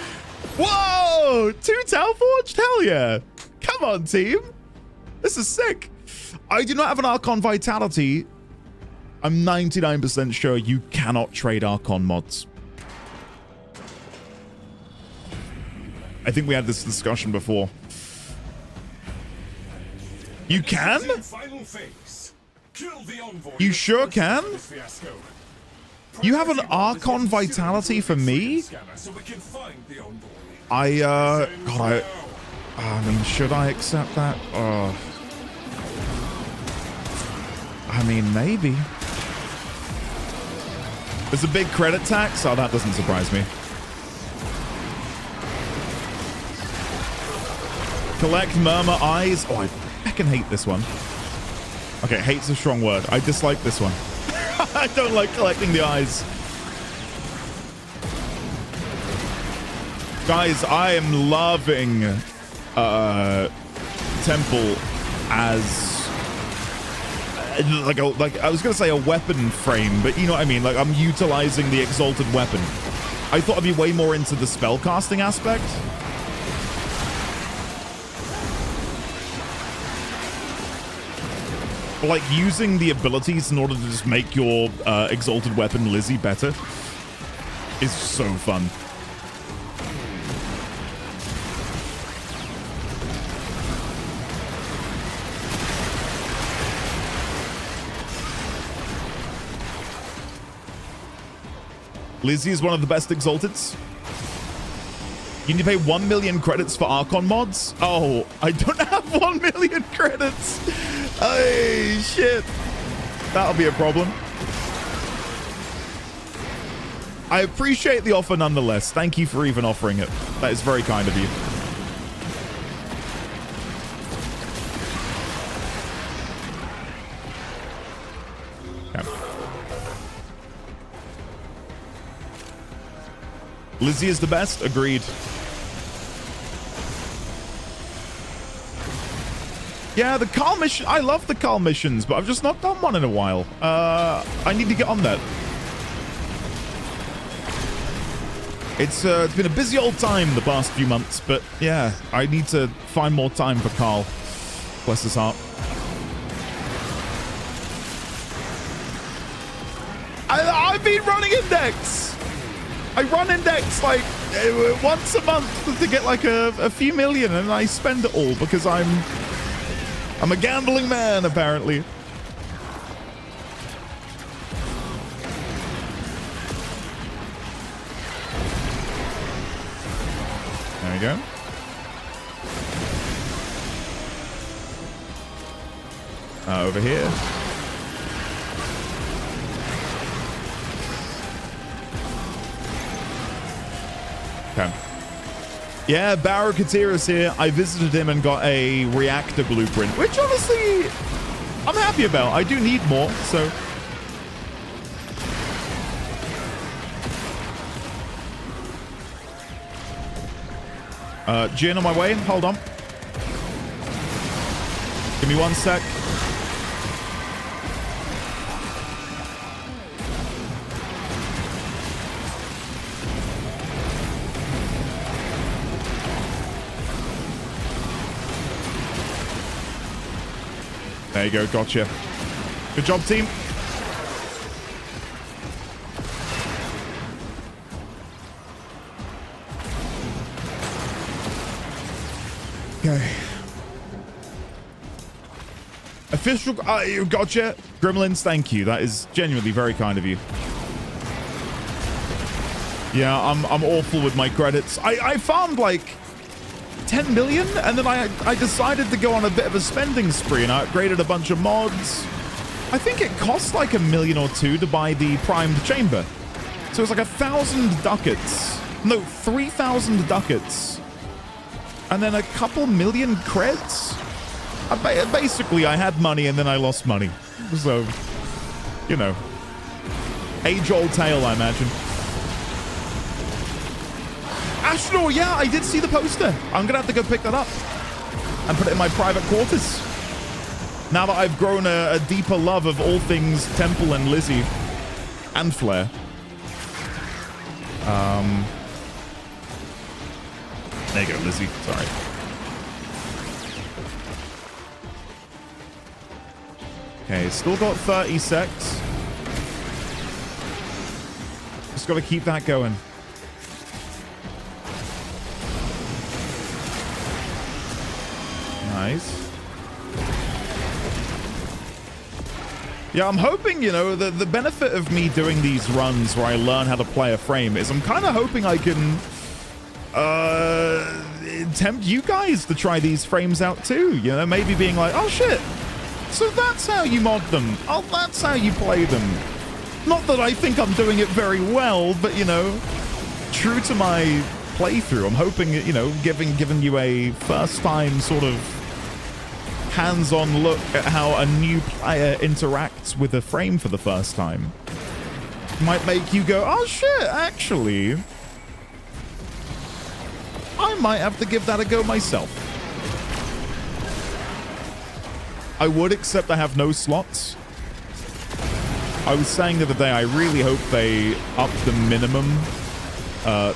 Whoa! 2 Tau-Forged? Hell yeah. Come on, team. This is sick. I do not have an Archon Vitality. I'm 99% sure you cannot trade Archon mods. I think we had this discussion before. You can? You sure can? You have an Archon Vitality for me? God, I mean, should I accept that? Oh. I mean, maybe. There's a big credit tax? Oh, that doesn't surprise me. Collect Murmur Eyes. Oh, I fucking hate this one. Okay, hate's a strong word. I dislike this one. I don't like collecting the eyes. Guys, I am loving Temple as like I was gonna say a weapon frame, but you know what I mean. Like I'm utilizing the exalted weapon. I thought I'd be way more into the spellcasting aspect. But like using the abilities in order to just make your exalted weapon Lizzie better is so fun. Lizzie is one of the best exalteds. You need to pay 1 million credits for Archon mods? Oh, I don't have 1 million credits. Hey, shit. That'll be a problem. I appreciate the offer nonetheless. Thank you for even offering it. That is very kind of you. Lizzie is the best. Agreed. Yeah, the Carl mission. I love the Carl missions, but I've just not done one in a while. I need to get on that. It's been a busy old time the past few months, but yeah, I need to find more time for Carl. Bless his heart. I've been running Index. I run Index like once a month to get like a few million, and I spend it all because I'm a gambling man, apparently. There we go. Over here. Okay. Yeah, Barakatir's here. I visited him and got a reactor blueprint, which honestly, I'm happy about. I do need more, so. Jin on my way. Hold on. Give me 1 sec. There you go. Gotcha. Good job, team. Okay. Official. Gotcha. Gremlins, thank you. That is genuinely very kind of you. Yeah, I'm awful with my credits. I farmed like 10 million, and then I decided to go on a bit of a spending spree, and I upgraded a bunch of mods. I think it cost like $1 million or $2 million to buy the primed chamber. So it was like 1,000 ducats. No, 3,000 ducats. And then a couple million creds. Basically, I had money and then I lost money. So, you know, age-old tale, I imagine. Ashnor, yeah, I did see the poster. I'm gonna have to go pick that up and put it in my private quarters. Now that I've grown a deeper love of all things Temple and Lizzie and Flare. There you go, Lizzie. Sorry. Okay, still got 30 secs. Just gotta keep that going. Nice. Yeah, I'm hoping, you know, the benefit of me doing these runs where I learn how to play a frame is I'm kind of hoping I can tempt you guys to try these frames out too. You know, maybe being like, oh shit, so that's how you mod them. Oh, that's how you play them. Not that I think I'm doing it very well, but, you know, true to my playthrough, I'm hoping, you know, giving you a first time sort of hands-on look at how a new player interacts with a frame for the first time might make you go, oh shit, actually I might have to give that a go myself. I would, except I have no slots. I was saying the other day, I really hope they up the minimum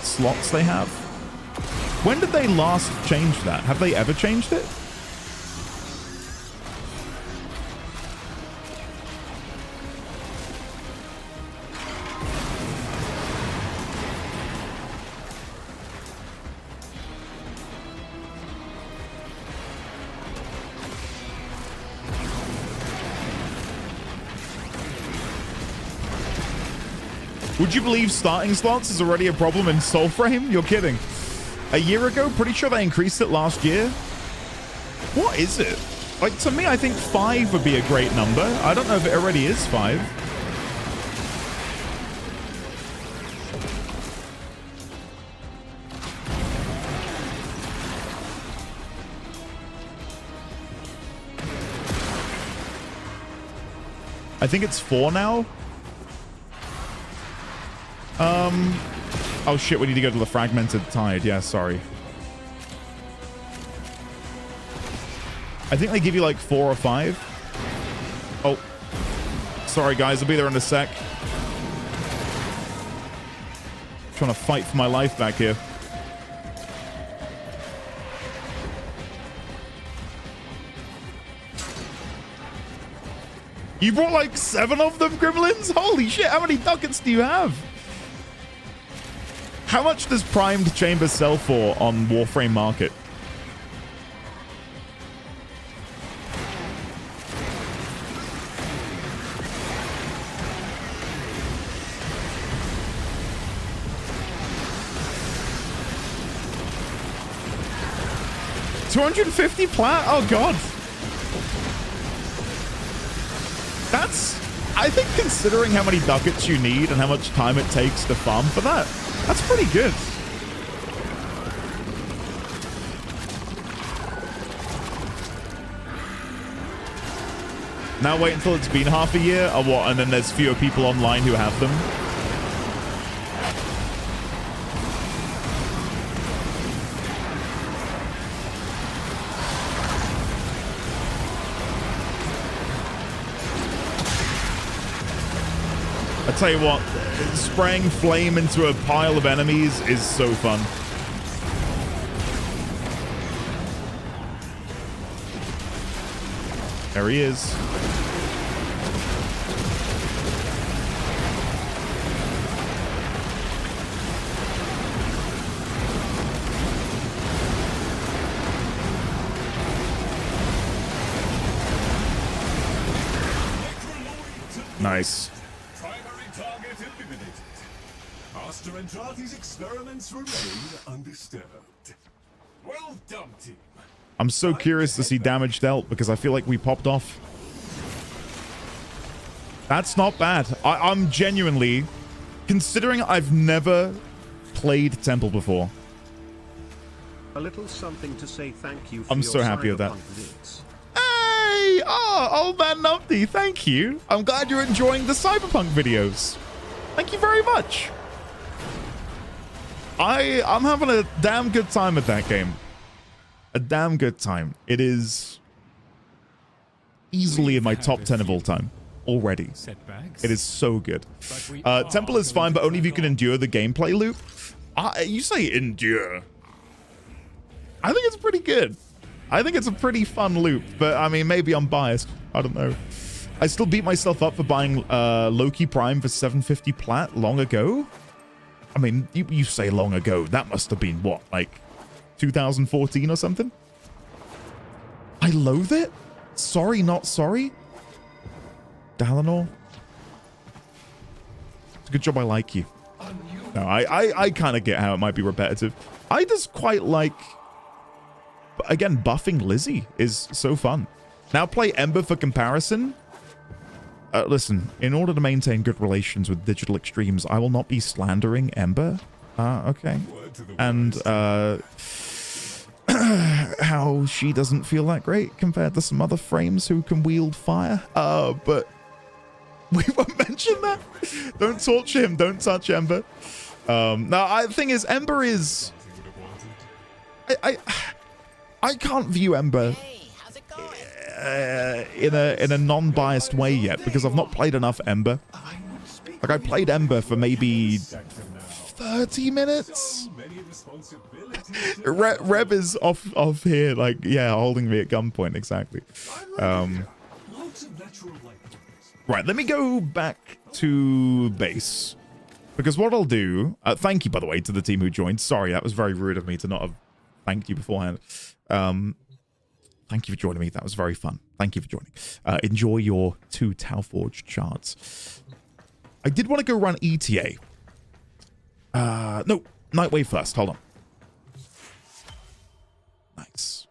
slots they have. When did they last change that? Have they ever changed it? Would you believe starting slots is already a problem in Soulframe? You're kidding. A year ago, pretty sure they increased it last year. What is it? Like, to me, I think 5 would be a great number. I don't know if it already is 5. I think it's 4 now. Oh shit, we need to go to the fragmented tide. Yeah, sorry. I think they give you like 4 or 5. Oh, sorry guys, I'll be there in a sec. Trying to fight for my life back here. You brought like 7 of them, Gremlins? Holy shit, how many ducats do you have? How much does primed chamber sell for on Warframe Market? $250 plat? Oh god. That's, I think, considering how many ducats you need and how much time it takes to farm for that, that's pretty good. Now wait until it's been half a year, or what? And then there's fewer people online who have them. I tell you what, spraying flame into a pile of enemies is so fun. There he is. Nice. Primary target eliminated. Master Andrade's experiments remain undisturbed. Well done, team. I'm so curious to see damage dealt because I feel like we popped off. That's not bad. I'm genuinely, considering I've never played Temple before. A little something to say thank you for. I'm so happy with that. Vids. Hey! Oh, old man Numpty, thank you. I'm glad you're enjoying the Cyberpunk videos. Thank you very much. I'm having a damn good time at that game. A damn good time. It is easily in my top 10 of all time already. It is so good. Temple is fine, but only if you can endure the gameplay loop. You say endure. I think it's pretty good. I think it's a pretty fun loop, but I mean, maybe I'm biased. I don't know. I still beat myself up for buying Loki Prime for 750 plat long ago. I mean, you say long ago. That must have been, what, like 2014 or something? I loathe it. Sorry, not sorry. Dalinor. It's a good job I like you. No, I kind of get how it might be repetitive. I just quite like... Again, buffing Lizzie is so fun. Now play Ember for comparison. Listen, in order to maintain good relations with digital extremes, I will not be slandering Ember. Okay. And how she doesn't feel that great compared to some other frames who can wield fire. But we won't mention that. Don't torture him. Don't touch Ember. Now, the thing is, Ember is... I can't view Ember in a non-biased way yet because I've not played enough Ember. Like I played Ember for maybe 30 minutes. Reb is off here, like, yeah, holding me at gunpoint, exactly. Right, let me go back to base because what I'll do. Thank you, by the way, to the team who joined. Sorry, that was very rude of me to not have thanked you beforehand. Thank you for joining me. That was very fun. Thank you for joining. Enjoy your 2 Tau Forge charts. I did want to go run ETA. No, Nightwave first. Hold on. Nice.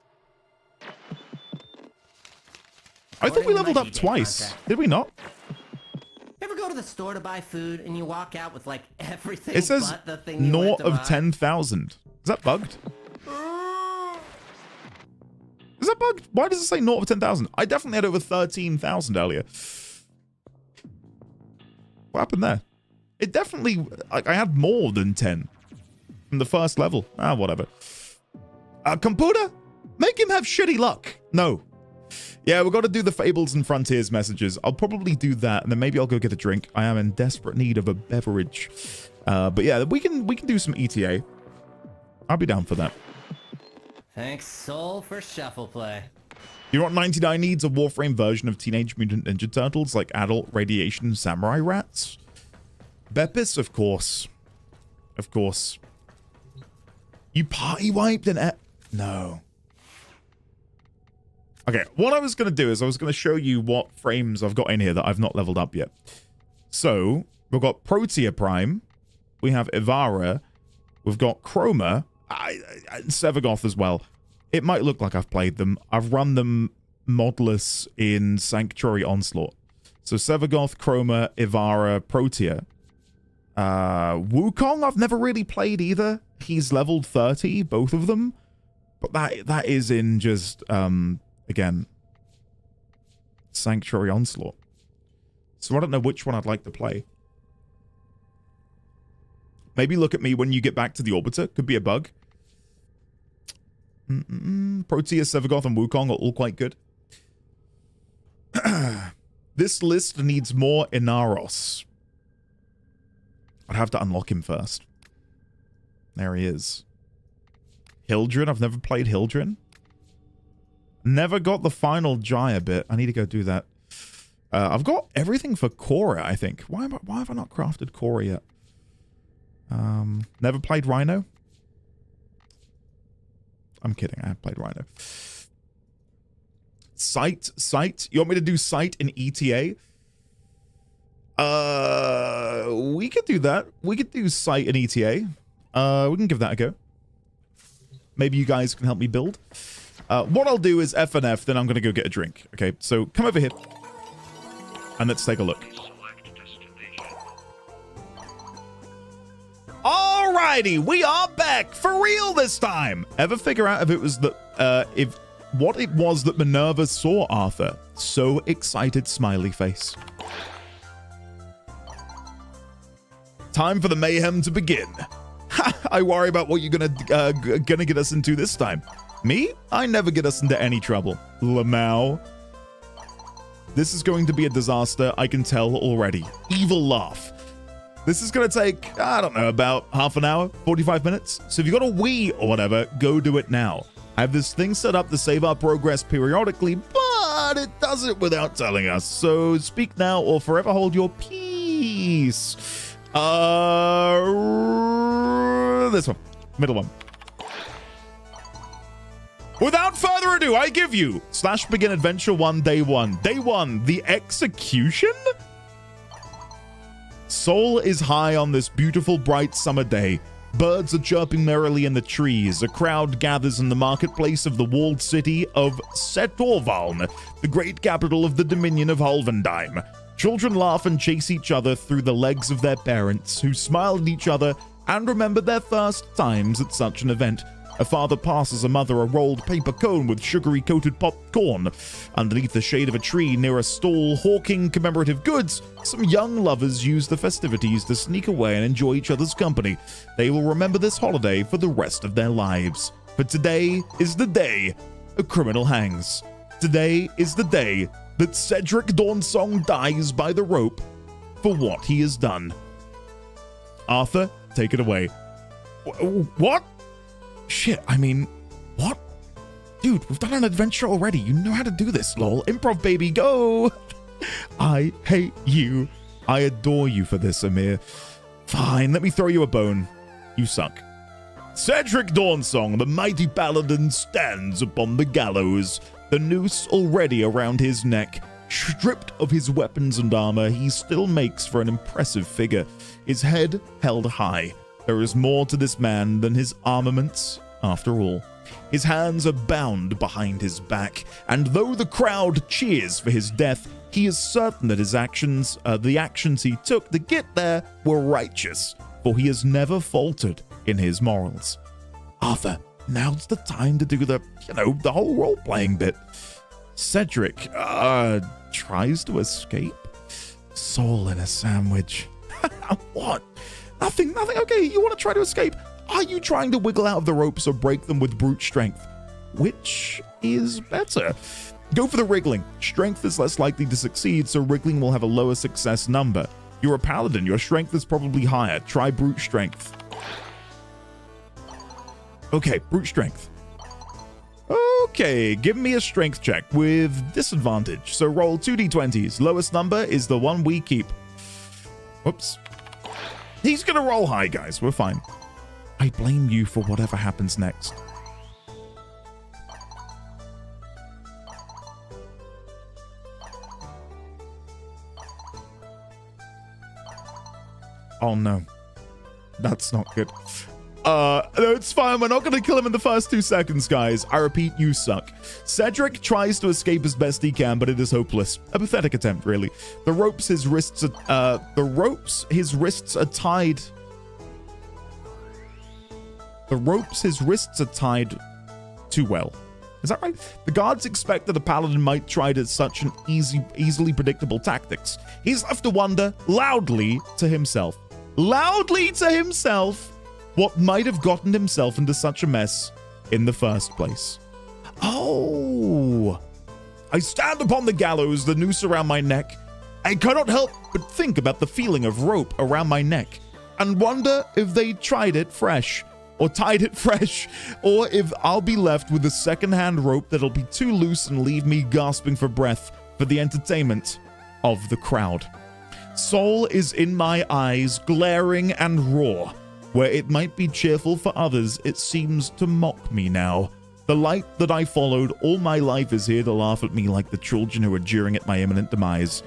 I thought we leveled up twice. Did we not? Ever go to the store to buy food and you walk out with like everything It says but the thing you went naught to of buy? 10,000. Is that bugged? Is that bugged? Why does it say naught of 10,000? I definitely had over 13,000 earlier. What happened there? It definitely... I had more than 10 from the first level. Whatever. Computer? Make him have shitty luck. No. Yeah, we've got to do the Fables and Frontiers messages. I'll probably do that, and then maybe I'll go get a drink. I am in desperate need of a beverage. But yeah, we can do some ETA. I'll be down for that. Thanks, Soul, for shuffle play. You know what 99 needs? A Warframe version of Teenage Mutant Ninja Turtles, like adult radiation samurai rats. Beppis, of course. Of course. You party wiped and... No. Okay, what I was going to do is I was going to show you what frames I've got in here that I've not leveled up yet. So, we've got Protea Prime. We have Ivara. We've got Chroma. And Sevagoth as well. It might look like I've played them. I've run them modless in Sanctuary Onslaught. So Sevagoth, Chroma, Ivara, Protea. Wukong I've never really played either. He's leveled 30, both of them. But that is in just, again, Sanctuary Onslaught. So I don't know which one I'd like to play. Maybe look at me when you get back to the Orbiter. Could be a bug. Protea, Sevagoth, and Wukong are all quite good. This list needs more Inaros. I'd have to unlock him first. There he is. Hildren. I've never played Hildren. Never got the final gyre bit. I need to go do that. I've got everything for Cora, I think. Why have I not crafted Cora yet? Never played Rhino? I'm kidding. I have played Rhino. Sight. You want me to do Sight in ETA? We could do that. We could do Sight in ETA. We can give that a go. Maybe you guys can help me build. What I'll do is FNF, then I'm going to go get a drink. Okay, so come over here. And let's take a look. Alrighty, we are back for real this time. Ever figure out if it was what it was that Minerva saw, Arthur? So excited, smiley face. Time for the mayhem to begin. I worry about what you're gonna get us into this time. Me? I never get us into any trouble. Lamau. This is going to be a disaster, I can tell already. Evil laugh. This is going to take, I don't know, about half an hour, 45 minutes. So if you got a Wii or whatever, go do it now. I have this thing set up to save our progress periodically, but it does it without telling us. So speak now or forever hold your peace. This one. Middle one. Without further ado, I give you /begin adventure 1 day 1. Day 1, the execution? Soul is high on this beautiful bright summer day. Birds are chirping merrily in the trees. A crowd gathers in the marketplace of the walled city of Setorvaln, the great capital of the Dominion of Halvendheim. Children laugh and chase each other through the legs of their parents, who smile at each other and remember their first times at such an event. A father passes a mother a rolled paper cone with sugary coated popcorn. Underneath the shade of a tree near a stall hawking commemorative goods, some young lovers use the festivities to sneak away and enjoy each other's company. They will remember this holiday for the rest of their lives. But today is the day a criminal hangs. Today is the day that Cedric Dawnsong dies by the rope for what he has done. Arthur, take it away. What? Shit, I mean, what? Dude, we've done an adventure already. You know how to do this, lol. Improv, baby, go! I hate you. I adore you for this, Amir. Fine, let me throw you a bone. You suck. Cedric Dawnsong, the mighty paladin, stands upon the gallows, the noose already around his neck. Stripped of his weapons and armor, he still makes for an impressive figure, his head held high. There is more to this man than his armaments, after all. His hands are bound behind his back, and though the crowd cheers for his death, he is certain that his actions, the actions he took to get there, were righteous, for he has never faltered in his morals. Arthur, now's the time to do the whole role-playing bit. Cedric, tries to escape? Soul in a sandwich. What? Nothing. Okay, you want to try to escape? Are you trying to wiggle out of the ropes or break them with brute strength? Which is better? Go for the wriggling. Strength is less likely to succeed, so wriggling will have a lower success number. You're a paladin. Your strength is probably higher. Try brute strength. Okay, brute strength. Okay, give me a strength check with disadvantage. So roll 2d20s. Lowest number is the one we keep. Whoops. He's gonna roll high, guys. We're fine. I blame you for whatever happens next. Oh no. That's not good. No, it's fine. We're not going to kill him in the first 2 seconds, guys. I repeat, you suck. Cedric tries to escape as best he can, but it is hopeless. A pathetic attempt, really. The ropes his wrists are tied. The ropes his wrists are tied too well. Is that right? The guards expect that a paladin might try to such an easily predictable tactics. He's left to wonder loudly to himself. What might have gotten himself into such a mess in the first place. Oh! I stand upon the gallows, the noose around my neck. I cannot help but think about the feeling of rope around my neck and wonder if they tried it fresh. or tied it fresh, or if I'll be left with a second-hand rope that'll be too loose and leave me gasping for breath for the entertainment of the crowd. Soul is in my eyes, glaring and raw. Where it might be cheerful for others, it seems to mock me now. The light that I followed all my life is here to laugh at me like the children who are jeering at my imminent demise.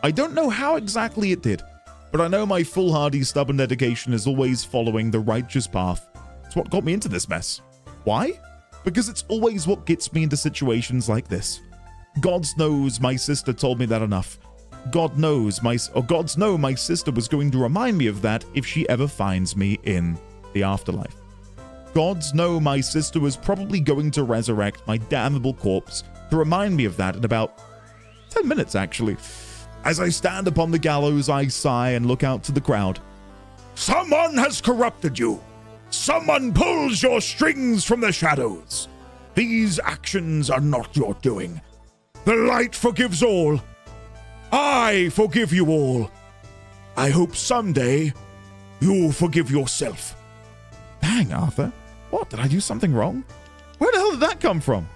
I don't know how exactly it did, but I know my foolhardy, stubborn dedication is always following the righteous path. It's what got me into this mess. Why? Because it's always what gets me into situations like this. God knows my sister told me that enough. Gods know my sister was going to remind me of that if she ever finds me in the afterlife. Gods know my sister was probably going to resurrect my damnable corpse to remind me of that in about 10 minutes, actually. As I stand upon the gallows, I sigh and look out to the crowd. Someone has corrupted you. Someone pulls your strings from the shadows. These actions are not your doing. The light forgives all. I forgive you all. I hope someday you'll forgive yourself. Dang, Arthur. What? Did I do something wrong? Where the hell did that come from?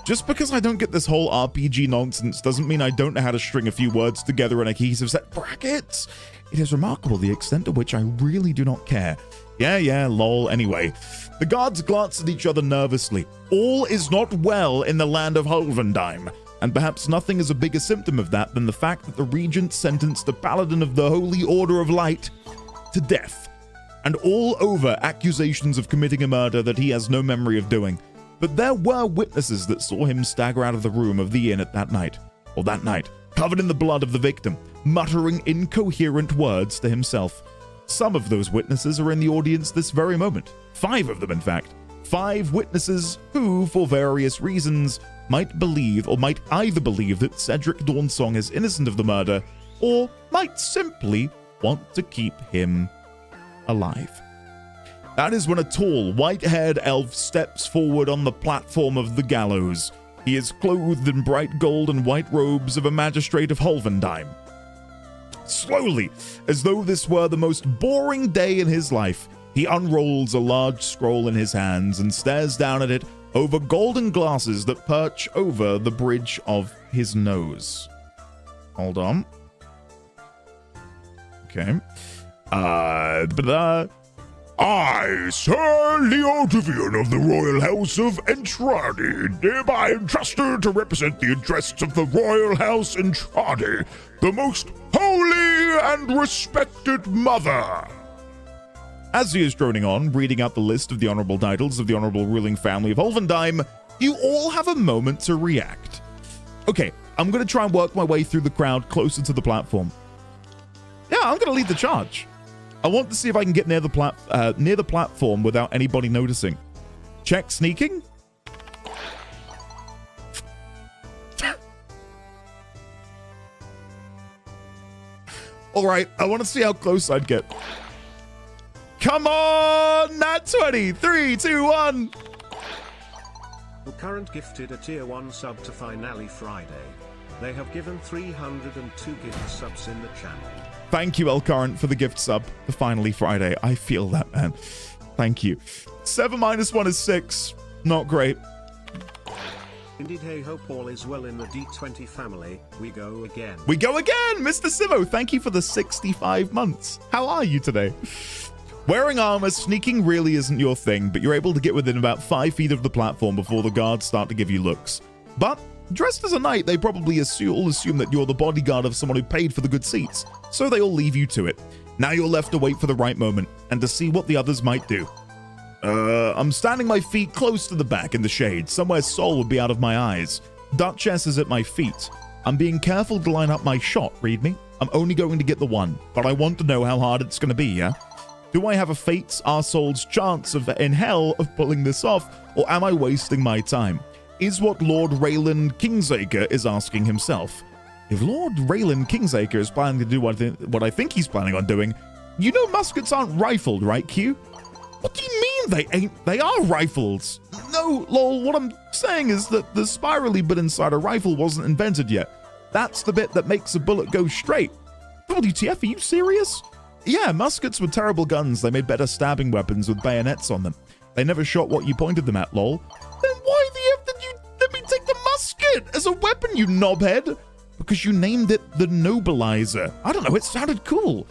Just because I don't get this whole RPG nonsense doesn't mean I don't know how to string a few words together in a cohesive set. Brackets! It is remarkable the extent to which I really do not care. Yeah, lol. Anyway, the guards glance at each other nervously. All is not well in the land of Hulvendheim, and perhaps nothing is a bigger symptom of that than the fact that the regent sentenced the paladin of the Holy Order of Light to death, and all over accusations of committing a murder that he has no memory of doing. But there were witnesses that saw him stagger out of the room of the inn at that night, covered in the blood of the victim, muttering incoherent words to himself. Some of those witnesses are in the audience this very moment. 5 of them, in fact. 5 witnesses who, for various reasons, might either believe that Cedric Dawnsong is innocent of the murder, or might simply want to keep him alive. That is when a tall, white-haired elf steps forward on the platform of the gallows. He is clothed in bright gold and white robes of a magistrate of Hulvendheim. Slowly, as though this were the most boring day in his life, he unrolls a large scroll in his hands and stares down at it over golden glasses that perch over the bridge of his nose. Hold on. Okay. I, Sir Leo Divian of the Royal House of Entradi, hereby entrusted to represent the interests of the Royal House Entradi, the most holy and respected mother. As he is droning on, reading out the list of the honorable titles of the honorable ruling family of Hulvendheim, you all have a moment to react. Okay, I'm going to try and work my way through the crowd closer to the platform. Yeah, I'm going to lead the charge. I want to see if I can get near the platform without anybody noticing. Check sneaking. All right, I want to see how close I'd get. Come on, nat 20. 3, 2, 1. Current gifted a tier 1 sub to Finale Friday. They have given 302 gift subs in the channel. Thank you, El Current, for the gift sub for Finally Friday. I feel that, man. Thank you. 7 minus 1 is 6. Not great. Indeed, hey, hope all is well in the D20 family. We go again. We go again, Mr. Simo. Thank you for the 65 months. How are you today? Wearing armor, sneaking really isn't your thing, but you're able to get within about 5 feet of the platform before the guards start to give you looks. But dressed as a knight, they probably all assume that you're the bodyguard of someone who paid for the good seats, so they all leave you to it. Now you're left to wait for the right moment, and to see what the others might do. I'm standing my feet close to the back in the shade, somewhere Sol would be out of my eyes. Duchess is at my feet. I'm being careful to line up my shot, read me? I'm only going to get the one, but I want to know how hard it's going to be, yeah? Do I have a fate's Arsol's chance in hell of pulling this off, or am I wasting my time? Is what Lord Raylan Kingsacre is asking himself. If Lord Raylan Kingsacre is planning to do what I think he's planning on doing, you know muskets aren't rifled, right, Q? What do you mean they ain't? They are rifles. No, lol, what I'm saying is that the spirally bit inside a rifle wasn't invented yet. That's the bit that makes a bullet go straight. WTF, are you serious? Yeah, muskets were terrible guns. They made better stabbing weapons with bayonets on them. They never shot what you pointed them at, lol. Then why the F did you let me take the musket as a weapon, you knobhead? Because you named it the Nobilizer. I don't know, it sounded cool.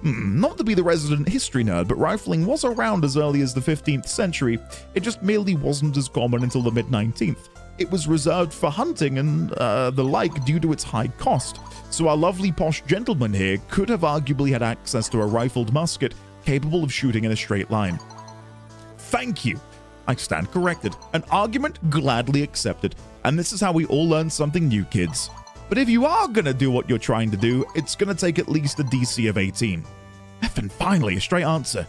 Not to be the resident history nerd, but rifling was around as early as the 15th century. It just merely wasn't as common until the mid-19th. It was reserved for hunting and the like due to its high cost. So our lovely posh gentleman here could have arguably had access to a rifled musket capable of shooting in a straight line. Thank you. I stand corrected. An argument gladly accepted. And this is how we all learn something new, kids. But if you are gonna do what you're trying to do, it's gonna take at least a DC of 18. Effing finally, a straight answer.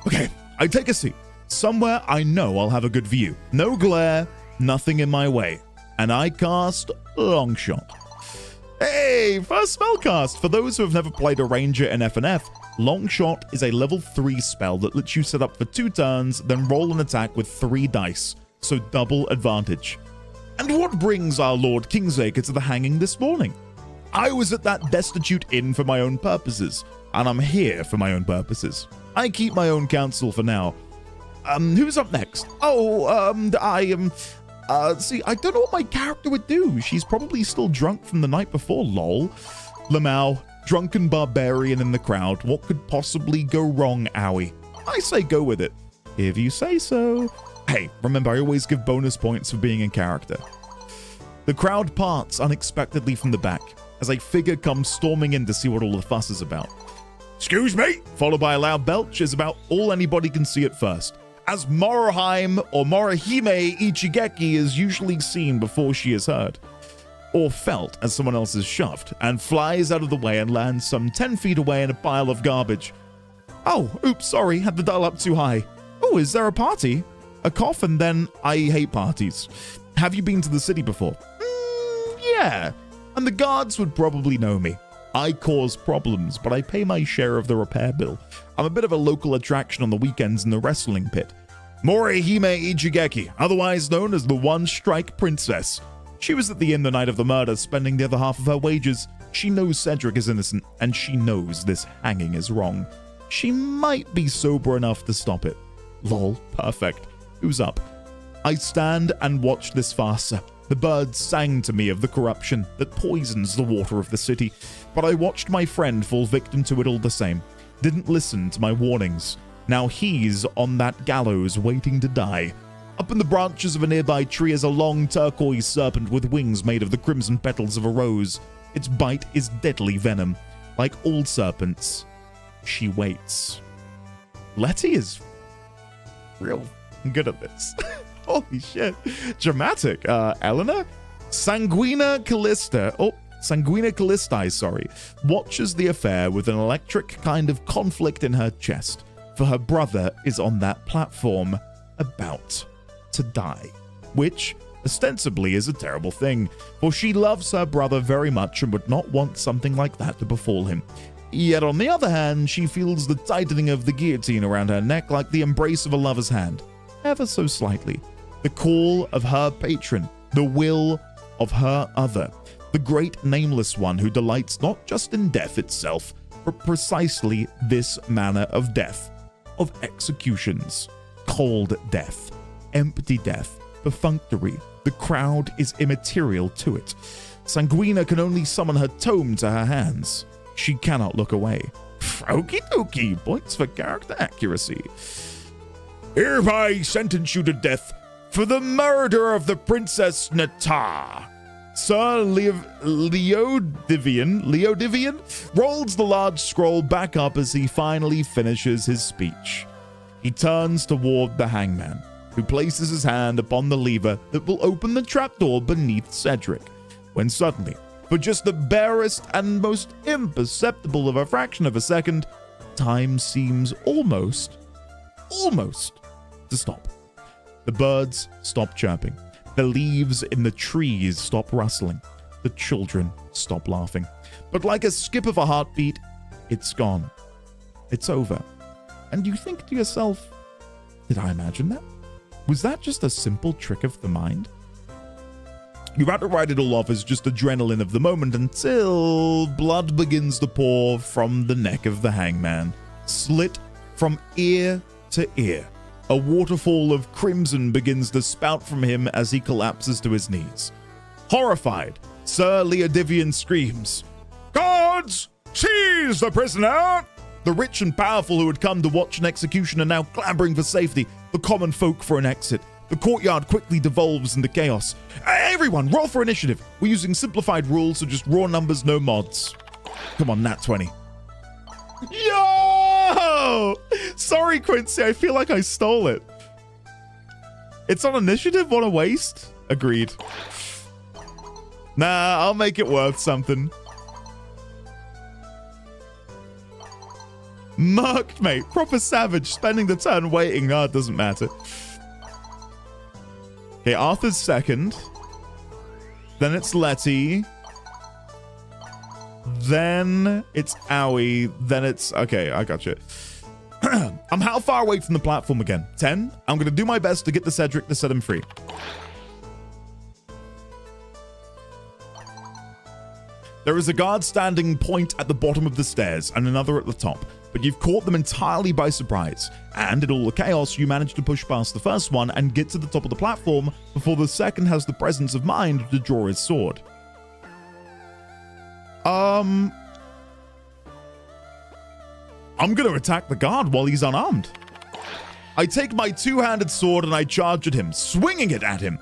Okay, I take a seat. Somewhere I know I'll have a good view. No glare, nothing in my way. And I cast Longshot. Hey, first spellcast! For those who have never played a ranger in FNF, Longshot is a level 3 spell that lets you set up for 2 turns, then roll an attack with 3 dice, so double advantage. And what brings our Lord Kingsacre to the hanging this morning? I was at that destitute inn for my own purposes, and I'm here for my own purposes. I keep my own counsel for now. Who's up next? I am... see, I don't know what my character would do. She's probably still drunk from the night before, lol. Lamau, drunken barbarian in the crowd. What could possibly go wrong, owie? I say go with it. If you say so. Hey, remember, I always give bonus points for being in character. The crowd parts unexpectedly from the back as a figure comes storming in to see what all the fuss is about. Excuse me, followed by a loud belch is about all anybody can see at first, as Moroheim or Morihime Ichigeki is usually seen before she is heard, or felt as someone else is shoved, and flies out of the way and lands some 10 feet away in a pile of garbage. Oh, oops, sorry, had the dial up too high. Oh, is there a party? A cough and then I hate parties. Have you been to the city before? Yeah, and the guards would probably know me. I cause problems, but I pay my share of the repair bill. I'm a bit of a local attraction on the weekends in the wrestling pit. Morihime Ichigeki, otherwise known as the One Strike Princess. She was at the inn the night of the murder, spending the other half of her wages. She knows Cedric is innocent, and she knows this hanging is wrong. She might be sober enough to stop it. Lol, perfect. Who's up? I stand and watch this farce. The birds sang to me of the corruption that poisons the water of the city, but I watched my friend fall victim to it all the same. Didn't listen to my warnings. Now he's on that gallows waiting to die. Up in the branches of a nearby tree is a long turquoise serpent with wings made of the crimson petals of a rose. Its bite is deadly venom. Like all serpents, she waits. Letty is real good at this. Holy shit. Dramatic. Eleanor? Sanguina Callistae, sorry, watches the affair with an electric kind of conflict in her chest, for her brother is on that platform, about to die, which ostensibly is a terrible thing, for she loves her brother very much and would not want something like that to befall him. Yet on the other hand, she feels the tightening of the guillotine around her neck like the embrace of a lover's hand, ever so slightly. The call of her patron, the will of her other, the great nameless one who delights not just in death itself, but precisely this manner of death, of executions, cold death, empty death, perfunctory. The crowd is immaterial to it. Sanguina can only summon her tome to her hands. She cannot look away. Okie dokie, points for character accuracy. Hereby sentence you to death for the murder of the Princess Nata. Sir Leodivian rolls the large scroll back up as he finally finishes his speech. He turns toward the hangman, who places his hand upon the lever that will open the trapdoor beneath Cedric, when suddenly, for just the barest and most imperceptible of a fraction of a second, time seems almost to stop. The birds stop chirping. The leaves in the trees stop rustling. The children stop laughing. But like a skip of a heartbeat, it's gone. It's over. And you think to yourself, did I imagine that? Was that just a simple trick of the mind? You've had to write it all off as just adrenaline of the moment until blood begins to pour from the neck of the hangman, slit from ear to ear. A waterfall of crimson begins to spout from him as he collapses to his knees. Horrified, Sir Leodivian screams, "Guards, seize the prisoner!" The rich and powerful who had come to watch an execution are now clamoring for safety, the common folk for an exit. The courtyard quickly devolves into chaos. Everyone, roll for initiative. We're using simplified rules, so just raw numbers, no mods. Come on, nat 20. Yo! Sorry, Quincy, I feel like I stole it. It's on initiative? What a waste. Agreed. Nah, I'll make it worth something. Marked, mate. Proper savage. Spending the turn waiting. No, it doesn't matter. Okay, Arthur's second. Then it's Letty. Then it's Owie. Then it's... Okay, I got you. I'm how far away from the platform again? 10? I'm going to do my best to get the Cedric to set him free. There is a guard standing point at the bottom of the stairs and another at the top, but you've caught them entirely by surprise. And in all the chaos, you manage to push past the first one and get to the top of the platform before the second has the presence of mind to draw his sword. I'm gonna attack the guard while he's unarmed. I take my two-handed sword and I charge at him, swinging it at him.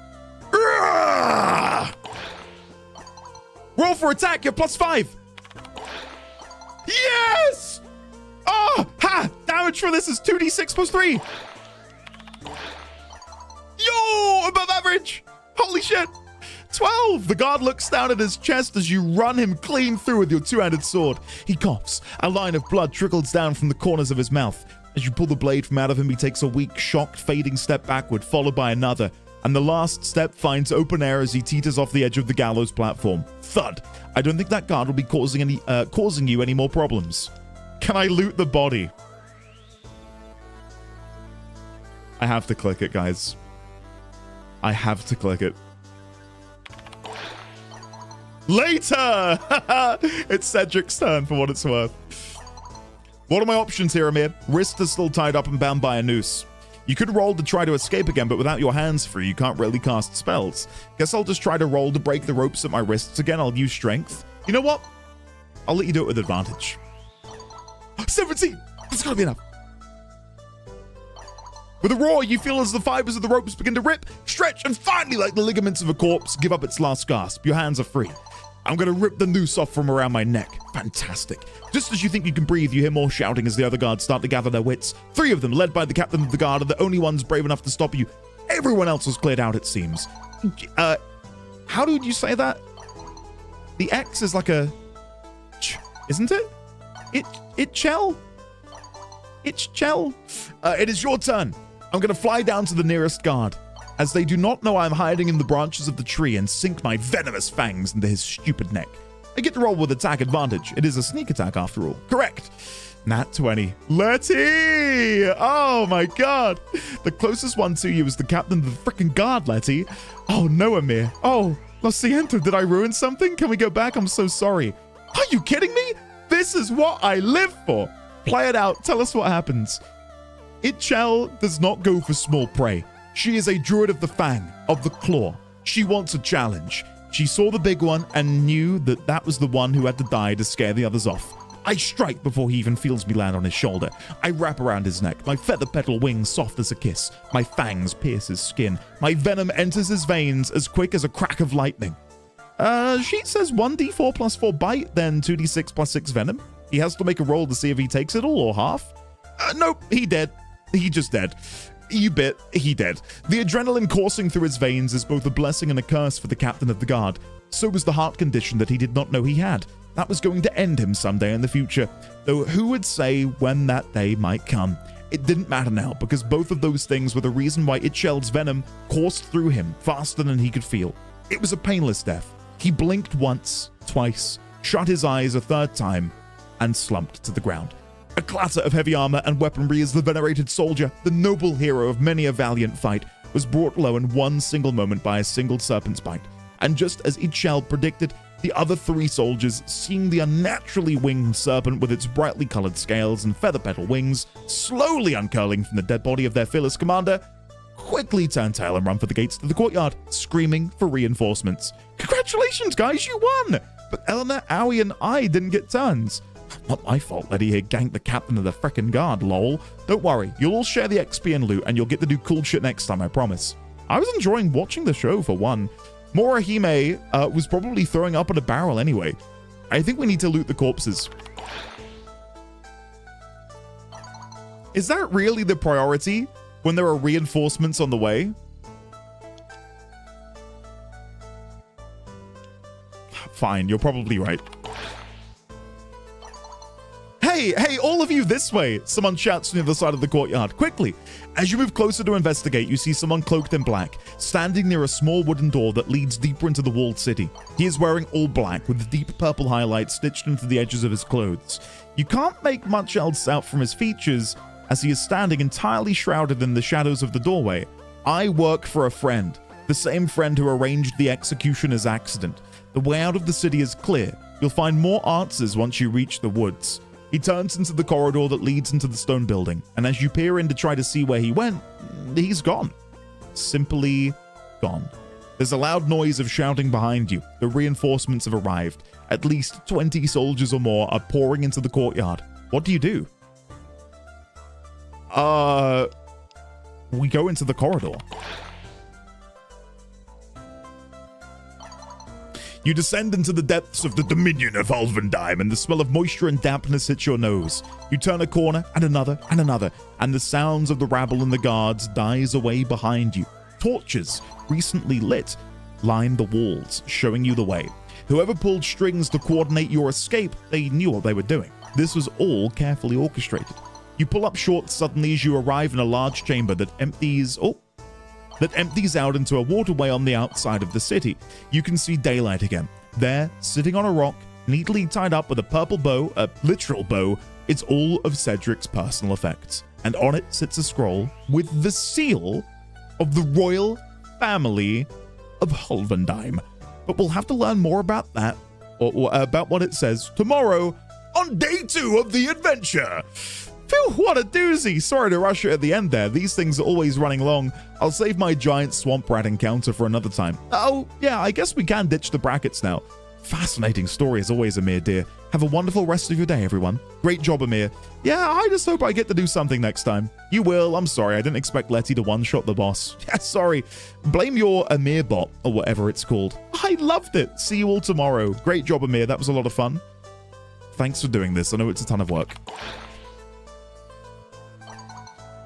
Roll for attack, you're +5. Yes! Oh, ha! Damage for this is 2d6 +3. Yo, above average. Holy shit. 12. The guard looks down at his chest as you run him clean through with your two-handed sword. He coughs. A line of blood trickles down from the corners of his mouth. As you pull the blade from out of him, he takes a weak, shocked, fading step backward, followed by another. And the last step finds open air as he teeters off the edge of the gallows platform. Thud. I don't think that guard will be causing you any more problems. Can I loot the body? I have to click it, guys. I have to click it. Later! It's Cedric's turn for what it's worth. What are my options here, Amir? Wrists are still tied up and bound by a noose. You could roll to try to escape again, but without your hands free, you can't really cast spells. Guess I'll just try to roll to break the ropes at my wrists again. I'll use strength. You know what? I'll let you do it with advantage. 17! That's gotta be enough. With a roar, you feel as the fibers of the ropes begin to rip, stretch, and finally, like the ligaments of a corpse, give up its last gasp. Your hands are free. I'm going to rip the noose off from around my neck. Fantastic. Just as you think you can breathe, you hear more shouting as the other guards start to gather their wits. 3 of them, led by the captain of the guard, are the only ones brave enough to stop you. Everyone else was cleared out, it seems. How did you say that? The X is like a... ch, isn't it? It chell? It's chell. It is your turn. I'm going to fly down to the nearest guard. As they do not know I'm hiding in the branches of the tree and sink my venomous fangs into his stupid neck. I get to roll with attack advantage. It is a sneak attack after all. Correct. Nat 20. Letty! Oh my god. The closest one to you is the captain of the freaking guard, Letty. Oh no, Amir. Oh, Lo siento. Did I ruin something? Can we go back? I'm so sorry. Are you kidding me? This is what I live for. Play it out. Tell us what happens. Itchel does not go for small prey. She is a druid of the fang, of the claw. She wants a challenge. She saw the big one and knew that that was the one who had to die to scare the others off. I strike before he even feels me land on his shoulder. I wrap around his neck, my feather petal wings soft as a kiss. My fangs pierce his skin. My venom enters his veins as quick as a crack of lightning. Sheet says 1d4 + 4 bite, then 2d6 + 6 venom. He has to make a roll to see if he takes it all or half. Nope, he dead. He just dead. You bit, he dead. The adrenaline coursing through his veins is both a blessing and a curse for the captain of the guard. So was the heart condition that he did not know he had. That was going to end him someday in the future, though who would say when that day might come? It didn't matter now, because both of those things were the reason why Itchel's venom coursed through him faster than he could feel. It was a painless death. He blinked once, twice, shut his eyes a third time, and slumped to the ground. A clatter of heavy armor and weaponry as the venerated soldier, the noble hero of many a valiant fight, was brought low in one single moment by a single serpent's bite. And just as Ichel predicted, the other 3 soldiers, seeing the unnaturally winged serpent with its brightly colored scales and feather petal wings slowly uncurling from the dead body of their fearless commander, quickly turn tail and run for the gates to the courtyard, screaming for reinforcements. Congratulations, guys, you won! But Eleanor, Aoi, and I didn't get turns. Not my fault that he here ganked the captain of the frickin' guard, lol. Don't worry, you'll all share the XP and loot, and you'll get to do cool shit next time, I promise. I was enjoying watching the show, for one. Morihime was probably throwing up in a barrel anyway. I think we need to loot the corpses. Is that really the priority when there are reinforcements on the way? Fine, you're probably right. Hey, all of you this way! Someone shouts from the other side of the courtyard. Quickly! As you move closer to investigate, you see someone cloaked in black, standing near a small wooden door that leads deeper into the walled city. He is wearing all black, with deep purple highlights stitched into the edges of his clothes. You can't make much else out from his features, as he is standing entirely shrouded in the shadows of the doorway. I work for a friend, the same friend who arranged the executioner's accident. The way out of the city is clear. You'll find more answers once you reach the woods. He turns into the corridor that leads into the stone building, and as you peer in to try to see where he went, he's gone. Simply gone. There's a loud noise of shouting behind you. The reinforcements have arrived. At least 20 soldiers or more are pouring into the courtyard. What do you do? We go into the corridor. You descend into the depths of the dominion of Ulvendheim, and the smell of moisture and dampness hits your nose. You turn a corner, and another, and the sounds of the rabble and the guards dies away behind you. Torches, recently lit, line the walls, showing you the way. Whoever pulled strings to coordinate your escape, they knew what they were doing. This was all carefully orchestrated. You pull up short suddenly as you arrive in a large chamber that empties out into a waterway on the outside of the city. You can see daylight again. There, sitting on a rock, neatly tied up with a purple bow, a literal bow, it's all of Cedric's personal effects. And on it sits a scroll with the seal of the royal family of Ulvendheim. But we'll have to learn more about that, or about what it says, tomorrow on day 2 of the adventure. Phew, what a doozy. Sorry to rush it at the end there. These things are always running long. I'll save my giant swamp rat encounter for another time. Oh, yeah, I guess we can ditch the brackets now. Fascinating story as always, Amir, dear. Have a wonderful rest of your day, everyone. Great job, Amir. Yeah, I just hope I get to do something next time. You will. I'm sorry. I didn't expect Letty to one-shot the boss. Yeah, sorry. Blame your Amir bot, or whatever it's called. I loved it. See you all tomorrow. Great job, Amir. That was a lot of fun. Thanks for doing this. I know it's a ton of work.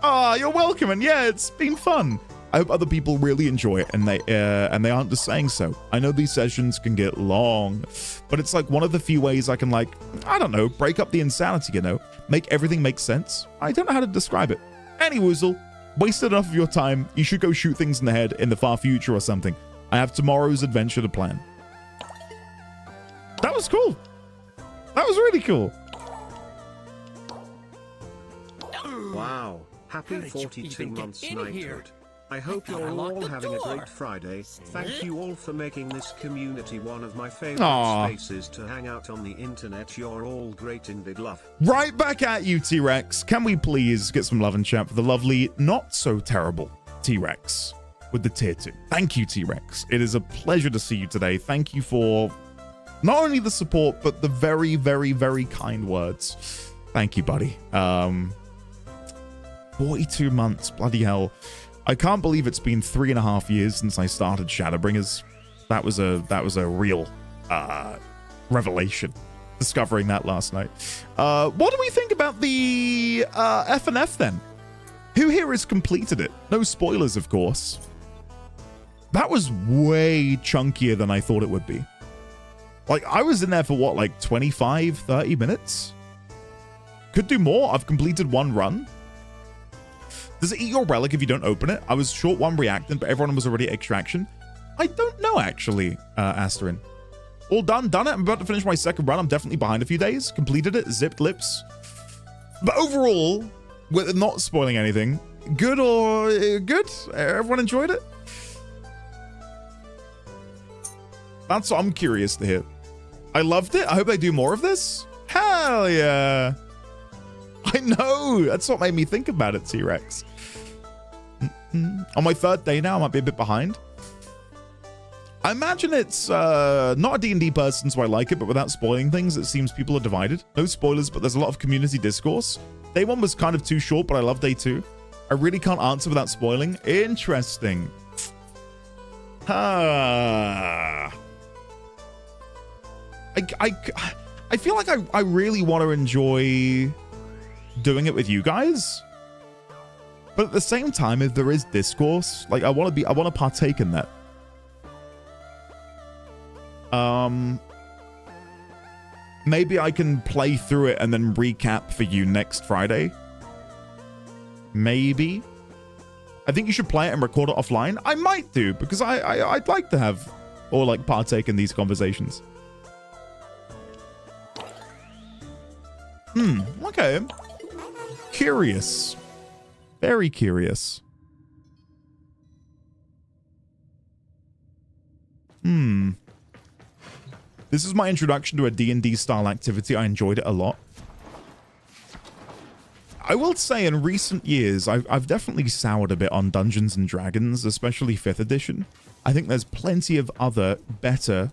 Ah, you're welcome, and yeah, it's been fun. I hope other people really enjoy it, and they aren't just saying so. I know these sessions can get long, but it's like one of the few ways I can, like, I don't know, break up the insanity, you know? Make everything make sense. I don't know how to describe it. Any woozle, wasted enough of your time. You should go shoot things in the head in the far future or something. I have tomorrow's adventure to plan. That was cool. That was really cool. Wow. Happy 42 months, Knighthood. I hope you're all having a great Friday. Thank you all for making this community one of my favorite spaces to hang out on the internet. You're all great in vid love. Right back at you, T-Rex. Can we please get some love and chat for the lovely, not so terrible T-Rex with the tier 2. Thank you, T-Rex. It is a pleasure to see you today. Thank you for not only the support, but the very, very, very kind words. Thank you, buddy. 42 months, bloody hell. I can't believe it's been 3.5 years since I started Shadowbringers. That was a real revelation, discovering that last night. What do we think about the F&F then? Who here has completed it? No spoilers, of course. That was way chunkier than I thought it would be. Like, I was in there for what, like 25, 30 minutes? Could do more. I've completed one run. Does it eat your relic if you don't open it? I was short one reactant, but everyone was already at extraction. I don't know, actually, Asterin. All done it. I'm about to finish my second run. I'm definitely behind a few days. Completed it, zipped lips. But overall, with not spoiling anything, good or good? Everyone enjoyed it? That's what I'm curious to hear. I loved it. I hope they do more of this. Hell yeah. I know. That's what made me think about it, T-Rex. On my third day now, I might be a bit behind. I imagine it's not a D&D person, so I like it, but without spoiling things, it seems people are divided. No spoilers, but there's a lot of community discourse. Day 1 was kind of too short, but I love day 2. I really can't answer without spoiling. Interesting. I feel like I really want to enjoy doing it with you guys. But at the same time, if there is discourse, like I want to partake in that. Maybe I can play through it and then recap for you next Friday. Maybe. I think you should play it and record it offline. I might do, because I'd like to have or like partake in these conversations. Okay. Curious. Very curious. This is my introduction to a D&D style activity. I enjoyed it a lot. I will say in recent years, I've definitely soured a bit on Dungeons and Dragons, especially 5th edition. I think there's plenty of other better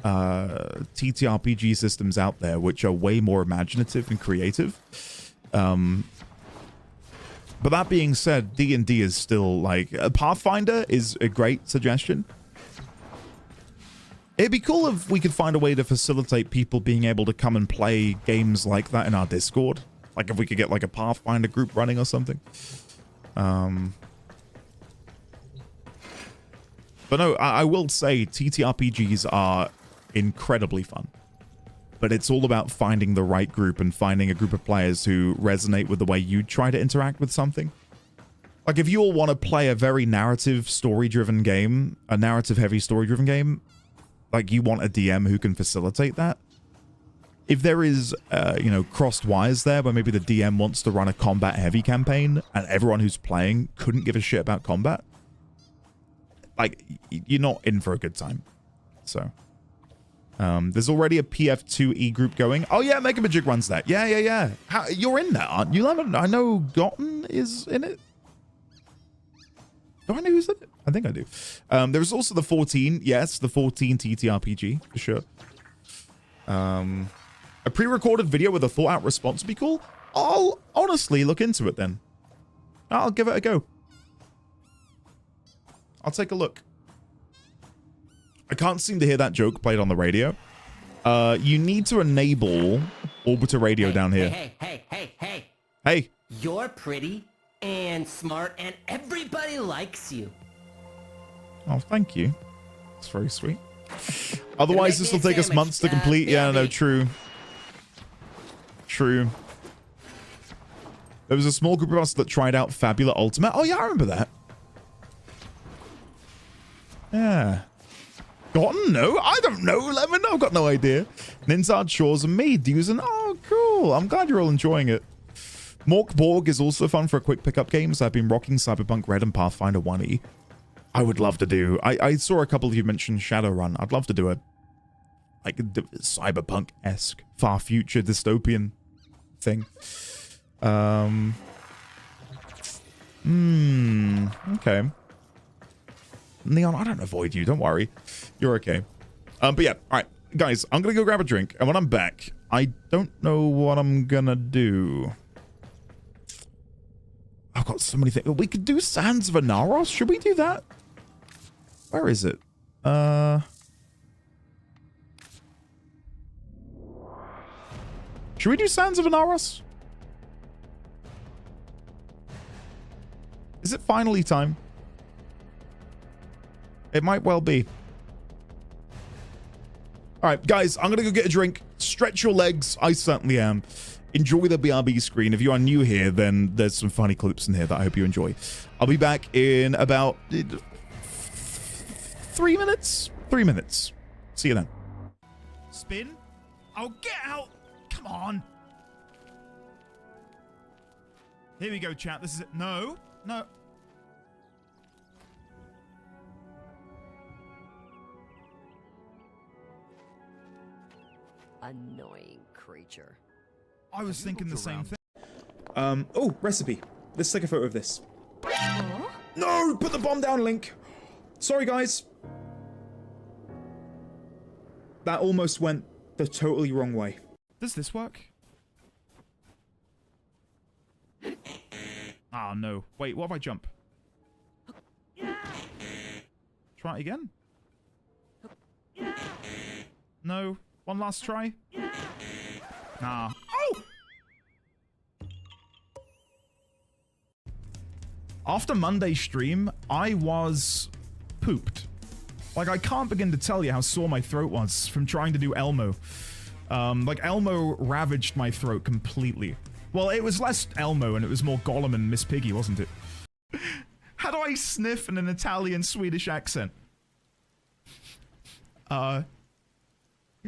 TTRPG systems out there which are way more imaginative and creative. But that being said, D&D is still like... Pathfinder is a great suggestion. It'd be cool if we could find a way to facilitate people being able to come and play games like that in our Discord. Like if we could get like a Pathfinder group running or something. But no, I will say TTRPGs are incredibly fun. But it's all about finding the right group and finding a group of players who resonate with the way you try to interact with something. Like if you all want to play a very narrative story-driven game, a narrative-heavy story-driven game, like you want a DM who can facilitate that. If there is, you know, crossed wires there where maybe the DM wants to run a combat-heavy campaign and everyone who's playing couldn't give a shit about combat, like, you're not in for a good time. So, there's already a PF2E group going. Oh, yeah, Mega Magic runs that. Yeah. You're in that, aren't you? I know Gotten is in it. Do I know who's in it? I think I do. There's also the 14. Yes, the 14 TTRPG, for sure. A pre-recorded video with a thought-out response would be cool. I'll honestly look into it then. I'll give it a go. I'll take a look. I can't seem to hear that joke played on the radio. You need to enable Orbiter Radio down here. Hey. You're pretty and smart and everybody likes you. Oh, thank you. That's very sweet. Otherwise, this will take us months to complete. Yeah, no, true. True. There was a small group of us that tried out Fabula Ultimate. Oh, yeah, I remember that. Yeah. Gotten? No, I don't know. Lemon, I've got no idea. Ninzard Shores and me, Dusen. Oh, cool. I'm glad you're all enjoying it. Mork Borg is also fun for a quick pickup game, so I've been rocking Cyberpunk Red and Pathfinder 1E. I would love to do. I saw a couple of you mention Shadowrun. I'd love to do a like cyberpunk-esque, far future dystopian thing. Okay. Neon, I don't avoid you. Don't worry. You're okay. But yeah, all right, guys, I'm gonna go grab a drink, and when I'm back, I don't know what I'm gonna do. I've got so many things. We could do Sands of Anaros. Should we do that? Where is it? Should we do Sands of Anaros? Is it finally time? It might well be. All right, guys, I'm going to go get a drink. Stretch your legs. I certainly am. Enjoy the BRB screen. If you are new here, then there's some funny clips in here that I hope you enjoy. I'll be back in about 3 minutes. 3 minutes. See you then. Spin? Oh, get out. Come on. Here we go, chat. This is it. No. No. Annoying creature. I was thinking the same thing. Oh, recipe. Let's take a photo of this. No, put the bomb down, Link. Sorry, guys. That almost went the totally wrong way. Does this work? Ah, no. Wait, what if I jump? Try it again? No. One last try? Ah. Oh! After Monday's stream, I was pooped. Like, I can't begin to tell you how sore my throat was from trying to do Elmo. Like, Elmo ravaged my throat completely. Well, it was less Elmo and it was more Gollum and Miss Piggy, wasn't it? How do I sniff in an Italian-Swedish accent?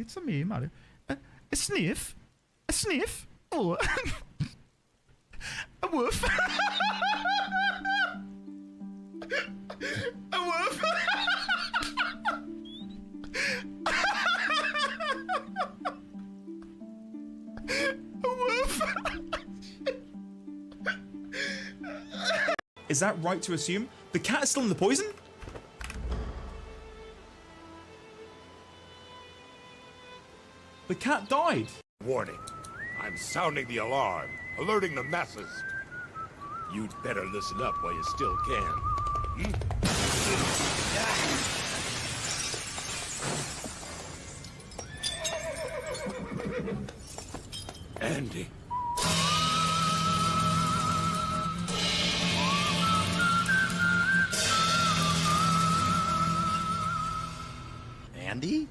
It's a me, Mario. A sniff? A sniff? Oh. A woof. A woof. A woof. Is that right to assume? The cat is still in the poison? The cat died. Warning. I'm sounding the alarm, alerting the masses. You'd better listen up while you still can. Andy. Andy?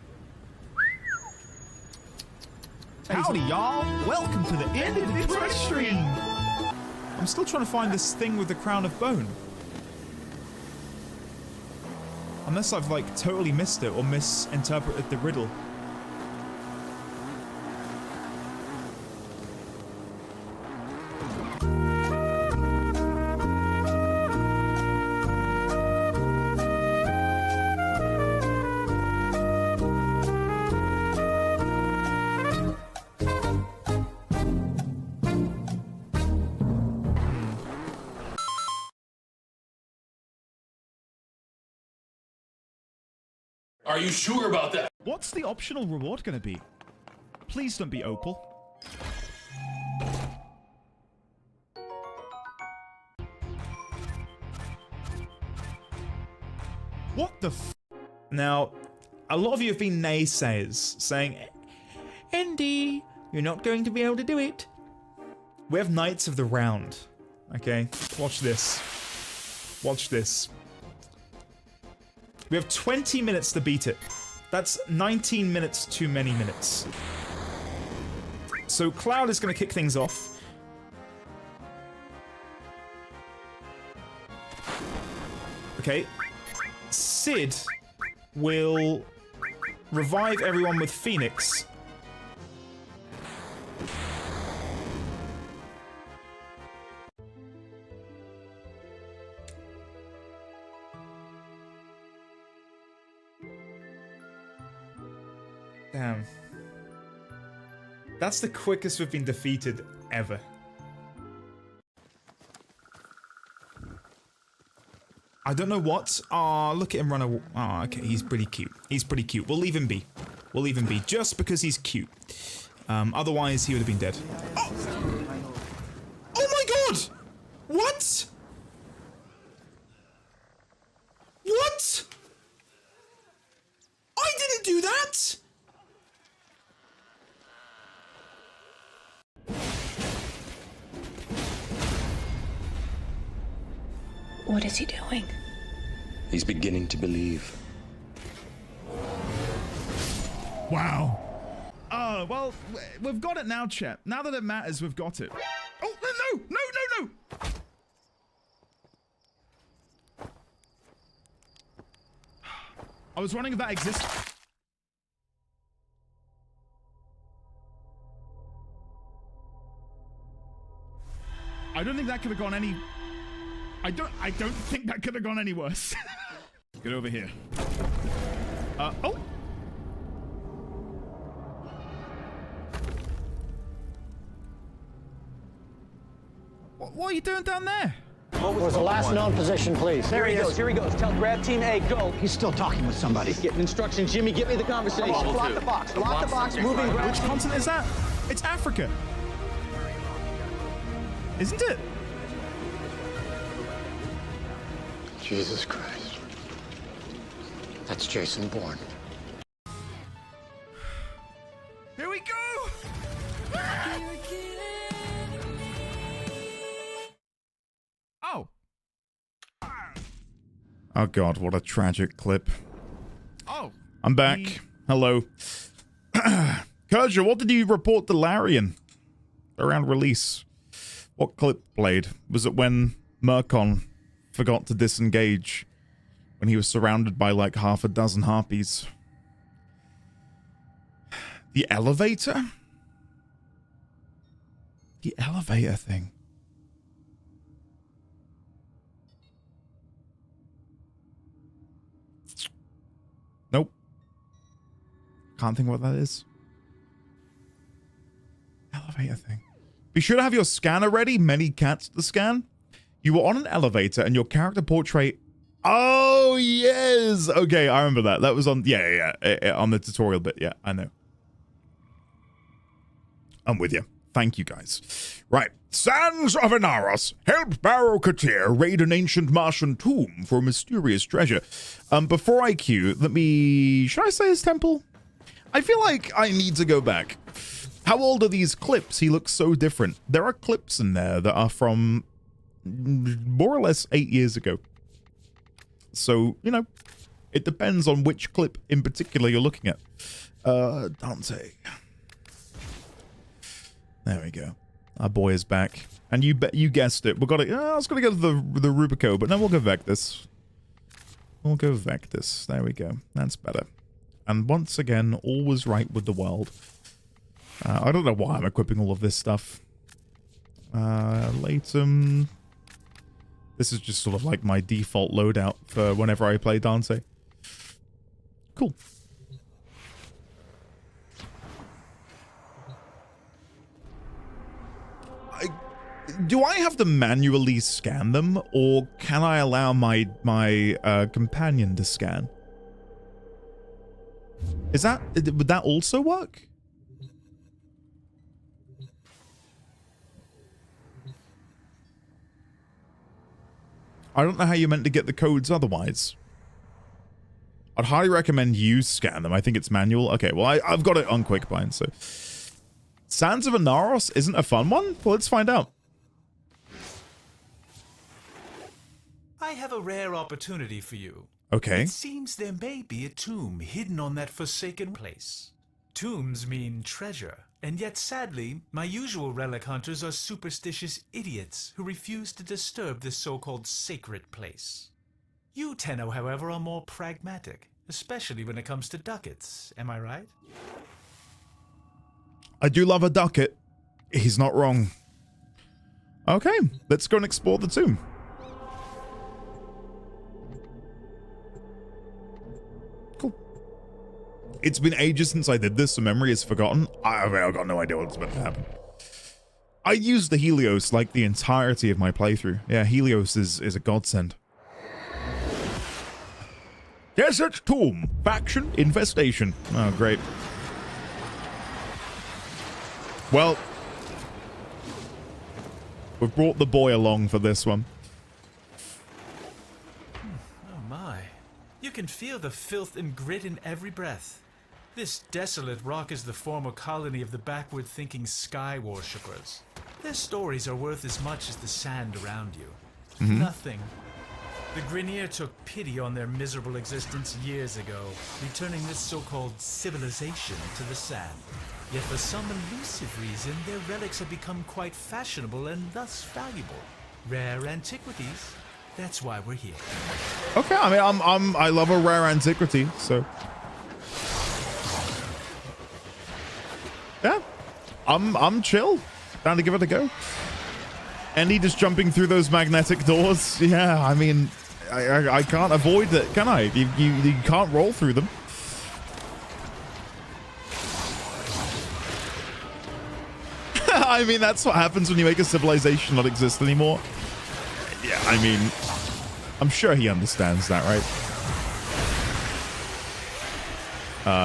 Howdy, y'all. Welcome to the end of the Twitch stream. I'm still trying to find this thing with the crown of bone. Unless I've, like, totally missed it or misinterpreted the riddle. Are you sure about that? What's the optional reward gonna be? Please don't be Opal. What the f— Now, a lot of you have been naysayers, saying, Andy, you're not going to be able to do it. We have Knights of the Round, okay? Watch this. Watch this. We have 20 minutes to beat it. That's 19 minutes too many minutes. So Cloud is going to kick things off. Okay. Sid will revive everyone with Phoenix. Damn. That's the quickest we've been defeated ever. I don't know what. Aw, look at him run away. Aw, okay, he's pretty cute. He's pretty cute. We'll leave him be. We'll leave him be just because he's cute. Otherwise, he would have been dead. Oh! Oh my god! What? What? I didn't do that! What is he doing? He's beginning to believe. Wow. Well, we've got it now, chat. Now that it matters, we've got it. Oh, no, no, no, no! I was wondering if that exists. I don't think that could have gone any... I don't think that could have gone any worse. Get over here. Oh! What are you doing down there? Where's the last known position, please? There he goes. Here he goes. Tell grab team A, go. He's still talking with somebody. Getting instructions. Jimmy, get me the conversation. Come on, block the box. Block the box. Moving. Which continent is that? It's Africa. Isn't it? Jesus Christ. That's Jason Bourne. Here we go. Oh. Oh God, what a tragic clip. Oh. I'm back. Hello. Kurja, what did you report to Larian around release? What clip played? Was it when Murkon forgot to disengage when he was surrounded by like half a dozen harpies? The elevator? The elevator thing. Nope. Can't think what that is. Elevator thing. Be sure to have your scanner ready. Many cats to scan. You were on an elevator and your character portrait. Oh, yes. Okay, I remember that. That was on, yeah, on the tutorial bit. Yeah, I know. I'm with you. Thank you, guys. Right. Sands of Inaros. Help Barrow Katir raid an ancient Martian tomb for a mysterious treasure. Before I queue, let me... Should I say his temple? I feel like I need to go back. How old are these clips? He looks so different. There are clips in there that are from more or less 8 years ago. So, you know, it depends on which clip in particular you're looking at. Dante. There we go. Our boy is back. And you guessed it. We've got to... I was going to go to the Rubico, but no, we'll go Vectis. We'll go Vectis. There we go. That's better. And once again, all was right with the world. I don't know why I'm equipping all of this stuff. Latum. This is just sort of like my default loadout for whenever I play Dante. Cool. Do I have to manually scan them, or can I allow my companion to scan? Would that also work? I don't know how you meant to get the codes otherwise. I'd highly recommend you scan them. I think it's manual. Okay, well, I've got it on Quickbind, so... Sands of Inaros isn't a fun one? Well, let's find out. I have a rare opportunity for you. Okay. It seems there may be a tomb hidden on that forsaken place. Tombs mean treasure, and yet sadly, my usual relic hunters are superstitious idiots who refuse to disturb this so-called sacred place. You, Tenno, however, are more pragmatic, especially when it comes to ducats, am I right? I do love a ducat. He's not wrong. Okay, let's go and explore the tomb. Cool. It's been ages since I did this, so memory is forgotten. I've got no idea what's about to happen. I used the Helios like the entirety of my playthrough. Yeah, Helios is a godsend. Desert Tomb. Faction infestation. Oh, great. Well, we've brought the boy along for this one. Oh my. You can feel the filth and grit in every breath. This desolate rock is the former colony of the backward-thinking sky worshippers. Their stories are worth as much as the sand around you. Mm-hmm. Nothing. The Grineer took pity on their miserable existence years ago, returning this so-called civilization to the sand. Yet for some elusive reason, their relics have become quite fashionable and thus valuable. Rare antiquities. That's why we're here. Okay, I mean, I love a rare antiquity, so yeah, I'm chill. Down to give it a go. Andy just jumping through those magnetic doors. Yeah, I mean, I can't avoid it, can I? You can't roll through them. I mean, that's what happens when you make a civilization not exist anymore. Yeah, I mean, I'm sure he understands that, right?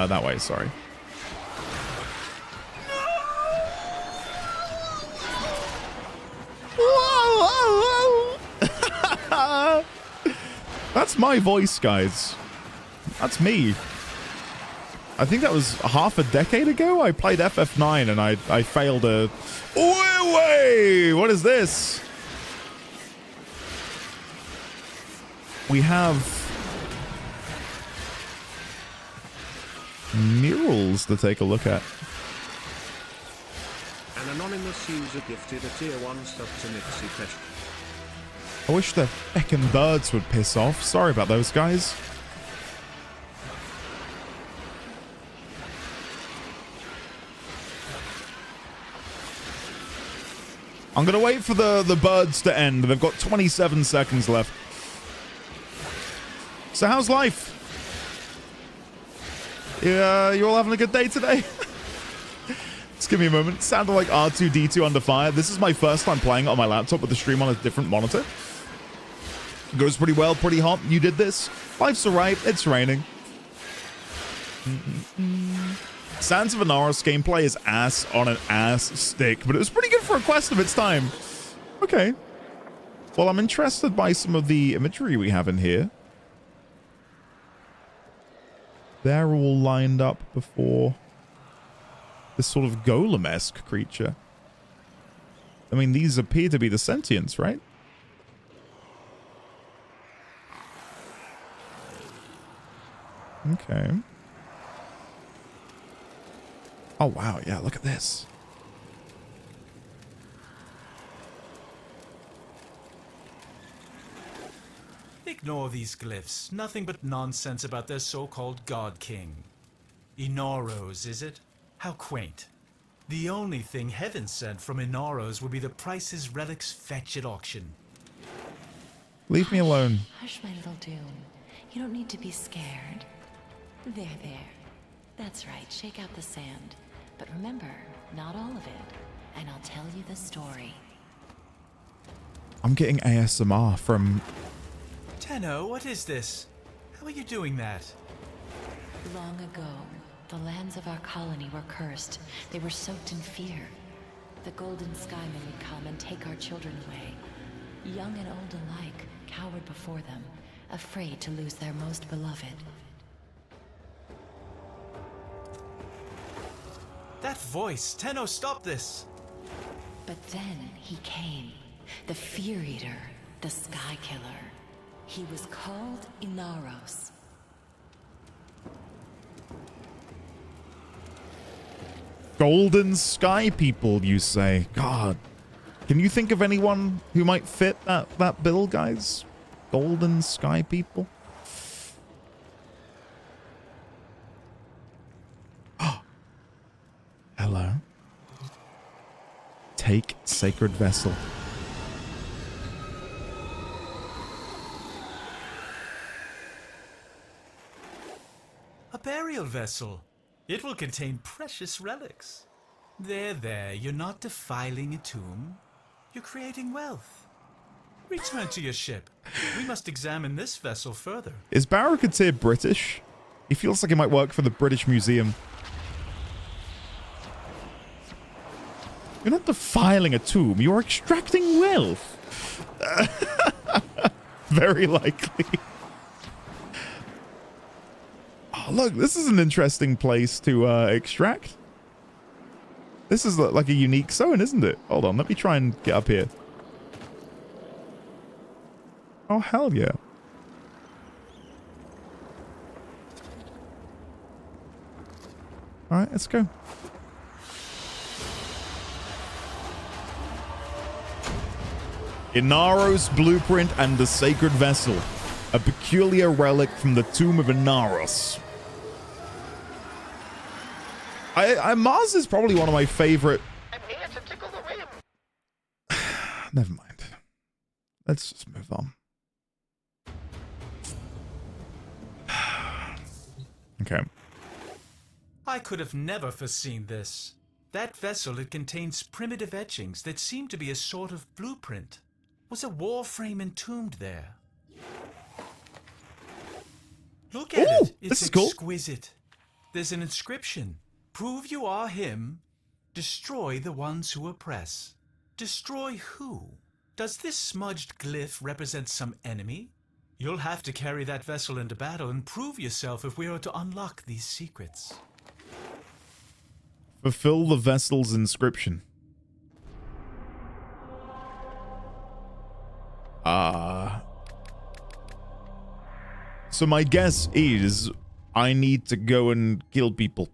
That way, sorry. That's my voice, guys. That's me. I think that was half a decade ago. I played FF9 and I failed a... Wait, what is this? We have murals to take a look at. An anonymous user gifted a tier 1 sub to Nixie Pesh. I wish the feckin' birds would piss off. Sorry about those guys. I'm gonna wait for the birds to end. They've got 27 seconds left. So how's life? Yeah, you all having a good day today? Just give me a moment. It sounded like R2-D2 under fire. This is my first time playing it on my laptop with the stream on a different monitor. It goes pretty well, pretty hot. You did this. Life's alright. It's raining. Sands of Inaros gameplay is ass on an ass stick, but it was pretty good for a quest of its time. Okay. Well, I'm interested by some of the imagery we have in here. They're all lined up before this sort of golem-esque creature. I mean, these appear to be the sentients, right? Okay. Oh, wow. Yeah, look at this. Ignore these glyphs. Nothing but nonsense about their so-called God King. Inaros, is it? How quaint. The only thing heaven sent from Inaros would be the price his relics fetch at auction. Leave me alone. Hush, my little Dune. You don't need to be scared. There. That's right. Shake out the sand. But remember, not all of it. And I'll tell you the story. I'm getting ASMR from... Tenno, what is this? How are you doing that? Long ago, the lands of our colony were cursed. They were soaked in fear. The Golden Skymen would come and take our children away. Young and old alike cowered before them, afraid to lose their most beloved. That voice! Tenno, stop this! But then he came. The Fear Eater, the Sky Killer. He was called Inaros. Golden Sky people, you say? God. Can you think of anyone who might fit that bill, guys? Golden Sky people? Hello. Take Sacred Vessel. A burial vessel. It will contain precious relics. There, you're not defiling a tomb. You're creating wealth. Return to your ship. We must examine this vessel further. Is Barricadier British? He feels like he might work for the British Museum. You're not defiling a tomb. You're extracting wealth. Very likely. Oh, look, this is an interesting place to extract. This is like a unique zone, isn't it? Hold on, let me try and get up here. Oh, hell yeah. All right, let's go. Inaros Blueprint and the Sacred Vessel. A peculiar relic from the tomb of Inaros. Mars is probably one of my favorite... I'm here to tickle the whim. Never mind. Let's just move on. Okay. I could have never foreseen this. That vessel, it contains primitive etchings that seem to be a sort of blueprint. Was a Warframe entombed there? Look at it. It's this is cool. exquisite. There's an inscription. Prove you are him. Destroy the ones who oppress. Destroy who? Does this smudged glyph represent some enemy? You'll have to carry that vessel into battle and prove yourself if we are to unlock these secrets. Fulfill the vessel's inscription. So my guess is I need to go and kill people.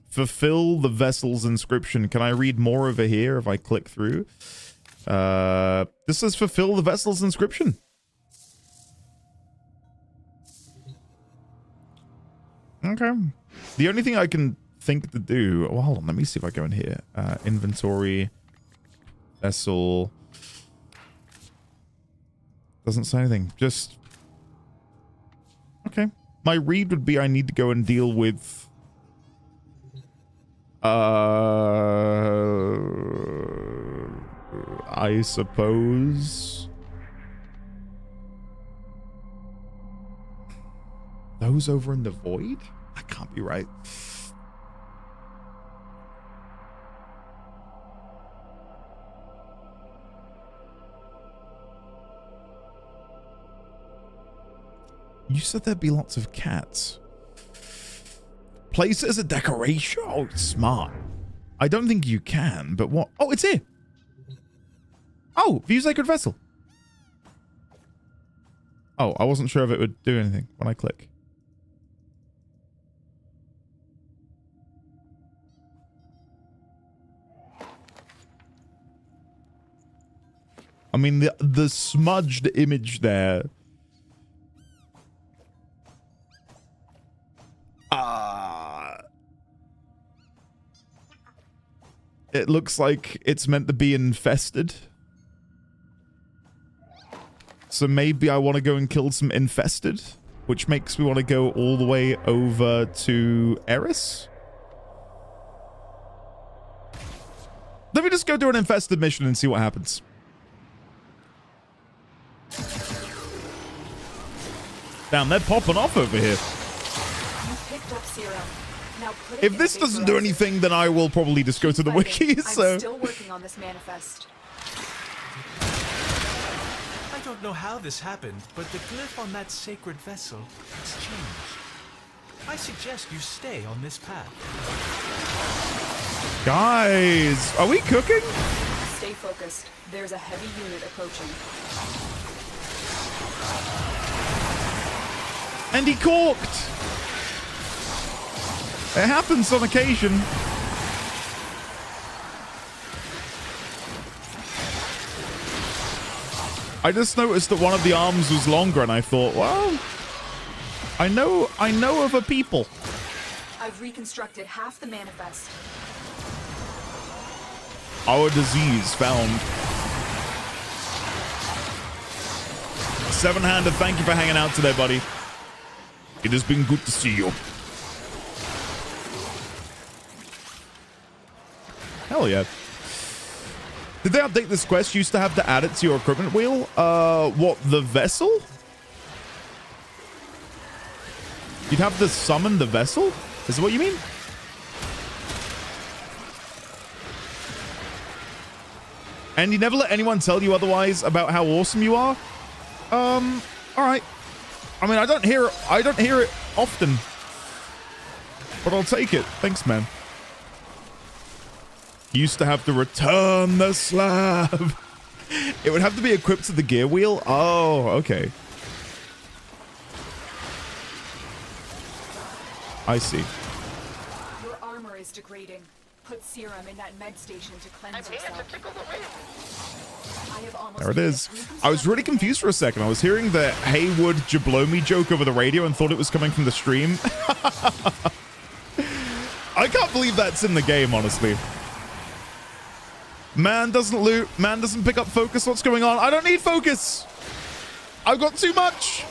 Fulfill the vessel's inscription. Can I read more over here if I click through? This says fulfill the vessel's inscription. Okay. The only thing I can think to do... Well, hold on. Let me see if I go in here. Inventory. Vessel. Doesn't say anything. Just... Okay. My read would be I need to go and deal with... I suppose... Those over in the void? That can't be right. You said there'd be lots of cats. Place as a decoration? Oh, smart. I don't think you can, but what? Oh, it's here. Oh, view sacred vessel. Oh, I wasn't sure if it would do anything when I click. I mean, the smudged image there. It looks like it's meant to be infested. So maybe I want to go and kill some infested, which makes me want to go all the way over to Eris. Let me just go do an infested mission and see what happens. Damn, they're popping off over here. You picked up serum. Now put it If in this a doesn't do vaporizer. anything, then I will probably just go to the wiki, so... I'm still working on this manifest. I don't know how this happened, but the glyph on that sacred vessel has changed. I suggest you stay on this path. Guys, are we cooking? Stay focused. There's a heavy unit approaching. And he corked. It happens on occasion. I just noticed that one of the arms was longer, and I thought, well, I know of a people. I've reconstructed half the manifest. Our disease found. Seven-Handed, thank you for hanging out today, buddy. It has been good to see you. Hell yeah. Did they update this quest? You used to have to add it to your equipment wheel? What, the vessel? You'd have to summon the vessel? Is that what you mean? And you never let anyone tell you otherwise about how awesome you are? All right. I mean, I don't hear it often. But I'll take it. Thanks, man. Used to have to return the slab. It would have to be equipped to the gear wheel. Oh, okay. I see. Your armor is degrading. Put serum in that med station to cleanse yourself. I have almost There it is. I was really confused for a second. I was hearing the Haywood Jablomi joke over the radio and thought it was coming from the stream. I can't believe that's in the game, honestly. Man doesn't loot. Man doesn't pick up focus. What's going on? I don't need focus. I've got too much.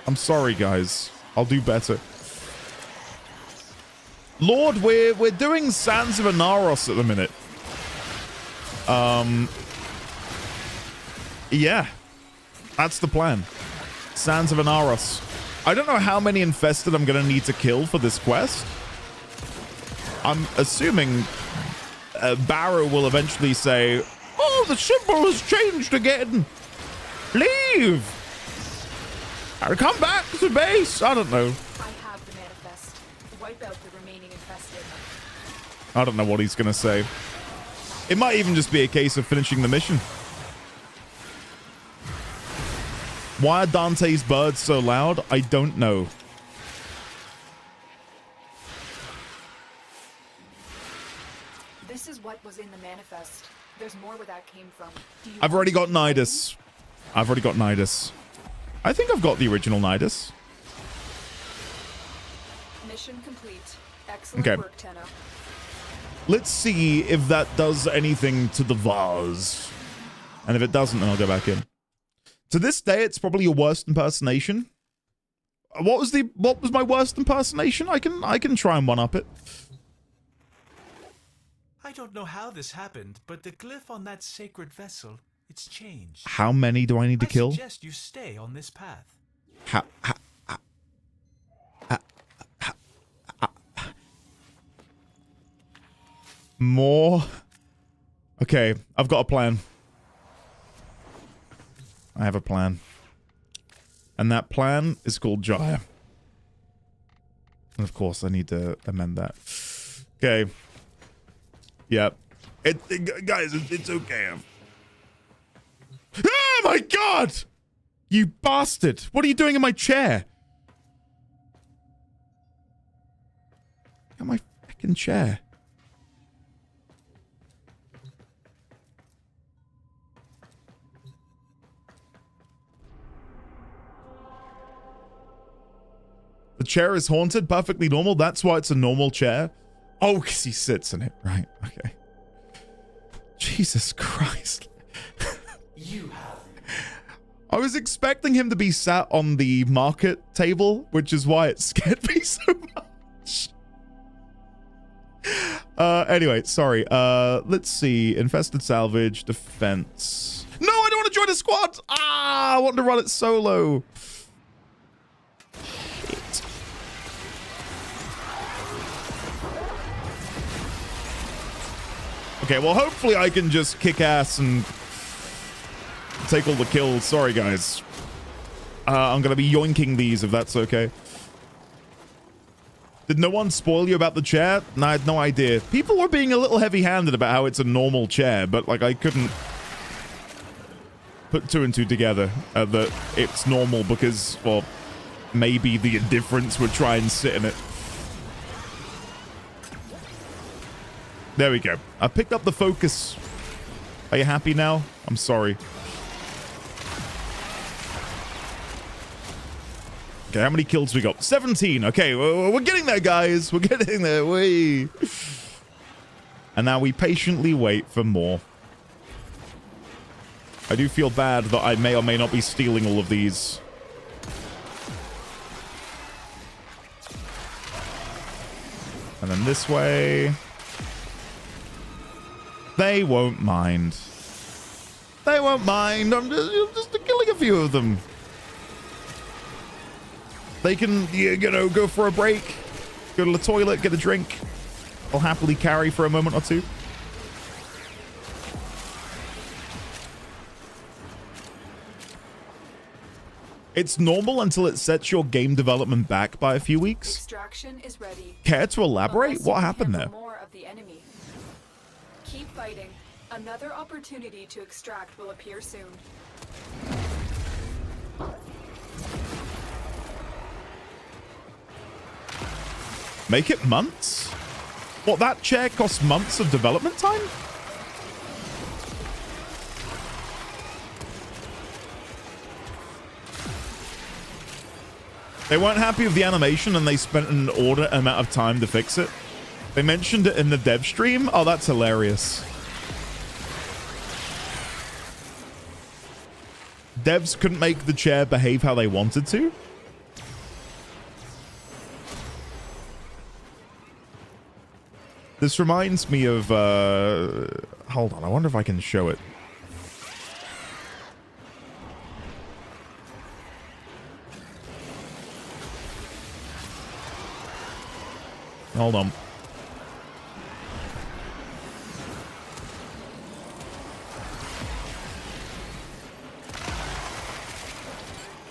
I'm sorry, guys. I'll do better. Lord, we're doing Sands of Anaros at the minute. Yeah. That's the plan. Sands of Anaros. I don't know how many infested I'm going to need to kill for this quest. I'm assuming Barrow will eventually say, "Oh, the symbol has changed again. Leave. I'll come back to base." I don't know. I have the manifest. Wipe out the remaining infested. I don't know what he's going to say. It might even just be a case of finishing the mission. Why are Dante's birds so loud? I don't know. This is what was in the manifest. There's more where that came from. I've already got Nidus. I think I've got the original Nidus. Mission complete. Excellent Okay. work, Tenno. Let's see if that does anything to the vase. And if it doesn't, then I'll go back in. To this day, it's probably your worst impersonation. What was my worst impersonation? I can try and one-up it. I don't know how this happened, but the glyph on that sacred vessel, it's changed. How many do I need to kill? I suggest you stay on this path. More. Okay, I've got a plan. I have a plan. And that plan is called Jaya. And of course, I need to amend that. Okay. Yep. Guys, it's okay. Oh my god! You bastard! What are you doing in my chair? Get my fucking chair. The chair is haunted, perfectly normal. That's why it's a normal chair. Oh, because he sits in it. Right, okay. Jesus Christ. I was expecting him to be sat on the market table, which is why it scared me so much. Anyway, sorry. Let's see. Infested salvage, defense. No, I don't want to join a squad. I want to run it solo. Shit. Okay, well, hopefully I can just kick ass and take all the kills. Sorry, guys. I'm going to be yoinking these, if that's okay. Did no one spoil you about the chair? No, I had no idea. People were being a little heavy-handed about how it's a normal chair, but, like, I couldn't put two and two together that it's normal because, well, maybe the indifference would try and sit in it. There we go. I picked up the focus. Are you happy now? I'm sorry. Okay, how many kills we got? 17. Okay, we're getting there, guys. We're getting there. Whee. And now we patiently wait for more. I do feel bad that I may or may not be stealing all of these. And then this way. They won't mind. They won't mind. I'm just killing a few of them. They can, you know, go for a break, go to the toilet, get a drink. I'll happily carry for a moment or two. It's normal until it sets your game development back by a few weeks. Extraction is ready. Care to elaborate? What happened there? More of the enemy. Keep fighting. Another opportunity to extract will appear soon. Make it months? What, that chair costs months of development time? They weren't happy with the animation and they spent an inordinate amount of time to fix it. They mentioned it in the dev stream. Oh, that's hilarious. Devs couldn't make the chair behave how they wanted to. This reminds me of, hold on, I wonder if I can show it. Hold on.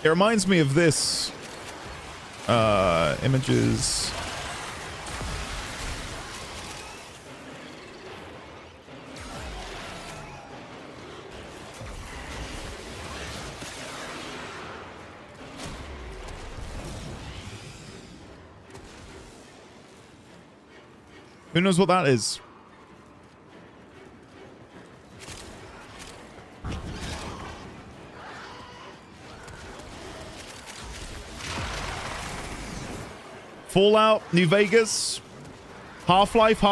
It reminds me of this. Images. Who knows what that is? Fallout, New Vegas, Half-Life.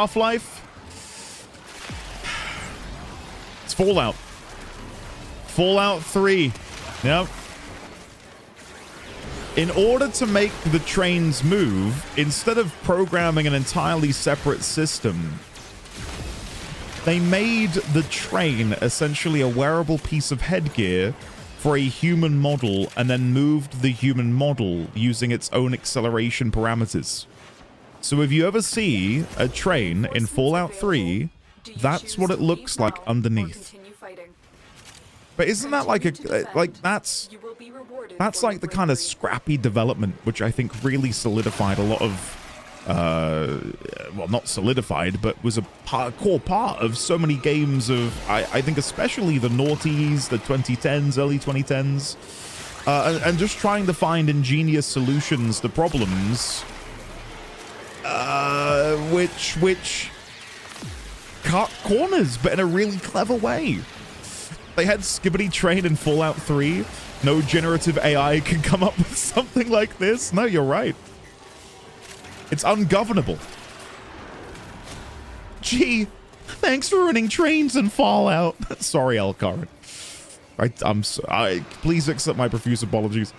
It's Fallout. Fallout 3. Yep. In order to make the trains move, instead of programming an entirely separate system, they made the train essentially a wearable piece of headgear for a human model and then moved the human model using its own acceleration parameters. So if you ever see a train in Fallout 3, that's what it looks like underneath. But isn't that like that's like the kind of scrappy development which I think really solidified a lot of well, not solidified, but was a core part of so many games of, I think especially the noughties, the 2010s, early 2010s, and just trying to find ingenious solutions to problems which cut corners, but in a really clever way. They had Skibbity Train in Fallout 3. No generative AI can come up with something like this. No, you're right. It's ungovernable. Gee, thanks for running trains in Fallout. Sorry, Elkarin. Please accept my profuse apologies.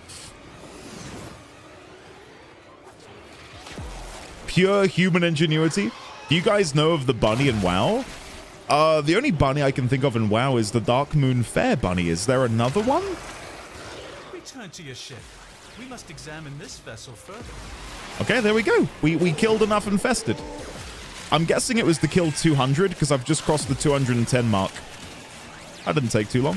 Pure human ingenuity. Do you guys know of the bunny in WoW? The only bunny I can think of in WoW is the Dark Moon Fair bunny. Is there another one? Return to your ship. We must examine this vessel further. Okay, there we go. We killed enough infested. I'm guessing it was to kill 200 because I've just crossed the 210 mark. That didn't take too long.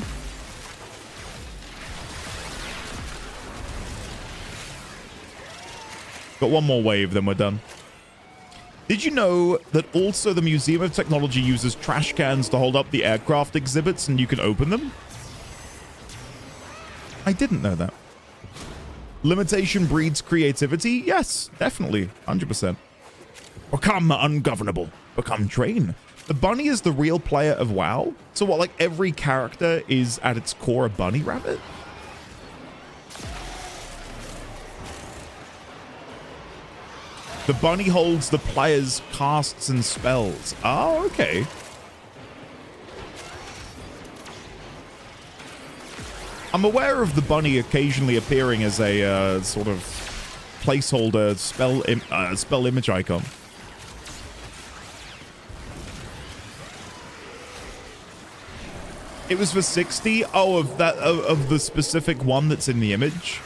Got one more wave, then we're done. Did you know that also the Museum of Technology uses trash cans to hold up the aircraft exhibits and you can open them? I didn't know that. Limitation breeds creativity? Yes, definitely. 100%. Become ungovernable. Become train. The bunny is the real player of WoW? So what, like every character is at its core a bunny rabbit? The bunny holds the player's casts and spells. Oh, okay. I'm aware of the bunny occasionally appearing as a sort of placeholder spell image icon. It was for 60. Oh, of the specific one that's in the image.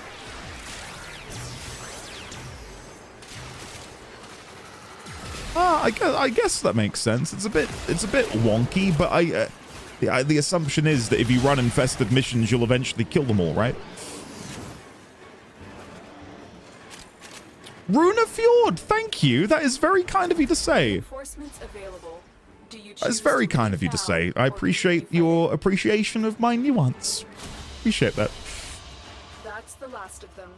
I guess that makes sense. It's a bit wonky, but the assumption is that if you run infested missions, you'll eventually kill them all, right? Runa Fjord, thank you. That is very kind of you to say. That's very kind of you to say. I appreciate your appreciation of my nuance. Appreciate that. That's the last of them.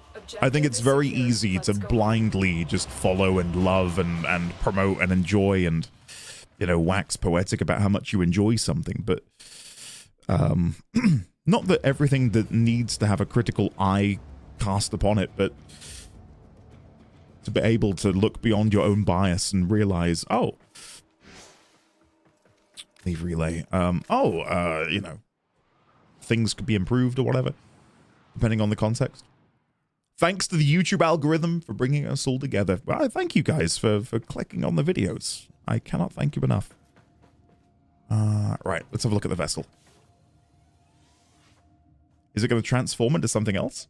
I think it's very easy to blindly just follow and love and promote and enjoy and, you know, wax poetic about how much you enjoy something. But not that everything that needs to have a critical eye cast upon it, but to be able to look beyond your own bias and realize, oh, leave relay. You know, things could be improved or whatever, depending on the context. Thanks to the YouTube algorithm for bringing us all together. Well, thank you guys for clicking on the videos. I cannot thank you enough. Right, let's have a look at the vessel. Is it going to transform into something else?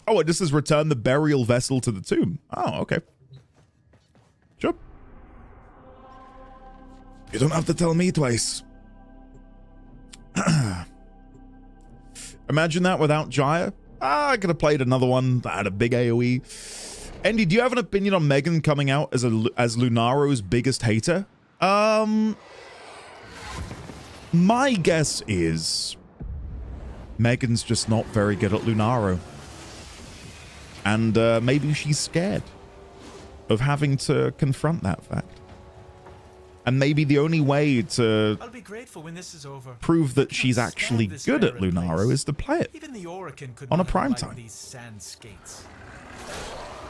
Oh, it just says return the burial vessel to the tomb. Oh, okay. Sure. You don't have to tell me twice. Imagine that without Jaya. I could have played another one that had a big AoE. Andy, do you have an opinion on Megan coming out as Lunaro's biggest hater? My guess is Megan's just not very good at Lunaro. And maybe she's scared of having to confront that fact. And maybe the only way to I'll be grateful when this is over. prove that she's actually good at Lunaro is to play it Even the Oracle could on a not prime ride time. these sand skates.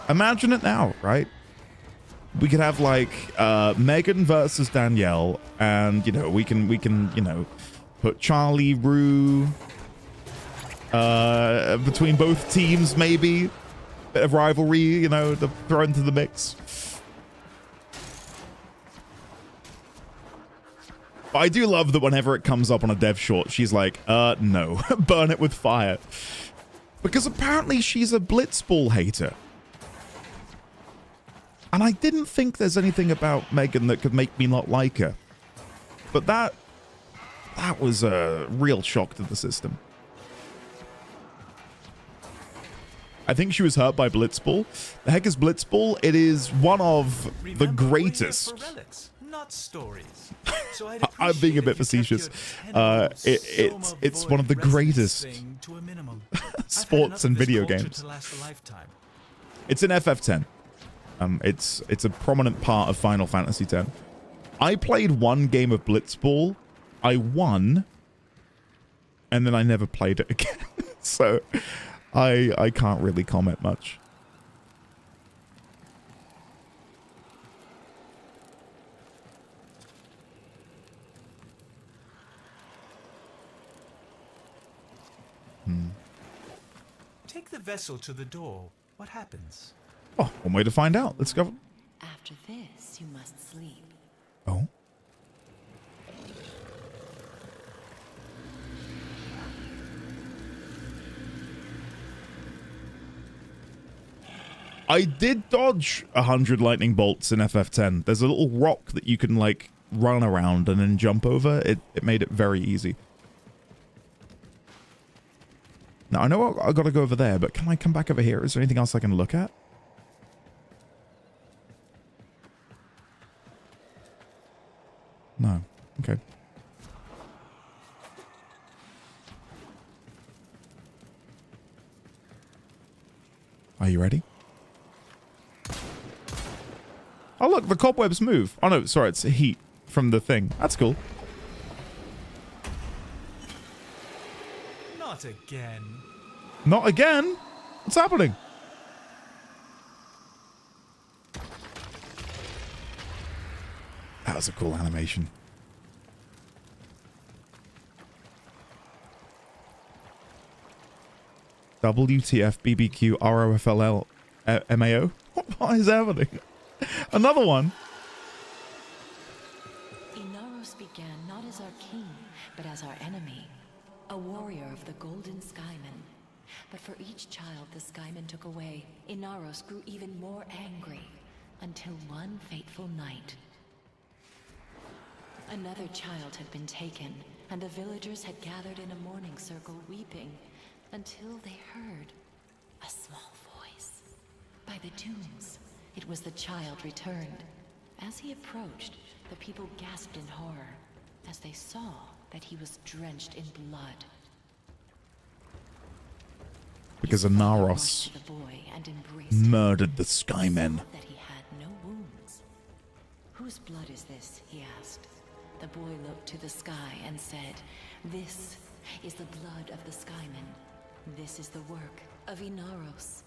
Imagine it now, right? We could have like Megan versus Danielle, and we can put Charlie, Rue between both teams, maybe bit of rivalry, to throw into the mix. But I do love that whenever it comes up on a dev short, she's like, no, burn it with fire, because apparently she's a Blitzball hater. And I didn't think there's anything about Megan that could make me not like her. But that was a real shock to the system. I think she was hurt by Blitzball. The heck is Blitzball? It is one of the greatest. Relics, not stories. So I'm being a bit facetious. It's one of the greatest sports and video games. It's in FF10. It's a prominent part of Final Fantasy X. I played one game of Blitzball. I won, and then I never played it again. So I can't really comment much. Take the vessel to the door. What happens? Oh, one way to find out. Let's go. After this, you must sleep. Oh. I did dodge 100 lightning bolts in FF10. There's a little rock that you can like run around and then jump over. It made it very easy. Now I know I gotta go over there, but can I come back over here? Is there anything else I can look at? No. Okay. Are you ready? Oh, look, the cobwebs move. Oh, no, sorry, it's heat from the thing. That's cool. Not again. Not again? What's happening? That was a cool animation. WTF BBQ ROFLL MAO? What is happening? Another one. Inaros began not as our king, but as our enemy. A warrior of the Golden Skymen. But for each child the Skymen took away, Inaros grew even more angry. Until one fateful night. Another child had been taken, and the villagers had gathered in a mourning circle weeping, until they heard a small voice. By the tombs, it was the child returned. As he approached, the people gasped in horror, as they saw that he was drenched in blood. Because Inaros murdered the Skymen. That he had no wounds. Whose blood is this? He asked. The boy looked to the sky and said, "This is the blood of the Skymen. This is the work of Inaros."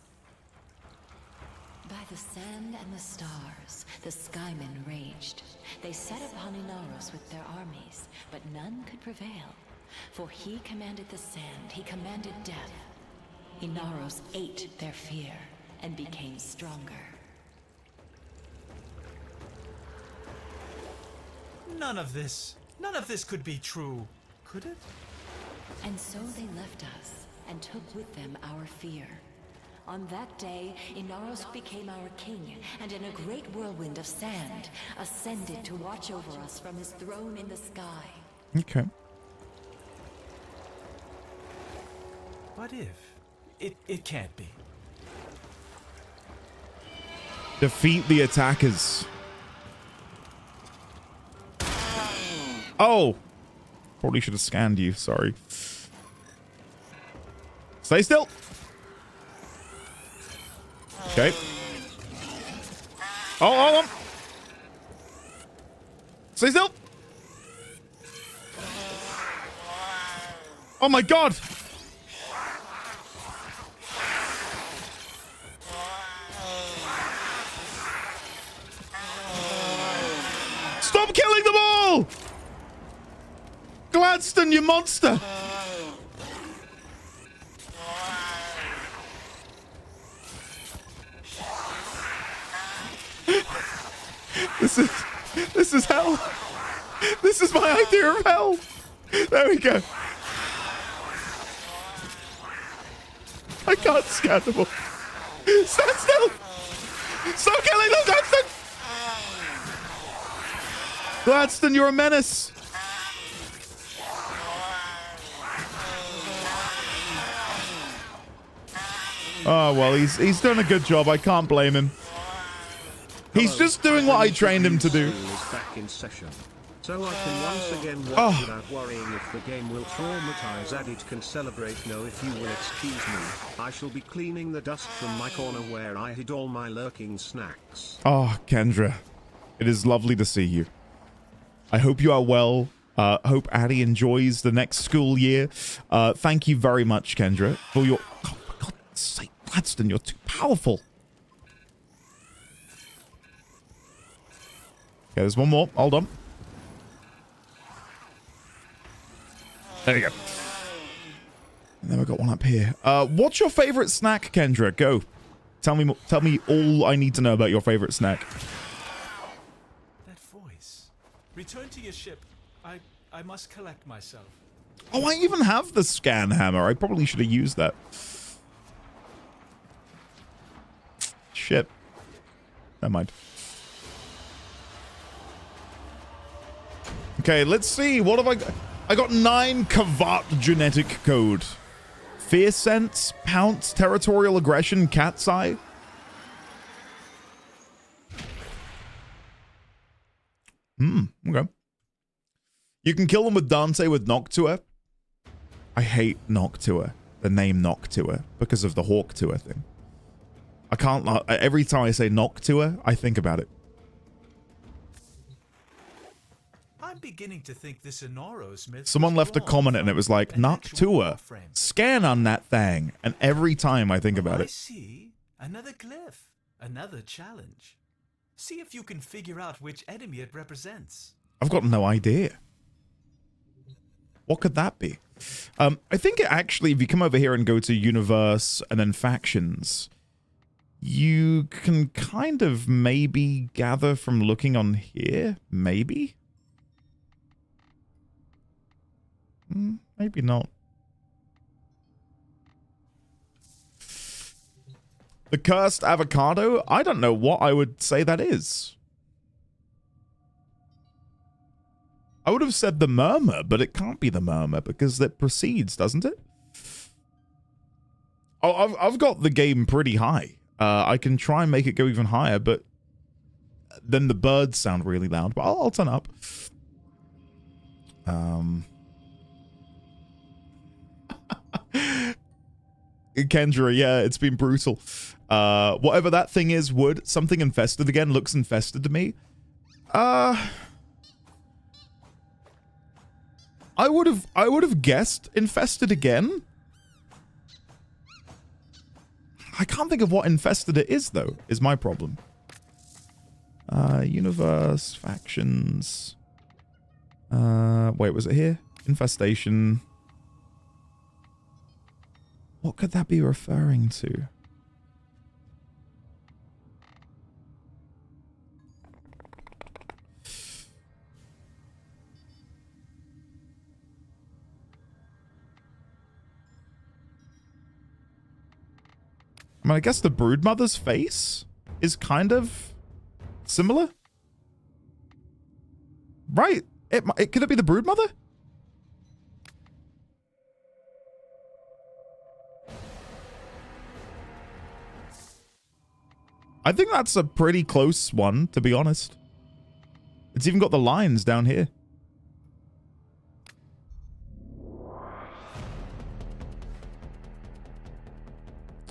By the sand and the stars, the Skymen raged. They set upon Inaros with their armies, but none could prevail. For he commanded the sand, he commanded death. Inaros ate their fear, and became stronger. None of this could be true, could it? And so they left us and took with them our fear. On that day, Inaros became our king, and in a great whirlwind of sand, ascended to watch over us from his throne in the sky. Okay. What if? It can't be. Defeat the attackers. Oh! Probably should have scanned you, sorry. Stay still! Okay. Oh, hold on! Stay still! Oh my god! Stop killing them all! Gladstone, you monster! This is hell. This is my idea of hell. There we go. I can't scan them all. Stand still! Stop killing them, Gladstone! Gladstone, you're a menace. Oh, well, he's done a good job. I can't blame him. He's just doing what I trained him to do. Back in session. So I can once again watch without worrying if the game will traumatize Adit can celebrate. No, if you will excuse me, I shall be cleaning the dust from my corner where I hid all my lurking snacks. Oh, Kendra, it is lovely to see you. I hope you are well. Hope Addy enjoys the next school year. Thank you very much, Kendra, for your... Oh, for God's sake, Gladstone, you're too powerful. Okay, there's one more. Hold on. There you go. And then we've got one up here. What's your favorite snack, Kendra? Go. Tell me all I need to know about your favorite snack. That voice. Return to your ship. I must collect myself. Oh, I even have the scan hammer. I probably should have used that. Shit. Never mind. Okay, let's see. What have I got? I got 9 Kavat genetic code. Fear sense, pounce, territorial aggression, cat's eye. Okay. You can kill them with Dante with Noctua. I hate Noctua, the name Noctua, because of the Hawktua thing. I can't, every time I say Noctua, I think about it. I'm beginning to think this Inaros myth. Someone left a comment and it was like, Noctua, scan on that thing. And every time I think about I it. see. Another glyph. Another challenge. See if you can figure out which enemy it represents. I've got no idea. What could that be? I think it actually, if you come over here and go to universe and then factions, you can kind of maybe gather from looking on here. Maybe? Maybe not. The cursed avocado? I don't know what I would say that is. I would have said the murmur, but it can't be the murmur because that precedes, doesn't it? Oh, I've got the game pretty high. I can try and make it go even higher, but then the birds sound really loud. But I'll turn up. Kendra, yeah, it's been brutal. Whatever that thing is, wood, something infested again, looks infested to me. I would have guessed infested again. I can't think of what infested it is though, is my problem. Universe, factions. Wait, was it here? Infestation. What could that be referring to? I mean, I guess the Broodmother's face is kind of similar. Right? Could it be the Broodmother? I think that's a pretty close one, to be honest. It's even got the lines down here.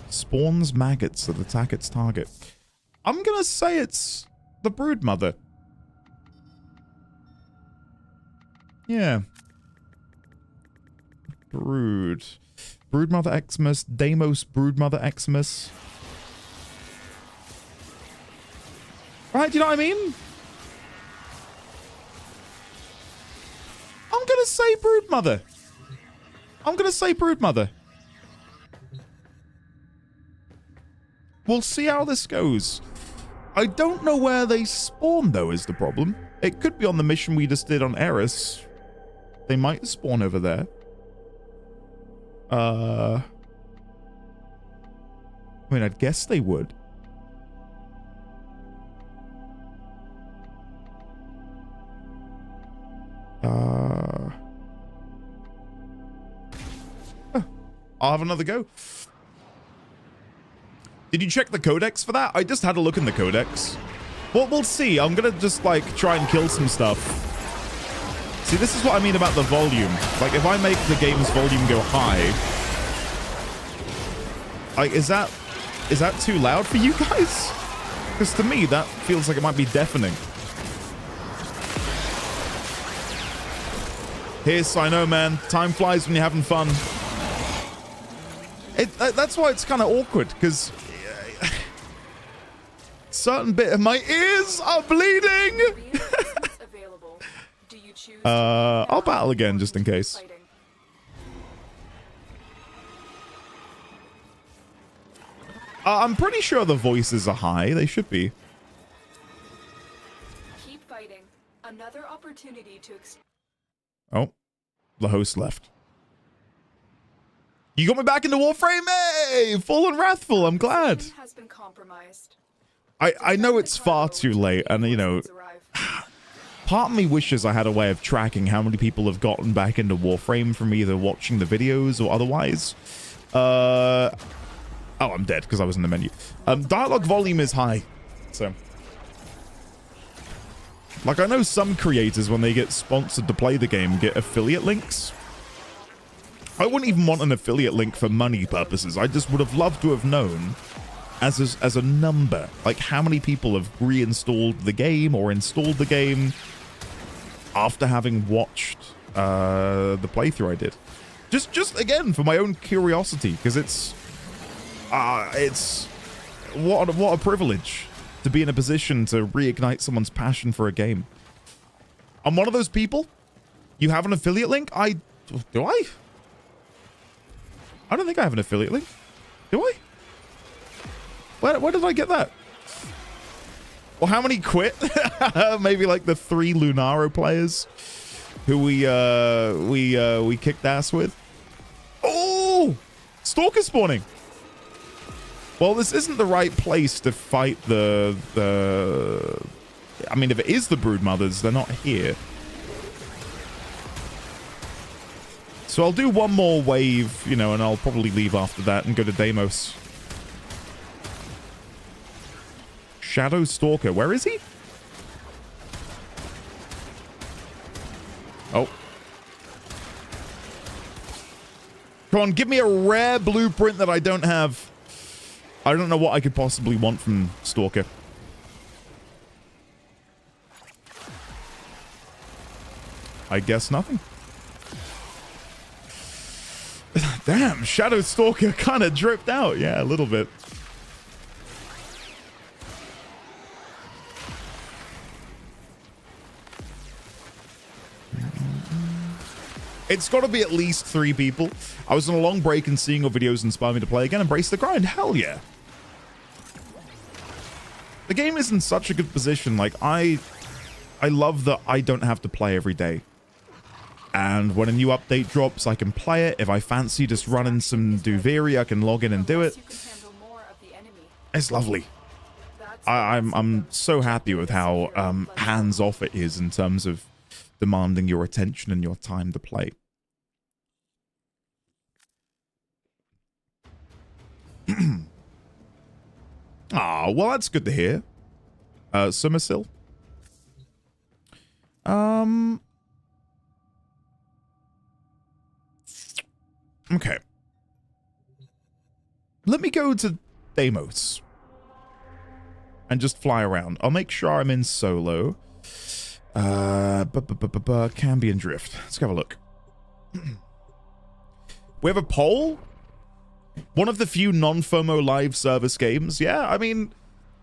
Spawns maggots that attack its target. I'm gonna say it's the Broodmother. Yeah. Broodmother Eximus, Deimos Broodmother Eximus. Right, do you know what I mean? I'm gonna say Broodmother. I'm gonna say Broodmother. We'll see how this goes. I don't know where they spawn, though, is the problem. It could be on the mission we just did on Eris. They might spawn over there. I mean, I'd guess they would. I'll have another go. Did you check the codex for that? I just had a look in the codex. Well, we'll see. I'm gonna just, like, try and kill some stuff. See, this is what I mean about the volume. Like, if I make the game's volume go high... Like, is that too loud for you guys? Because to me, that feels like it might be deafening. Hiss, I know, man. Time flies when you're having fun. That's why it's kind of awkward, because... certain bit of my ears are bleeding. I'll battle again just in case. I'm pretty sure the voices are high. They should be. Keep fighting. Another opportunity to. Oh, the host left. You got me back into Warframe, hey! Full and wrathful. I'm glad. Has been compromised. I know it's far too late, and you know, part of me wishes I had a way of tracking how many people have gotten back into Warframe from either watching the videos or otherwise. Oh, I'm dead because I was in the menu. Dialogue volume is high, so. Like, I know some creators, when they get sponsored to play the game, get affiliate links. I wouldn't even want an affiliate link for money purposes. I just would have loved to have known as a number, like how many people have reinstalled the game or installed the game after having watched the playthrough I did. Just again for my own curiosity, because it's what a privilege to be in a position to reignite someone's passion for a game. I'm one of those people. You have an affiliate link? Do I? I don't think I have an affiliate link. Do I? Where did I get that? Well, how many quit? Maybe like the 3 Lunaro players who we kicked ass with. Oh! Stalker spawning. Well, this isn't the right place to fight the I mean, if it is the Broodmothers, they're not here. So I'll do one more wave, you know, and I'll probably leave after that and go to Deimos. Shadow Stalker, where is he? Oh. Come on, give me a rare blueprint that I don't have. I don't know what I could possibly want from Stalker. I guess nothing. Damn, Shadow Stalker kind of dripped out. Yeah, a little bit. It's got to be at least 3 people. I was on a long break and seeing your videos inspired me to play again. Embrace the grind. Hell yeah. The game is in such a good position. Like, I love that I don't have to play every day. And when a new update drops, I can play it. If I fancy just running some Duviri, I can log in and do it. It's lovely. I'm so happy with how hands-off it is in terms of demanding your attention and your time to play. Ah, well, that's good to hear. Summersill. Okay. Let me go to Deimos and just fly around. I'll make sure I'm in solo. Cambion Drift. Let's have a look. We have a poll. One of the few non-FOMO live service games. Yeah, I mean,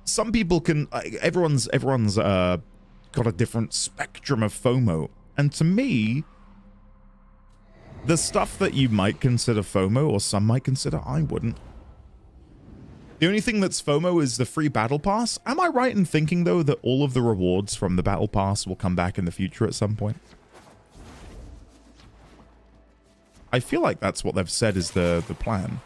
some people can. Everyone's got a different spectrum of FOMO, and to me, the stuff that you might consider FOMO, or some might consider, I wouldn't. The only thing that's FOMO is the free battle pass. Am I right in thinking, though, that all of the rewards from the battle pass will come back in the future at some point? I feel like that's what they've said is the plan.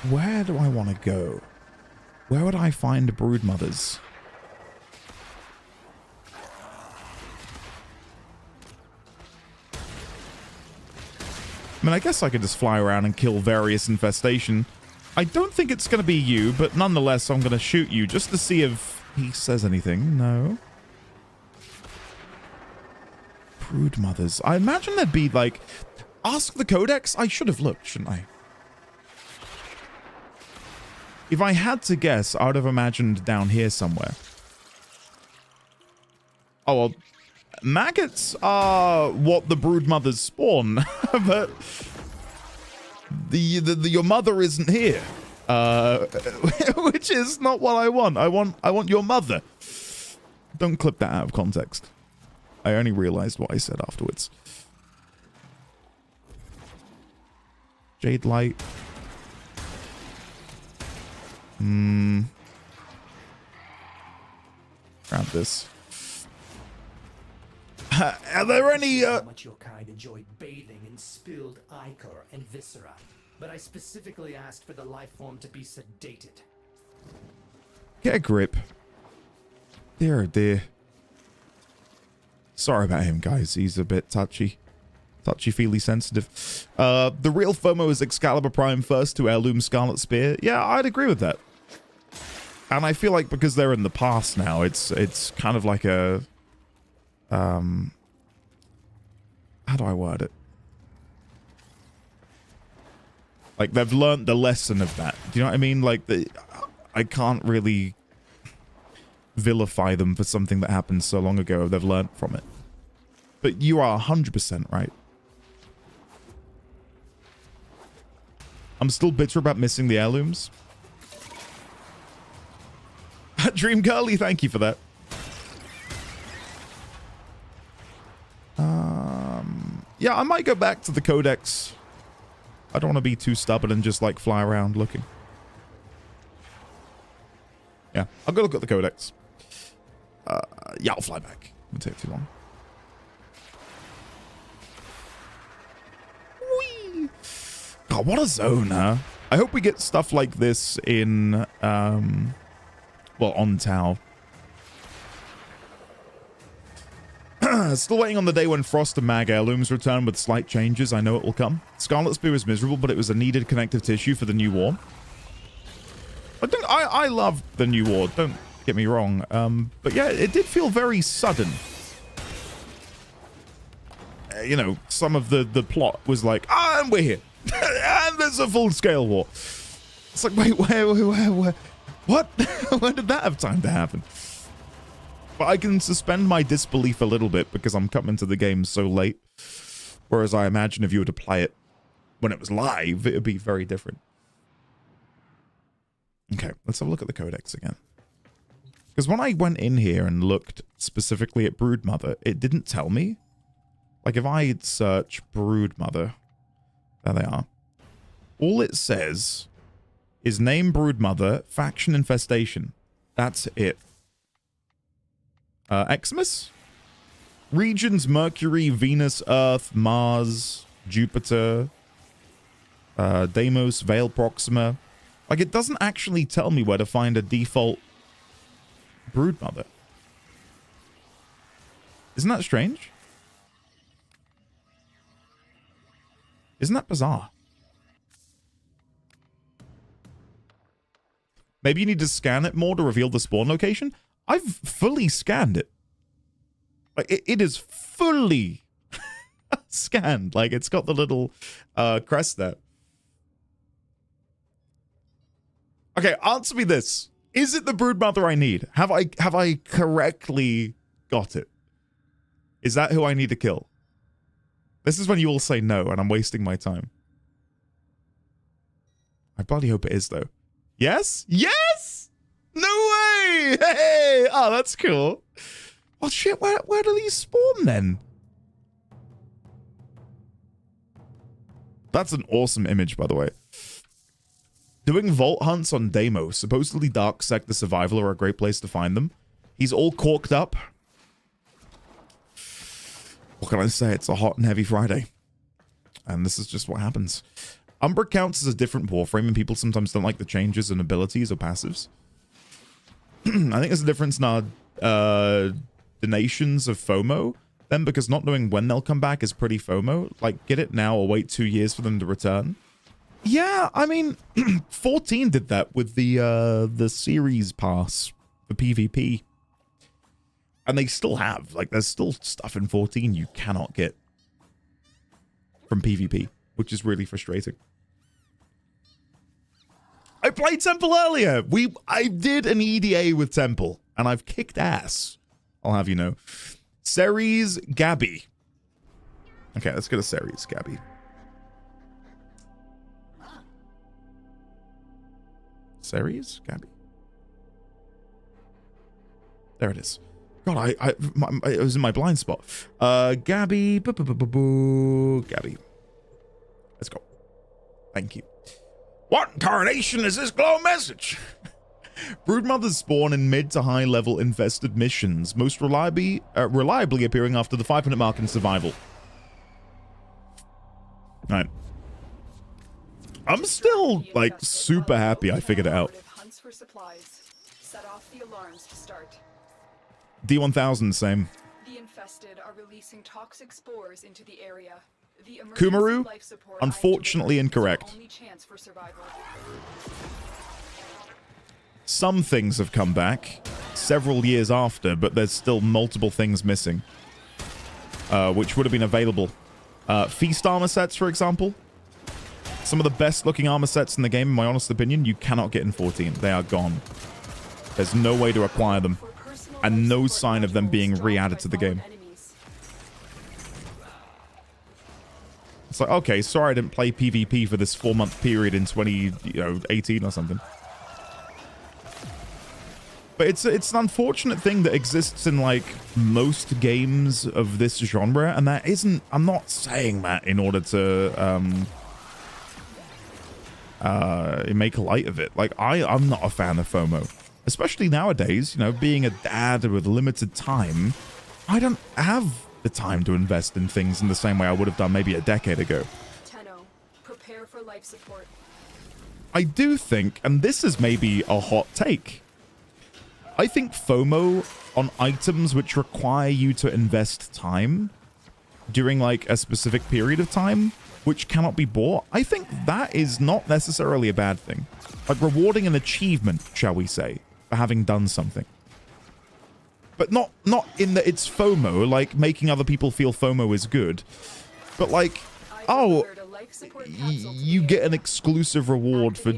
Where do I want to go? Where would I find brood mothers? I mean, I guess I could just fly around and kill various infestation. I don't think it's going to be you, but nonetheless, I'm going to shoot you just to see if he says anything. No. Brood mothers. I imagine there'd be, like... Ask the Codex? I should have looked, shouldn't I? If I had to guess, I would have imagined down here somewhere. Oh, well... Maggots are what the brood mothers spawn, but your mother isn't here, which is not what I want. I want your mother. Don't clip that out of context. I only realized what I said afterwards. Jade light. Grab this. Are there any, How much your kind enjoy bathing in spilled ichor and viscera, but I specifically asked for the life form to be sedated. Get a grip. Dear, oh dear. Sorry about him, guys. He's a bit touchy-feely sensitive. The real FOMO is Excalibur Prime first to Heirloom Scarlet Spear. Yeah, I'd agree with that. And I feel like because they're in the past now, it's kind of like a... how do I word it? Like, they've learned the lesson of that. Do you know what I mean? Like, I can't really vilify them for something that happened so long ago. They've learned from it. But you are 100% right. I'm still bitter about missing the heirlooms. Dream Curly, thank you for that. Yeah, I might go back to the Codex. I don't want to be too stubborn and just, like, fly around looking. Yeah, I'll go look at the Codex. Yeah, I'll fly back. It won't take too long. Whee! God, what a zone, huh? I hope we get stuff like this in, well, on Tau. Still waiting on the day when Frost and Mag heirlooms return with slight changes. I know it will come. Scarlet Spear was miserable, but it was a needed connective tissue for the new war. I love the new war, don't get me wrong. But yeah, it did feel very sudden. You know, some of the plot was like, and we're here. And there's a full-scale war. It's like, wait, where, what? When did that have time to happen? But I can suspend my disbelief a little bit because I'm coming to the game so late. Whereas I imagine if you were to play it when it was live, it would be very different. Okay, let's have a look at the Codex again. Because when I went in here and looked specifically at Broodmother, it didn't tell me. Like if I search Broodmother, there they are. All it says is name Broodmother, faction infestation. That's it. Xmas? Regions Mercury, Venus, Earth, Mars, Jupiter, Deimos, Vale Proxima. Like, it doesn't actually tell me where to find a default Broodmother. Isn't that strange? Isn't that bizarre? Maybe you need to scan it more to reveal the spawn location? I've fully scanned it. Like, it is fully scanned. Like, it's got the little crest there. Okay, answer me this. Is it the Broodmother I need? Have I correctly got it? Is that who I need to kill? This is when you all say no, and I'm wasting my time. I bloody hope it is, though. Yes? Yes! No way! Hey! Oh, that's cool. Well, shit, where do these spawn, then? That's an awesome image, by the way. Doing vault hunts on Deimos. Supposedly Darksec the Survival are a great place to find them. He's all corked up. What can I say? It's a hot and heavy Friday. And this is just what happens. Umbra counts as a different Warframe, and people sometimes don't like the changes in abilities or passives. I think there's a difference in our donations of FOMO, then, because not knowing when they'll come back is pretty FOMO. Like, get it now or wait 2 years for them to return. Yeah, I mean, 14 did that with the series pass for PvP. And they still have. Like, there's still stuff in 14 you cannot get from PvP, which is really frustrating. I played Temple earlier. I did an EDA with Temple, and I've kicked ass. I'll have you know. Ceres Gabby. Okay, let's go to Ceres Gabby. Ceres Gabby. There it is. God, it was in my blind spot. Gabby. Gabby. Let's go. Thank you. What in tarnation is this glow message? Broodmothers spawn in mid to high level infested missions, most reliably appearing after the 5-minute mark in survival. Alright. I'm still, like, super happy I figured it out. Hunts for supplies. Set off the alarms to start. D1000, same. The infested are releasing toxic spores into the area. The Kumaru, unfortunately incorrect. only chance for survival. Some things have come back several years after, but there's still multiple things missing, which would have been available. Feast armor sets, for example. Some of the best looking armor sets in the game, in my honest opinion, you cannot get in 14. They are gone. There's no way to acquire them, and no sign of them being re-added to the game. It's like, okay, sorry I didn't play PvP for this 4-month period in 2018 or something. But it's an unfortunate thing that exists in, like, most games of this genre, and that isn't... I'm not saying that in order to make light of it. Like, I'm not a fan of FOMO. Especially nowadays, you know, being a dad with limited time, I don't have the time to invest in things in the same way I would have done maybe a decade ago. Tenno, prepare for life support. I do think, and this is maybe a hot take, I think FOMO on items which require you to invest time during, like, a specific period of time, which cannot be bought, I think that is not necessarily a bad thing. Like, rewarding an achievement, shall we say, for having done something. But not in that it's FOMO, like, making other people feel FOMO is good. But, like, oh, you get an exclusive reward for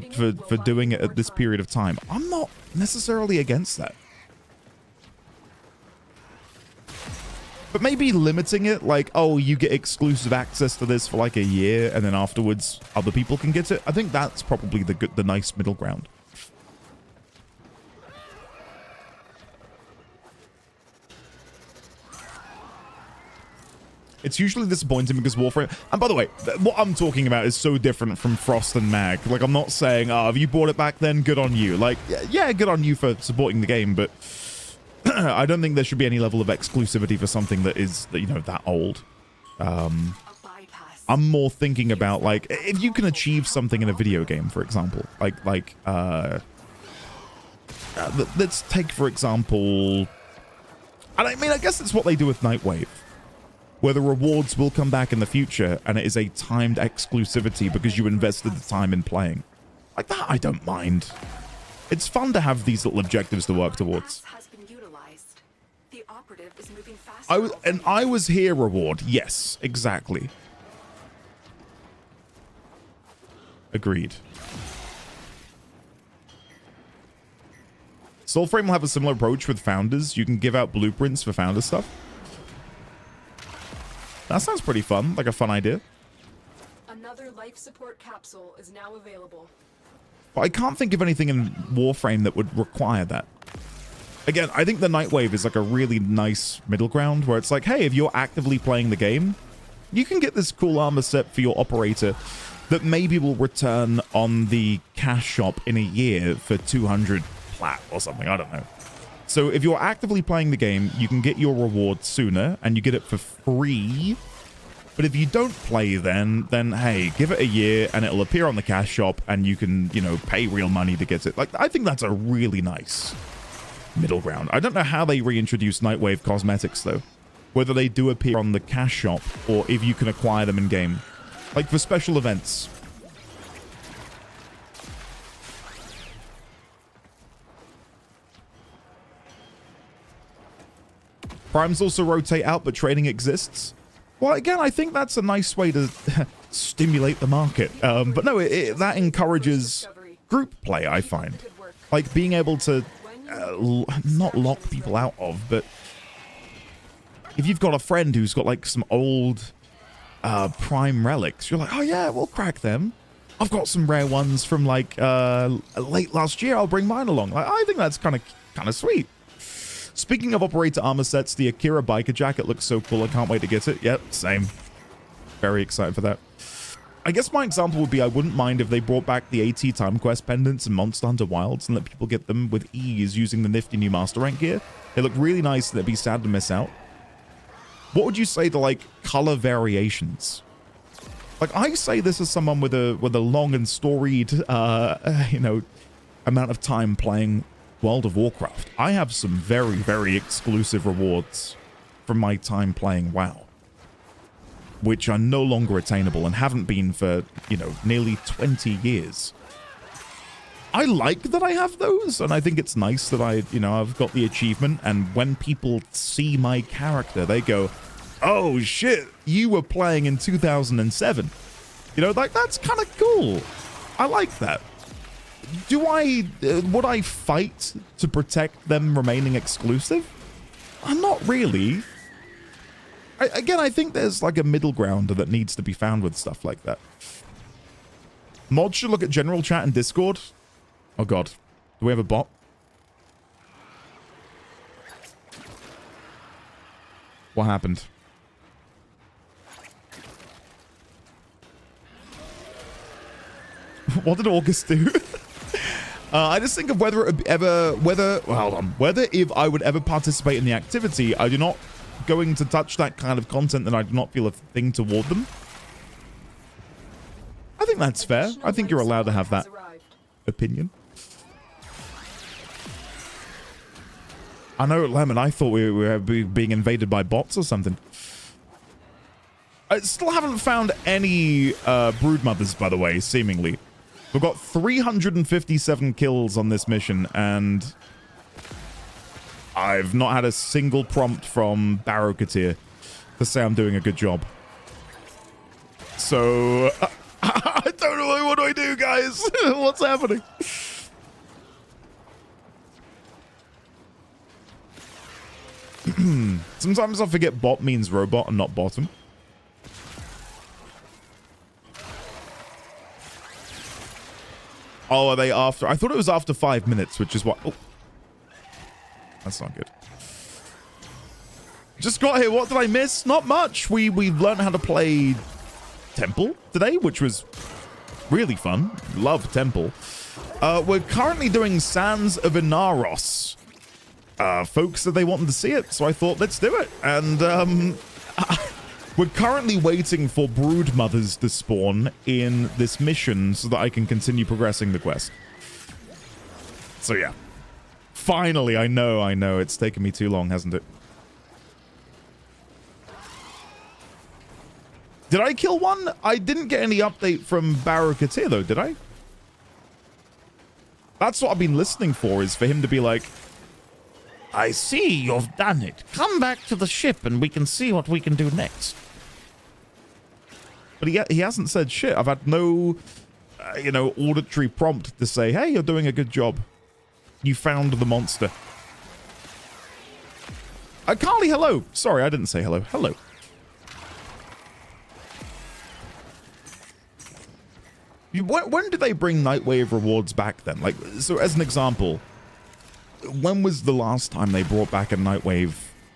doing it at this period of time. I'm not necessarily against that. But maybe limiting it, like, oh, you get exclusive access to this for like a year, and then afterwards other people can get it. I think that's probably the nice middle ground. It's usually disappointing because Warframe... And by the way, what I'm talking about is so different from Frost and Mag. Like, I'm not saying, oh, have you bought it back then? Good on you. Like, yeah, good on you for supporting the game, but I don't think there should be any level of exclusivity for something that is, you know, that old. A bypass I'm more thinking about, like, if you can achieve something in a video game, for example, let's take, for example, and I mean, I guess it's what they do with Nightwave, where the rewards will come back in the future, and it is a timed exclusivity because you invested the time in playing. Like that, I don't mind. It's fun to have these little objectives to work towards. I was here reward. Yes, exactly. Agreed. Soulframe will have a similar approach with founders. You can give out blueprints for founder stuff. That sounds pretty fun, like a fun idea. Another life support capsule is now available. But I can't think of anything in Warframe that would require that. Again, I think the Nightwave is like a really nice middle ground where it's like, hey, if you're actively playing the game, you can get this cool armor set for your operator that maybe will return on the cash shop in a year for 200 plat or something. I don't know. So if you're actively playing the game, you can get your reward sooner and you get it for free. But if you don't play then hey, give it a year and it'll appear on the cash shop and you can, you know, pay real money to get it. Like, I think that's a really nice middle ground. I don't know how they reintroduce Nightwave cosmetics though. Whether they do appear on the cash shop or if you can acquire them in game. Like for special events. Primes also rotate out, but trading exists. Well, again, I think that's a nice way to stimulate the market. But no, that encourages group play, I find. Like being able to not lock people out of, but if you've got a friend who's got like some old prime relics, you're like, oh yeah, we'll crack them. I've got some rare ones from like late last year. I'll bring mine along. Like, I think that's kind of sweet. Speaking of operator armor sets, the Akira biker jacket looks so cool. I can't wait to get it. Yep, same. Very excited for that. I guess my example would be I wouldn't mind if they brought back the AT Time Quest pendants and Monster Hunter Wilds and let people get them with ease using the nifty new Master Rank gear. They look really nice and it'd be sad to miss out. What would you say to like color variations? Like I say this as someone with a long and storied you know, amount of time playing World of Warcraft. I have some very, very exclusive rewards from my time playing WoW, which are no longer attainable and haven't been for, you know, nearly 20 years. I like that I have those, and I think it's nice that I've got the achievement, and when people see my character, they go, oh shit, you were playing in 2007. You know, like, that's kind of cool. I like that. Would I fight to protect them remaining exclusive? Not really. Again, I think there's like a middle ground that needs to be found with stuff like that. Mods should look at general chat and Discord. Oh god. Do we have a bot? What happened? What did August do? I just think of whether if I would ever participate in the activity, I do not going to touch that kind of content that I do not feel a thing toward them. I think that's fair. I think you're allowed to have that opinion. I know, Lemon, I thought we were being invaded by bots or something. I still haven't found any broodmothers, by the way, seemingly. We've got 357 kills on this mission, and I've not had a single prompt from Barrow-Katir to say I'm doing a good job. So, I don't know, what do I do, guys? What's happening? Sometimes I forget bot means robot and not bottom. Oh, are they after? I thought it was after 5 minutes, which is what... Oh. That's not good. Just got here. What did I miss? Not much. We've learned how to play Temple today, which was really fun. Love Temple. We're currently doing Sands of Inaros. Folks said they wanted to see it, so I thought, let's do it. And We're currently waiting for brood mothers to spawn in this mission so that I can continue progressing the quest. So yeah. Finally, I know. It's taken me too long, hasn't it? Did I kill one? I didn't get any update from Barakatir, though, did I? That's what I've been listening for, is for him to be like, I see you've done it. Come back to the ship and we can see what we can do next. But he hasn't said shit. I've had no, auditory prompt to say, hey, you're doing a good job. You found the monster. Carly, hello. Sorry, I didn't say hello. Hello. When did they bring Nightwave rewards back then? Like, so as an example, when was the last time they brought back a Nightwave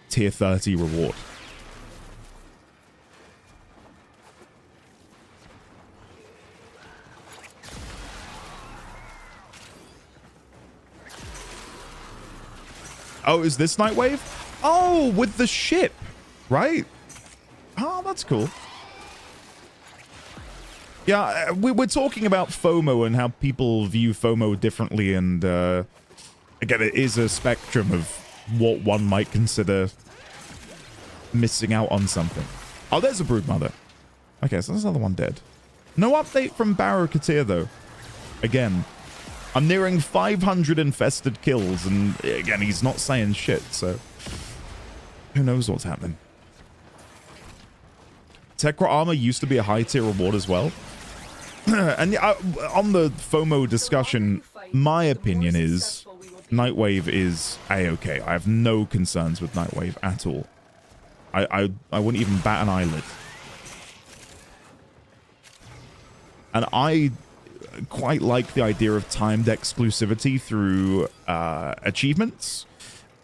tier 30 reward? Oh, is this Nightwave? Oh, with the ship, right? Oh, that's cool. Yeah, we're talking about FOMO and how people view FOMO differently, and again, it is a spectrum of what one might consider missing out on something. Oh, there's a broodmother. Okay, so there's another one dead. No update from Barakatir, though. Again, I'm nearing 500 infested kills, and again, he's not saying shit, so who knows what's happening. Tekra armor used to be a high tier reward as well. And on the FOMO discussion, my opinion is Nightwave is a-okay. I have no concerns with Nightwave at all. I wouldn't even bat an eyelid. And I quite like the idea of timed exclusivity through achievements.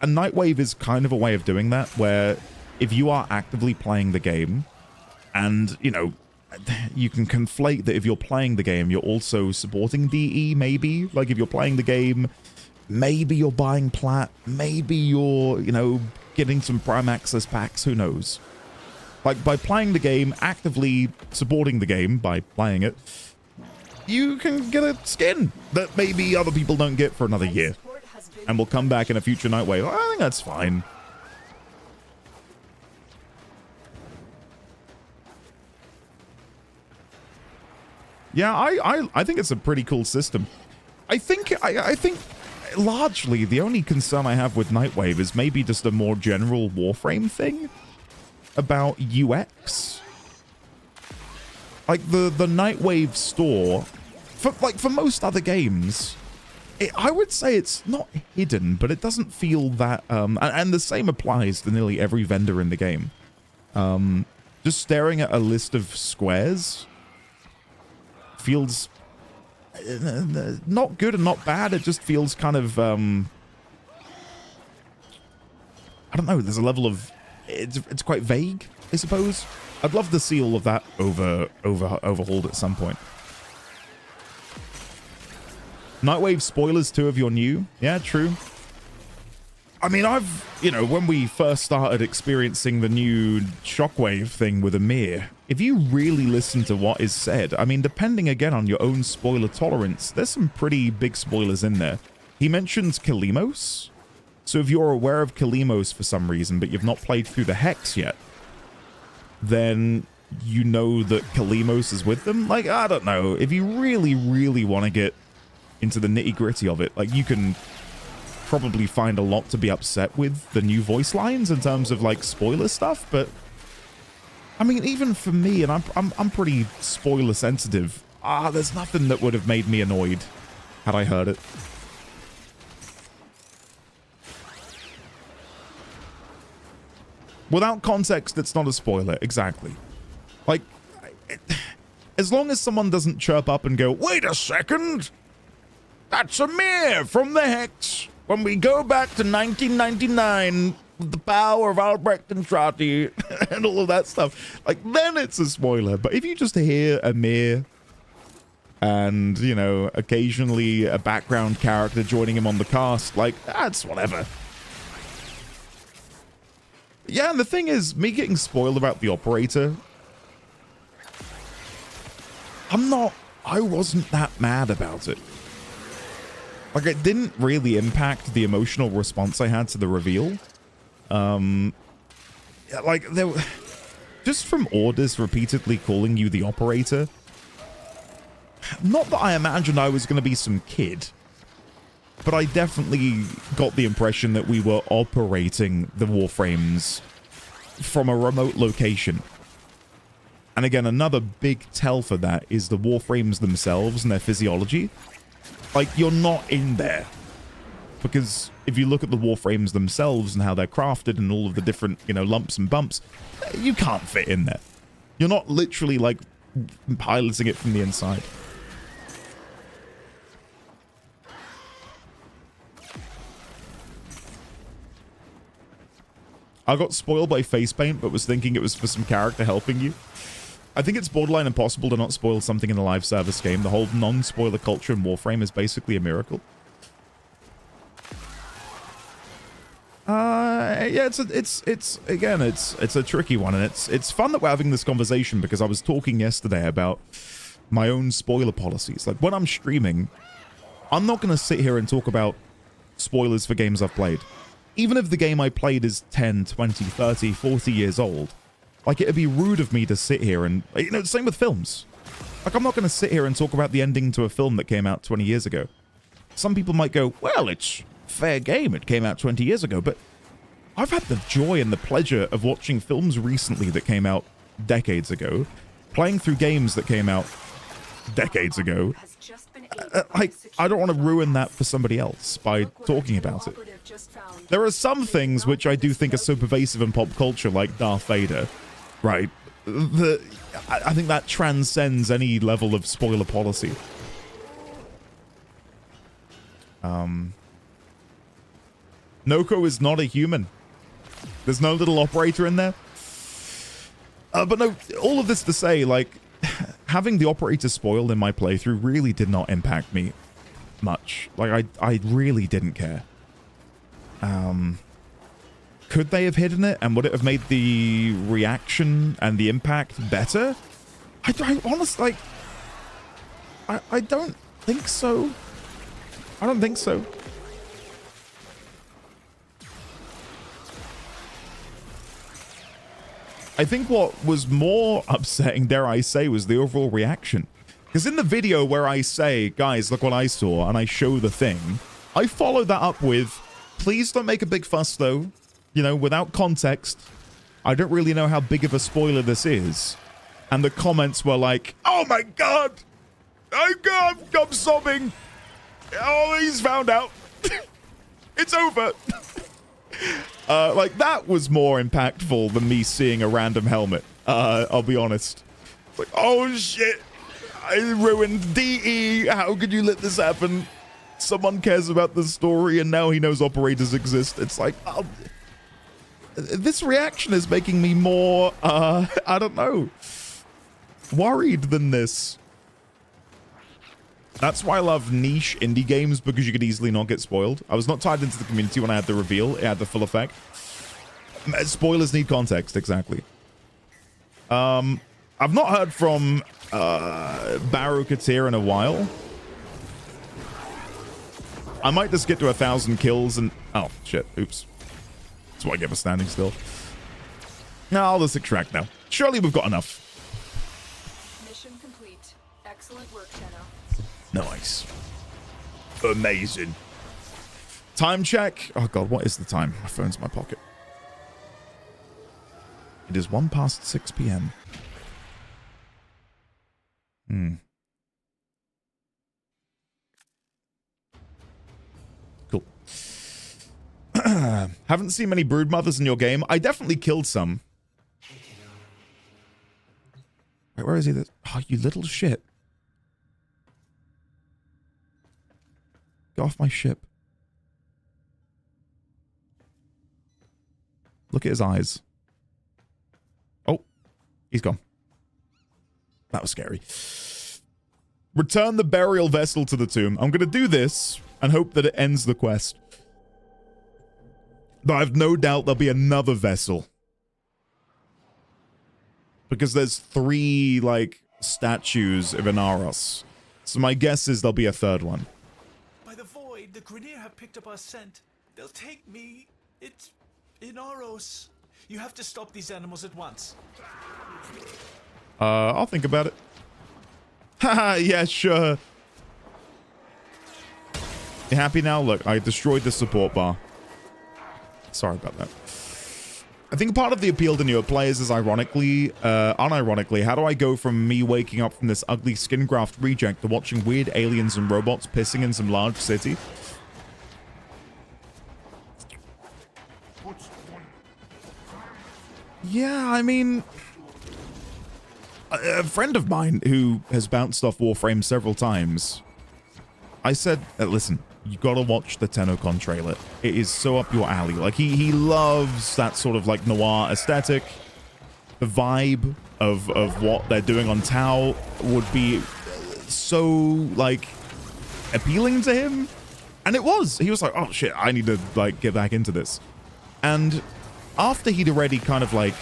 And Nightwave is kind of a way of doing that, where if you are actively playing the game, and, you can conflate that if you're playing the game, you're also supporting DE, maybe. Like, if you're playing the game, maybe you're buying plat, maybe you're, getting some Prime Access packs, who knows. Like, by playing the game, actively supporting the game by playing it, you can get a skin that maybe other people don't get for another year. And will come back in a future Nightwave. I think that's fine. Yeah, I think it's a pretty cool system. I think largely the only concern I have with Nightwave is maybe just a more general Warframe thing about UX. Like the Nightwave store, for most other games, I would say it's not hidden, but it doesn't feel that. And the same applies to nearly every vendor in the game. Just staring at a list of squares feels not good and not bad. It just feels kind of I don't know, there's a level of it's quite vague, I suppose. I'd love to see all of that overhauled at some point. Nightwave spoilers 2 if you're new. Yeah, true. I mean, when we first started experiencing the new Shockwave thing with Amir, if you really listen to what is said, I mean, depending again on your own spoiler tolerance, there's some pretty big spoilers in there. He mentions Kalimos. So if you're aware of Kalimos for some reason, but you've not played through the Hex yet, then you know that Kalimos is with them. Like, I don't know. If you really, really want to get into the nitty-gritty of it, like, you can probably find a lot to be upset with the new voice lines in terms of, like, spoiler stuff, but I mean, even for me, and I'm pretty spoiler sensitive, there's nothing that would have made me annoyed had I heard it. Without context, it's not a spoiler. Exactly. Like, as long as someone doesn't chirp up and go, wait a second, that's Amir from the Hex. When we go back to 1999, with the power of Albrecht and Trati and all of that stuff, like, then it's a spoiler. But if you just hear Amir and, occasionally a background character joining him on the cast, like, that's whatever. Yeah, and the thing is, me getting spoiled about the operator, I wasn't that mad about it. Like, it didn't really impact the emotional response I had to the reveal. Like, just from orders repeatedly calling you the operator, not that I imagined I was going to be some kid, but I definitely got the impression that we were operating the Warframes from a remote location. And again, another big tell for that is the Warframes themselves and their physiology. Like, you're not in there. Because if you look at the Warframes themselves and how they're crafted and all of the different, you know, lumps and bumps, you can't fit in there. You're not literally, like, piloting it from the inside. I got spoiled by face paint, but was thinking it was for some character helping you. I think it's borderline impossible to not spoil something in a live service game. The whole non-spoiler culture in Warframe is basically a miracle. Yeah, it's a tricky one, and it's fun that we're having this conversation because I was talking yesterday about my own spoiler policies. Like, when I'm streaming, I'm not going to sit here and talk about spoilers for games I've played. Even if the game I played is 10, 20, 30, 40 years old, like, it'd be rude of me to sit here and, you know, same with films. Like, I'm not going to sit here and talk about the ending to a film that came out 20 years ago. Some people might go, well, it's fair game, it came out 20 years ago, but I've had the joy and the pleasure of watching films recently that came out decades ago, playing through games that came out decades ago. Like, I don't want to ruin that for somebody else by talking about it. There are some things which I do think are so pervasive in pop culture, like Darth Vader, right? I think that transcends any level of spoiler policy. Noko is not a human. There's no little operator in there. But no, all of this to say, like, having the operator spoiled in my playthrough really did not impact me much. Like, I really didn't care. Could they have hidden it, and would it have made the reaction and the impact better? I honestly, like, I don't think so. I don't think so. I think what was more upsetting, dare I say, was the overall reaction. Because in the video where I say, guys, look what I saw, and I show the thing, I follow that up with, please don't make a big fuss, though. You know, without context, I don't really know how big of a spoiler this is. And the comments were like, oh my god! I'm sobbing! Oh, he's found out! It's over! Like, that was more impactful than me seeing a random helmet. I'll be honest. Like, oh shit! I ruined DE! How could you let this happen? Someone cares about the story and now he knows operators exist. It's like, oh, this reaction is making me more, I don't know, worried than this. That's why I love niche indie games, because you could easily not get spoiled. I was not tied into the community when I had the reveal. It had the full effect. Spoilers need context, exactly. I've not heard from Baru Katir in a while. I might just get to 1,000 kills and... Oh, shit. Oops. That's why I get for standing still. No, I'll just extract now. Surely we've got enough. Mission complete. Excellent work, Tenno. Nice. Amazing. Time check. Oh, God. What is the time? My phone's in my pocket. It is 6 p.m. Cool. Haven't seen many broodmothers in your game. I definitely killed some. Wait, where is he? Oh, you little shit. Get off my ship. Look at his eyes. Oh, he's gone. That was scary. Return the burial vessel to the tomb. I'm going to do this and hope that it ends the quest. But I have no doubt there'll be another vessel because there's 3 like statues of Inaros. So my guess is there'll be a 3rd one. By the void, the Grineer have picked up our scent. They'll take me. It's Inaros. You have to stop these animals at once. I'll think about it. Haha, yeah, sure. You happy now? Look, I destroyed the support bar. Sorry about that. I think part of the appeal to newer players is unironically, how do I go from me waking up from this ugly skin graft reject to watching weird aliens and robots pissing in some large city? Yeah, I mean, a friend of mine who has bounced off Warframe several times, I said, listen, you gotta watch the TennoCon trailer. It is so up your alley. Like, he loves that sort of like noir aesthetic. The vibe of what they're doing on Tau would be so like appealing to him. And it was. He was like, oh shit, I need to like get back into this. And after he'd already kind of like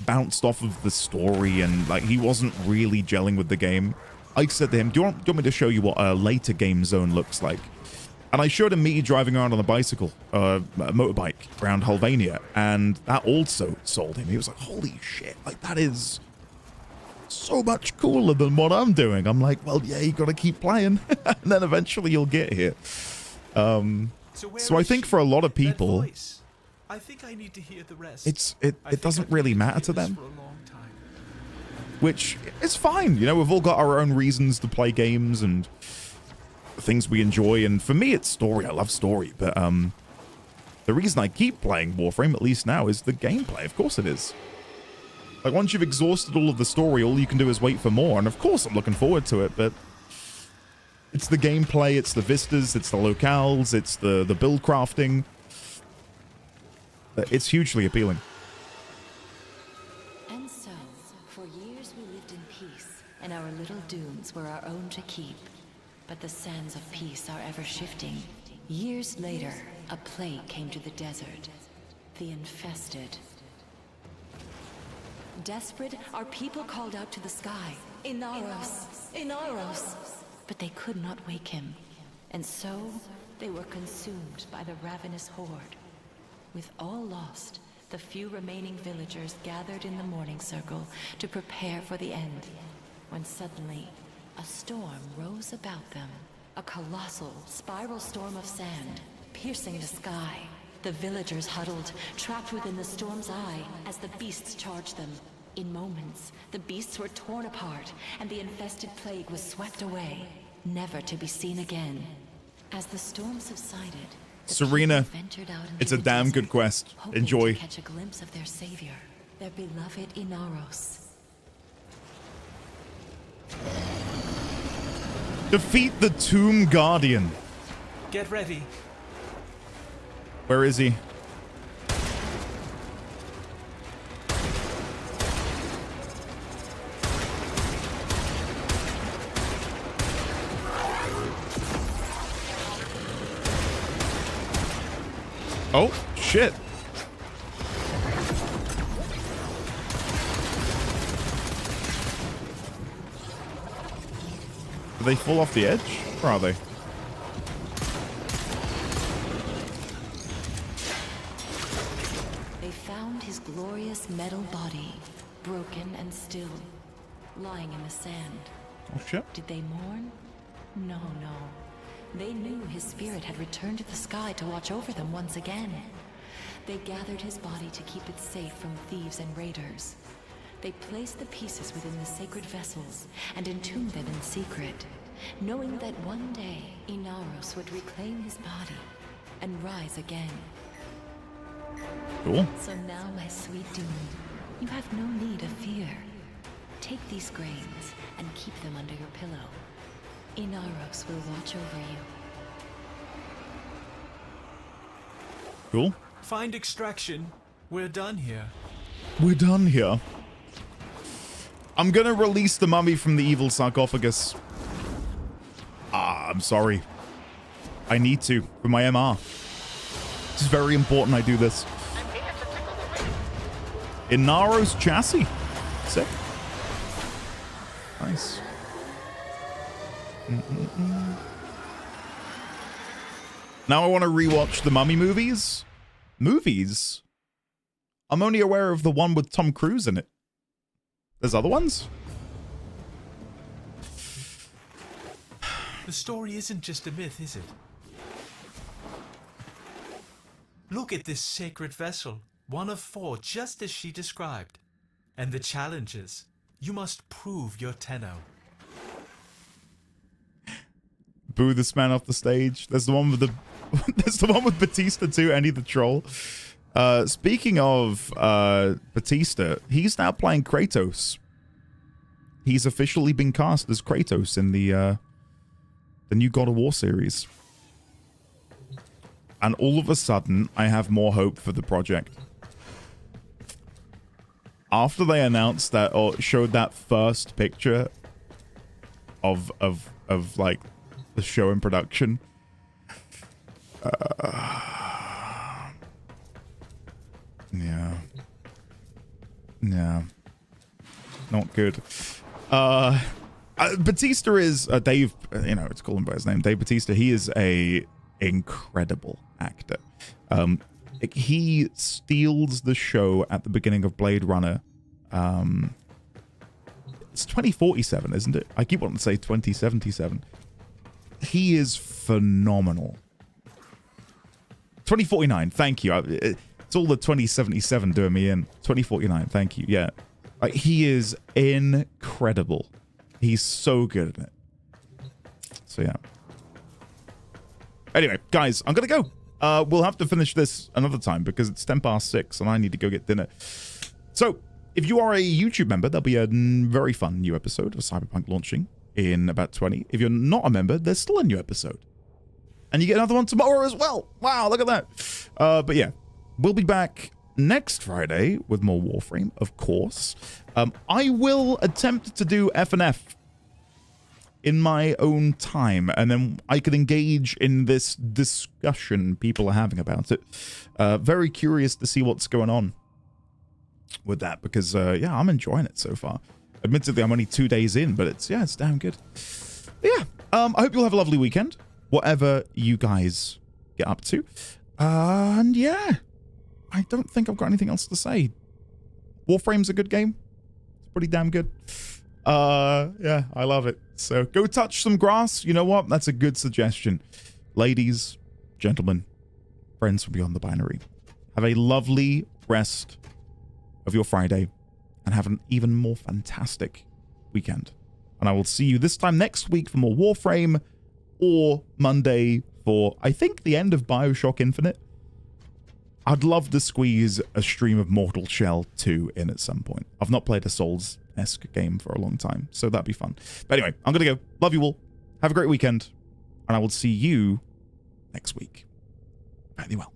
bounced off of the story and like he wasn't really gelling with the game, I said to him, do you want me to show you what a later game zone looks like? And I showed him me driving around on a bicycle, a motorbike around Hulvania, and that also sold him. He was like, holy shit, like that is so much cooler than what I'm doing. I'm like, well, yeah, you gotta keep playing, and then eventually you'll get here. So I think for a lot of people, I think I need to hear the rest. it doesn't really matter to them. Which is fine, you know, we've all got our own reasons to play games and things we enjoy, and for me it's story. I love story, but the reason I keep playing Warframe, at least now, is the gameplay. Of course it is. Like, once you've exhausted all of the story, all you can do is wait for more, and of course I'm looking forward to it, but it's the gameplay, it's the vistas, it's the locales, it's the build crafting. It's hugely appealing. And so, for years we lived in peace, and our little dunes were our own to keep. But the sands of peace are ever shifting. Years later, a plague came to the desert. The infested. Desperate, our people called out to the sky. Inaros! Inaros! But they could not wake him. And so, they were consumed by the ravenous horde. With all lost, the few remaining villagers gathered in the morning circle to prepare for the end. When suddenly, a storm rose about them. A colossal, spiral storm of sand, piercing the sky. The villagers huddled, trapped within the storm's eye, as the beasts charged them. In moments, the beasts were torn apart, and the infested plague was swept away, never to be seen again. As the storm subsided, Serena, it's a damn good quest. Enjoy. To catch a glimpse of their savior, their beloved Inaros. Defeat the Tomb Guardian. Get ready. Where is he? Oh, shit. Did they fall off the edge? Where are they? They found his glorious metal body, broken and still, lying in the sand. Oh, shit. Did they mourn? No, no. They knew his spirit had returned to the sky to watch over them once again. They gathered his body to keep it safe from thieves and raiders. They placed the pieces within the sacred vessels and entombed them in secret, knowing that one day Inaros would reclaim his body and rise again. Cool. So now, my sweet Dune, you have no need of fear. Take these grains and keep them under your pillow. Inaros will watch over you. Cool. Find extraction. We're done here. We're done here. I'm gonna release the mummy from the evil sarcophagus. I'm sorry. I need to, for my MR. It's very important I do this. Inaros chassis. Sick. Nice. Now I want to rewatch the Mummy movies. Movies? I'm only aware of the one with Tom Cruise in it. There's other ones? The story isn't just a myth, is it? Look at this sacred vessel, one of 4, just as she described. And the challenges. You must prove your tenor. Boo this man off the stage. There's the one with the there's the one with Batista too, Andy the Troll. Speaking of Batista, he's now playing Kratos. He's officially been cast as Kratos in the new God of War series. And all of a sudden, I have more hope for the project. After they announced that or showed that first picture of like the show in production, yeah, not good. Batista is Dave. You know, it's called him by his name, Dave Batista. He is a incredible actor. He steals the show at the beginning of Blade Runner. It's 2047, isn't it? I keep wanting to say 2077. He is phenomenal. 2049, thank you. It's all the 2077 doing me in. 2049, thank you. Yeah. Like, he is incredible. He's so good at it. So, yeah. Anyway, guys, I'm going to go. We'll have to finish this another time because it's 10 past 6 and I need to go get dinner. So, if you are a YouTube member, there'll be a very fun new episode of Cyberpunk launching in about 20. If you're not a member, there's still a new episode. And you get another one tomorrow as well. Wow, look at that. But yeah, we'll be back next Friday with more Warframe, of course. I will attempt to do F&F in my own time, and then I could engage in this discussion people are having about it. Very curious to see what's going on with that, because yeah, I'm enjoying it so far. Admittedly, I'm only 2 days in, but it's damn good. But yeah, I hope you'll have a lovely weekend, whatever you guys get up to. And yeah, I don't think I've got anything else to say. Warframe's a good game. It's pretty damn good. Yeah, I love it. So go touch some grass. You know what? That's a good suggestion. Ladies, gentlemen, friends from beyond the binary, have a lovely rest of your Friday and have an even more fantastic weekend. And I will see you this time next week for more Warframe, or Monday for, I think, the end of BioShock Infinite. I'd love to squeeze a stream of Mortal Shell 2 in at some point. I've not played a Souls-esque game for a long time, so that'd be fun. But anyway, I'm going to go. Love you all. Have a great weekend. And I will see you next week. Very well.